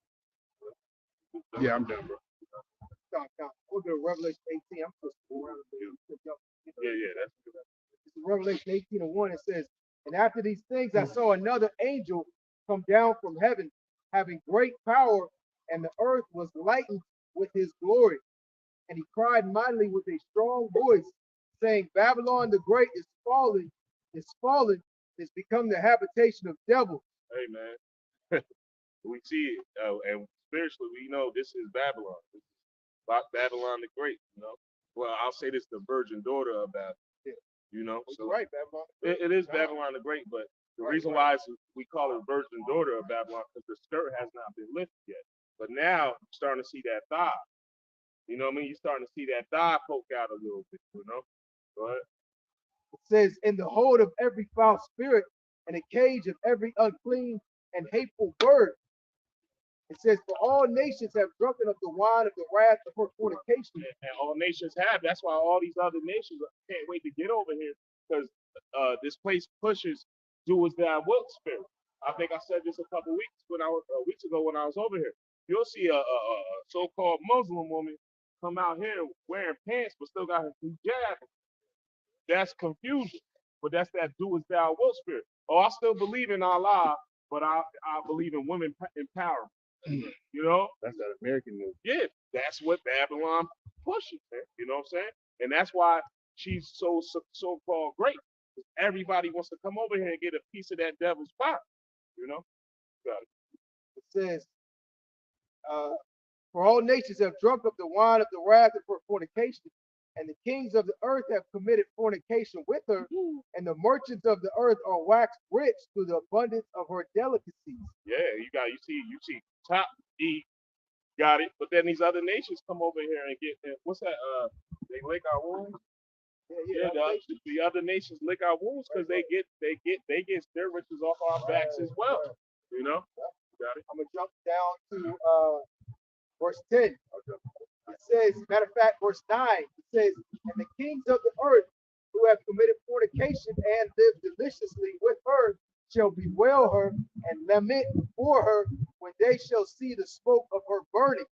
yeah, I'm done, bro. We'll go to Revelation 18. I'm supposed to go around Yeah, that's good. This is Revelation 18 and 1. It says, and after these things I saw another angel come down from heaven, having great power, and the earth was lightened with his glory. And he cried mightily with a strong voice, saying, Babylon the Great is fallen, is become the habitation of devils. Hey, man. We see it, and spiritually, we know this is Babylon. This is Babylon the Great, you know. Well, I'll say this, the virgin daughter of Babylon, you know. So right, Babylon. It is Babylon the Great, but the reason why we call it virgin daughter of Babylon because the skirt has not been lifted yet. But now you're starting to see that thigh. You know what I mean? You're starting to see that thigh poke out a little bit, you know. Go ahead. It says, in the hold of every foul spirit, and a cage of every unclean and hateful bird. It says, for all nations have drunken of the wine of the wrath of her fornication. And all nations have. That's why all these other nations can't wait to get over here because this place pushes do as thou wilt spirit. I think I said this a couple weeks ago when I was over here. You'll see a so-called Muslim woman come out here wearing pants but still got her hijab. That's confusion. But that's that do as thou wilt spirit. Oh, I still believe in Allah, but I believe in women empowerment. You know? That's that American movie. Yeah, that's what Babylon pushes, man. You know what I'm saying? And that's why she's so-called great. Everybody wants to come over here and get a piece of that devil's pie. You know? Got it. It says, for all nations have drunk of the wine of the wrath of her fornication, and the kings of the earth have committed fornication with her, and the merchants of the earth are waxed rich through the abundance of her delicacies. Yeah, you see top E got it, but then these other nations come over here and get what's that? They lick our wounds. Yeah, the other nations lick our wounds because they get their riches off our backs as well. You know? Got it. I'm gonna jump down to verse 10. It says, matter of fact, verse 9, it says, and the kings of the earth who have committed fornication and lived deliciously with her shall bewail her and lament for her when they shall see the smoke of her burning,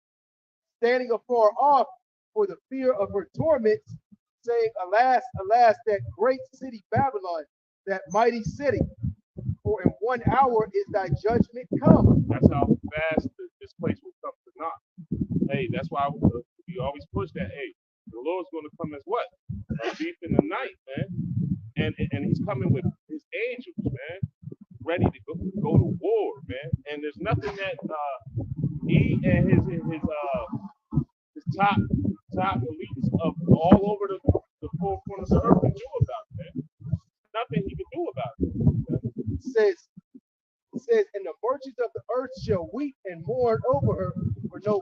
standing afar off for the fear of her torments, saying, alas, alas, that great city Babylon, that mighty city, for in 1 hour is thy judgment come. That's how fast this place will come to naught. Hey, that's why we always push that. Hey, the Lord's going to come as what? A thief in the night, man. And he's coming with his angels, man, ready to go to war, man. And there's nothing that he and his top elites of all over the four corners of the earth can do about it, man. Nothing he can do about it. It says, and the merchants of the earth shall weep and mourn over her, for no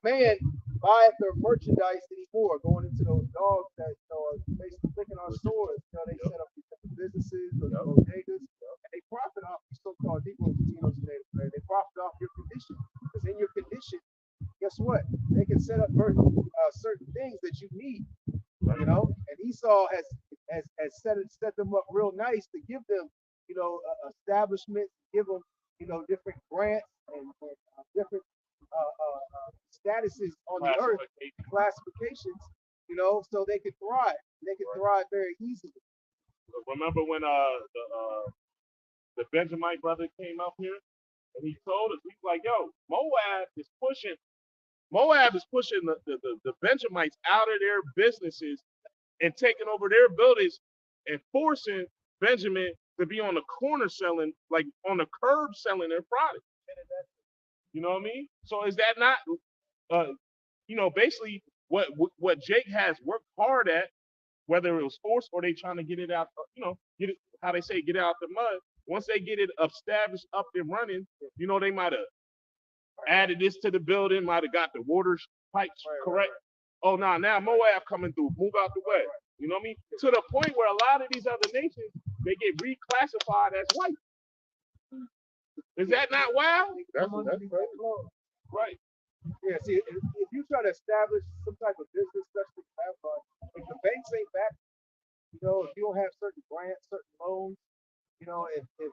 man buyeth her merchandise anymore. Going into those dogs that are basically licking our stores. They set up these different businesses, those bodegas, and they profit off these so-called Negro Latinos and Native Americans. They profit off your condition. Because in your condition, guess what? They can set up certain things that you need. You know, and Esau has set them up real nice to give them, establishments, give them, different grants and different statuses on the earth, classifications, so they can thrive. They can thrive very easily. Remember when the Benjamite brother came up here and he told us, he's like, yo, Moab is pushing the Benjamites out of their businesses and taking over their buildings and forcing Benjamin to be on the corner selling, like on the curb selling their product. You know what I mean? So is that not, basically what Jake has worked hard at, whether it was forced or they trying to get it out, get it, how they say, get it out the mud. Once they get it established up and running, they might have added this to the building, might have got the water pipes correct. Oh, nah, now Moab coming through. Move out the way. You know what I mean? To the point where a lot of these other nations, they get reclassified as white. Is that not wild? That's right. Right. Yeah, see, if you try to establish some type of business, especially if the banks ain't back, if you don't have certain grants, certain loans, if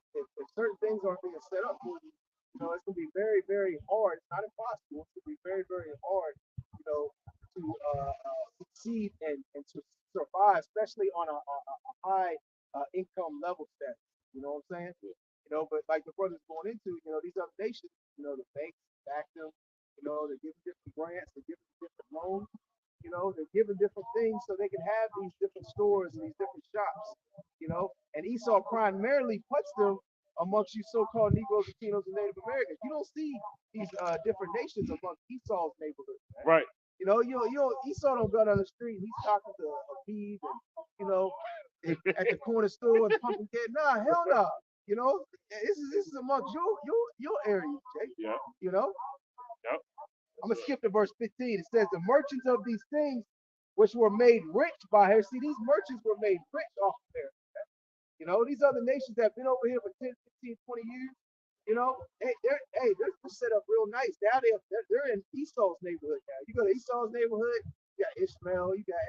certain things aren't being set up for you, it's gonna be very, very hard. It's not impossible. It's gonna be very, very hard, to succeed and to survive, especially on a high income level status. You know what I'm saying? But like the brother's going into, these other nations, the banks back them, they're giving different grants, they're giving different loans, they're giving different things so they can have these different stores and these different shops, and Esau primarily puts them amongst you so-called Negroes, Latinos, and Native Americans. You don't see these different nations amongst Esau's neighborhoods, man. Right. Esau don't go down the street. He's talking to a Habib and at the corner store and pumping kid. Nah, hell no. This is amongst your area, Jay. Yeah. Yep. I'm gonna skip to verse 15. It says, "The merchants of these things which were made rich by her." See, these merchants were made rich off of there. These other nations that have been over here for 10, 15, 20 years. They're set up real nice. Now they're in Esau's neighborhood now. You go to Esau's neighborhood, you got Ishmael, you got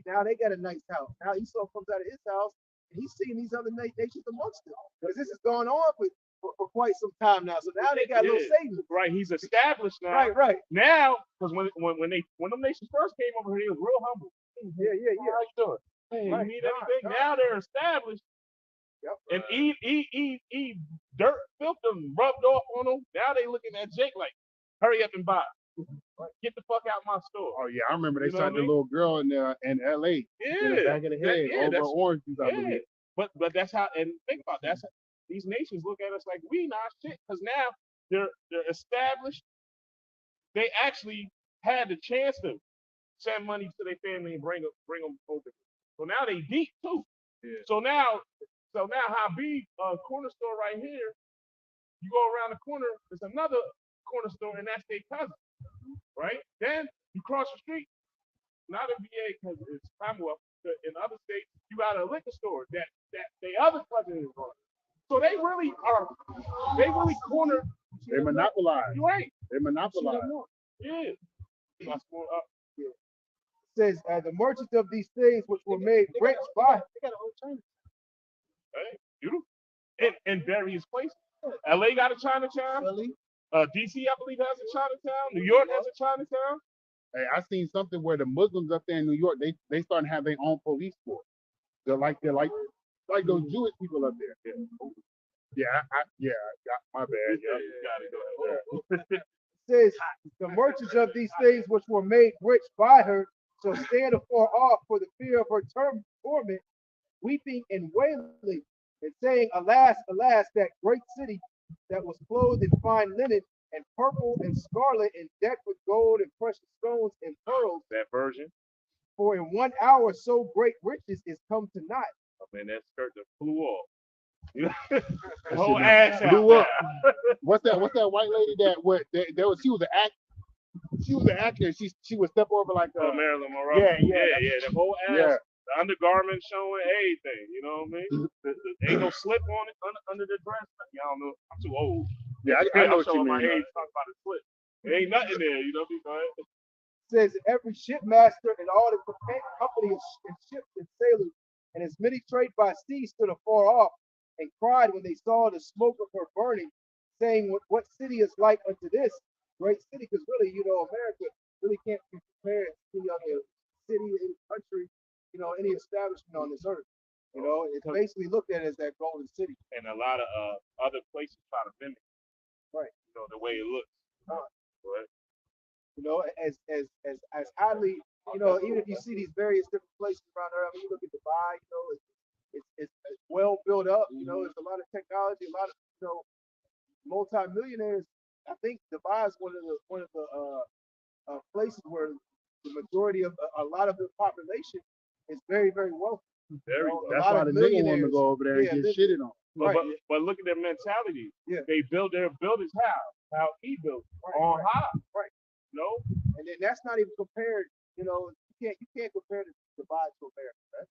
now they got a nice house. Now Esau comes out of his house and he's seeing these other nations amongst them. Because this has gone on for quite some time now. So now they got a little savings. Right, he's established now. Right. Now, because when them nations first came over here, they was real humble. Yeah. How you doing? Hey, Right. you need anything? Now they're established. Yep. And Eve dirt, filth them, rubbed off on them. Now they looking at Jake like, hurry up and buy. Get the fuck out my store. Oh yeah, I remember they You know shot what I the mean? little girl in L.A. in the back of the head over orange juice, I believe. But that's how. And think about that. These nations look at us like we not shit because now they're established. They actually had the chance to send money to their family and bring them over. So now they deep too. Yeah. So now Habib corner store right here. You go around the corner, there's another corner store, and that's their cousin, right? Then you cross the street, not a VA because it's Commonwealth. In other states, you got a liquor store that the other cousin is running. So they really cornered. They monopolize. You're right. They monopolize. Yeah. That's more up. It says, "The merchants of these things which were made rich by." They got a whole China. Hey, beautiful. In various places. LA got a Chinatown. Really? DC, I believe, has a Chinatown. New York has a Chinatown. Hey, I seen something where the Muslims up there in New York, they starting to have their own police force. They're like those Jewish people up there. Yeah. My bad. Yeah, you got it. Go ahead. It says, "The merchants of these things which were made rich by her shall stand afar off for the fear of her torment, weeping and wailing, and saying, Alas, alas, that great city that was clothed in fine linen and purple and scarlet and decked with gold and precious stones and pearls. That version. For in 1 hour so great riches is come to naught." I mean, that skirt just flew off. The whole ass blew out. up. What's that white lady she was an actor. She was an actor. She would step over like Marilyn Monroe. Yeah. The whole ass, Yeah. the undergarment showing everything. You know what I mean? Ain't no slip on it under the dress. Y'all know I'm too old. Yeah, I know I'm what you showing my mean. age talking about a slip. There ain't nothing there. You know what I mean? Go ahead. It says, "Every shipmaster and all the company and ships and sailors and as many trade by sea stood afar off and cried when they saw the smoke of her burning, saying, What city is like unto this great city?" Because really, America really can't be compared to any other city, any country, any establishment on this earth. It's basically looked at as that golden city. And a lot of other places try to mimic. Right. The way it looks. Right. As highly, even if you see these various different places around there, I mean, you look at Dubai, it's well built up, there's a lot of technology, a lot of, multi-millionaires. I think Dubai is one of the places where the majority of a lot of the population is very, very wealthy. That's why the nigga want to go over there and get shitted on. But look at their mentality. Yeah. They build their buildings how he built on high. Right. No. And then that's not even compared You can't compare Dubai to America, right?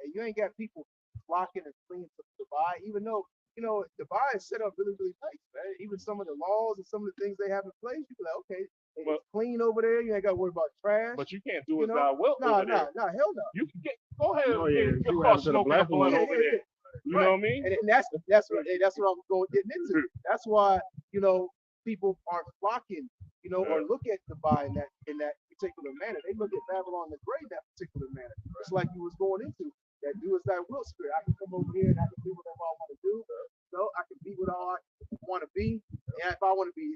And you ain't got people flocking and fleeing to Dubai, even though Dubai is set up really, really nice, man. Even some of the laws and some of the things they have in place, you be like, okay, it's clean over there. You ain't got to worry about trash. But you can't do as thou wilt over there. Nah, hell no. You can go ahead and you start have to the smoking black a blunt one. over there. You know what I mean? And that's what I'm getting into. That's why people are flocking, or look at Dubai in that particular manner. They look at Babylon the Great in that particular manner. It's like you was going into that do as thy will spirit. I can come over here and I can do whatever I want to do. I can be what I want to be. And if I want to be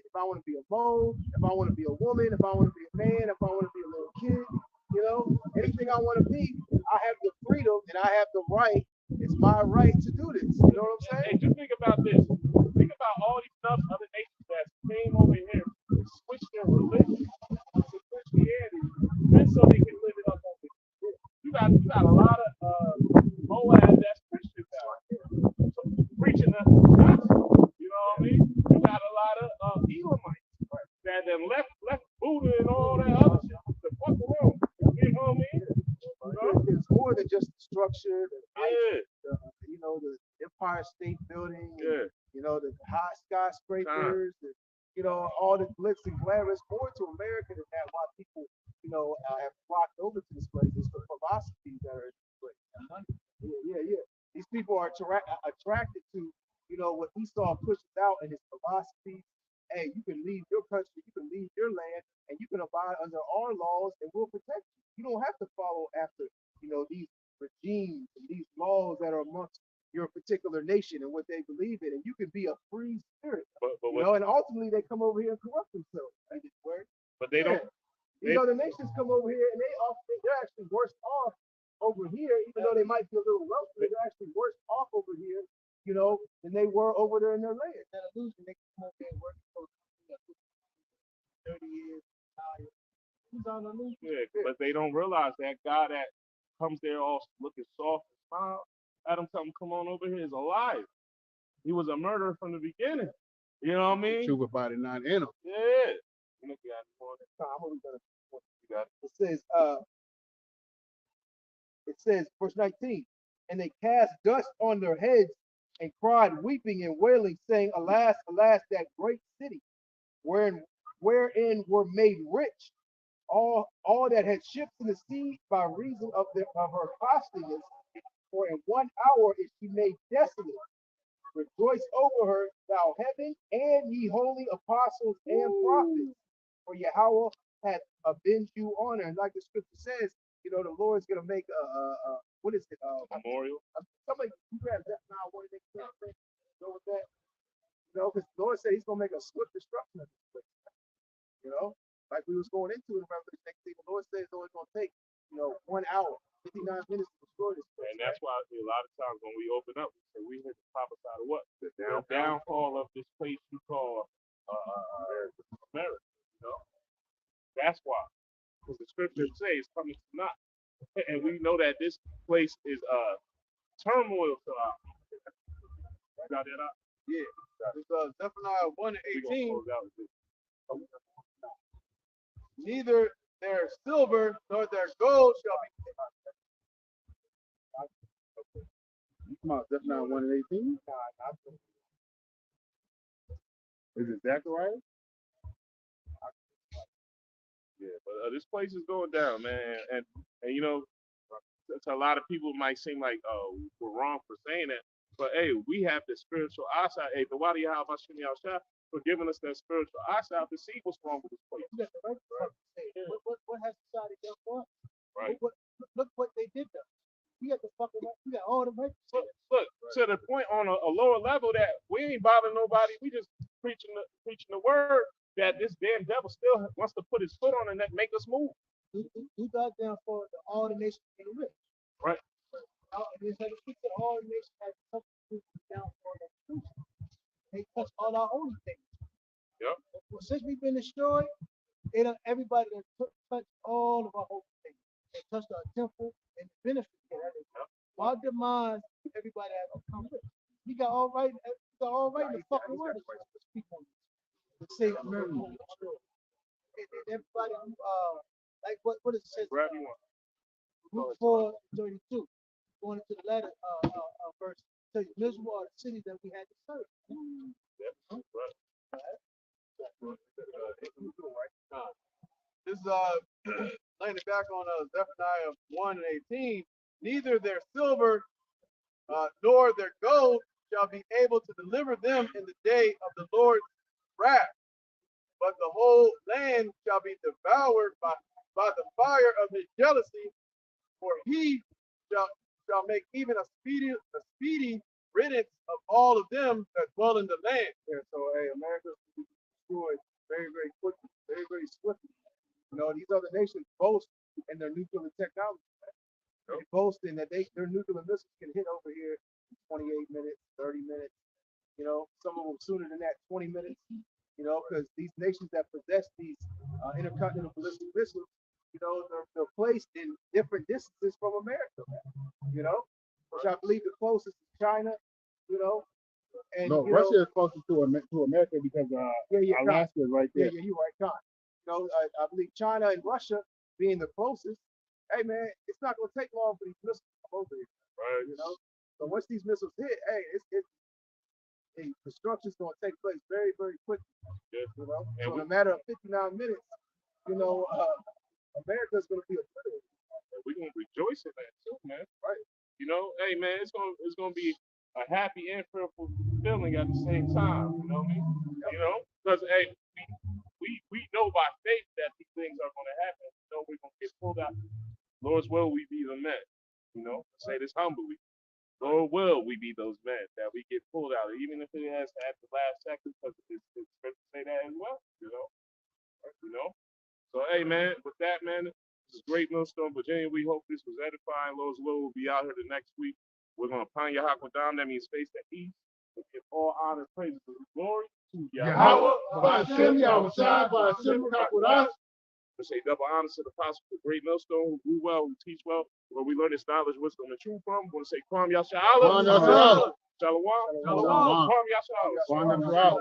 a mole, if I want to be a woman, if I want to be a man, if I want to be a little kid, anything I want to be, I have the freedom and I have the right. It's my right to do this. You know what I'm saying? And just think about this. Think about all these other nations that came over here, switched their religion to Christianity, and so they can live it up over here. You got a lot of Moab that's Christians out here, preaching the gospel. You know what I mean? You got a lot of Elamites that then left Buddha and all that other shit. The fuck wrong? You know what I mean? It's more than just the structure, the Empire State Building, and, the high skyscrapers, and, all the glitz and glamour. It's more to America than that. Why people, have flocked over to this place. It's the philosophies that are in this place. Yeah. These people are attracted to, what Esau pushes out in his philosophy. Hey, you can leave your country, you can leave your land, and you can abide under our laws, and we'll protect you. You don't have to follow after, these regimes and these laws that are amongst your particular nation and what they believe in, and you can be a free spirit. And ultimately they come over here and corrupt themselves. But they don't. The nations come over here and they're actually worse off over here, even though they might be a little wealthier. They're actually worse off over here, than they were over there in their land. That illusion, they come over here and work for 30 years, tired. Yeah, but they don't realize that guy that comes there all looking soft and smile at him, something come on over here is alive. He was a murderer from the beginning. You know what I mean? True about it, not in him. Yeah. It says, verse 19, and they cast dust on their heads and cried, weeping and wailing, saying, alas, alas, that great city, wherein were made rich all that had ships in the sea by reason of her costliness. For in 1 hour is she made desolate. Rejoice over her, thou heaven, and ye holy apostles and prophets, for Yahweh hath avenged you on her. And like the scripture says, the Lord's gonna make what is it? Memorial. Somebody you grab that now. What do they say? Go with that. Because the Lord said He's gonna make a swift destruction of this place. Like we was going into in Revelation 16. The Lord says it's only gonna take 1 hour, 59 minutes to destroy this place. And that's why a lot of times when we open up, we say we hear the prophesy of what? The downfall of this place you call America. That's why. Because the scriptures say it's coming to naught. And we know that this place is turmoil to our people. Got that out? Yeah. It's Zephaniah 1:18. Neither their silver nor their gold shall be. You come out Zephaniah 1:18? Is it Zechariah? Yeah, but this place is going down, man. And to a lot of people it might seem like, oh, we're wrong for saying that. But hey, we have the spiritual eyesight. Hey, the Wadi Hashim Yahshua for giving us that spiritual eyesight to see what's wrong with this place. What has society done for us? Right. Look what they did to us. We got the fucking right. We got all the right. Look, to the point on a lower level that we ain't bothering nobody. We just preaching the word that this damn devil still wants to put his foot on and that make us move. You got down for all the nations being rich. Right. It's like all the nations have something down for the truth. They touch all our holy things. Yep. Well, since we've been destroyed, everybody has touched all of our holy things. They touched our temple and the benefits of everything. Our demise, everybody has become rich. We got all right in the fucking word to speak on this. To say America will be destroyed. Everybody like what it says. Grab you one. Luke 4:32, going into the latter verse. Tell you, miserable are the cities that we had to serve. This is laying it back on Zephaniah 1 and 18. Neither their silver nor their gold shall be able to deliver them in the day of the Lord's wrath, but the whole land shall be devoured by the fire of his jealousy, for he shall make even a speedy riddance of all of them that dwell in the land. Yeah, so hey, America will be destroyed very, very quickly, very, very swiftly. You know, these other nations boast in their nuclear technology. They boast in that their nuclear missiles can hit over here in 28 minutes, 30 minutes. You know, some of them sooner than that, 20 minutes. You know, because these nations that possess these intercontinental ballistic missiles, you know, they're placed in different distances from America. You know, which I believe the closest is China. You know, and No, you Russia know, is closer to America because Alaska is right there. yeah, you're right, Con. You know, I believe China and Russia being the closest. Hey man, it's not gonna take long for these missiles to come over here. Right. You know, so once these missiles hit, hey, the destruction's gonna take place very, very quickly. Yeah. You know, And so in a matter of 59 minutes, you know, America's gonna be obliterated. we're gonna rejoice in that too, man. Right. You know, hey man, it's gonna be a happy and fearful feeling at the same time. You know what I mean? You know, because hey, we know by faith that these things are gonna happen. You know, we're gonna get pulled out. Lord's will we be the men. You know, say this humbly. Lord will we be those men that we get pulled out, even if it has at the last second, because it's good to say that as well. You know. So hey man, with that man, this is Great Millstone, Virginia. We hope this was edifying. Lord's will will be out here the next week. We're gonna pound your Hakwam, that means face the east. We give all honor, praise, and glory to Yahweh, Yahweh. Ba'ashem, Yahushua, Ba'ashem, Kakwarash. I say double honor to the apostle, the Great Millstone, who grew well, who teach well, where we learn his knowledge, wisdom, and truth from. We want to say Kwam Yashala. Kwam Yashala. Shalom. Shalom. Kwam Yashala. Kwam Yashala.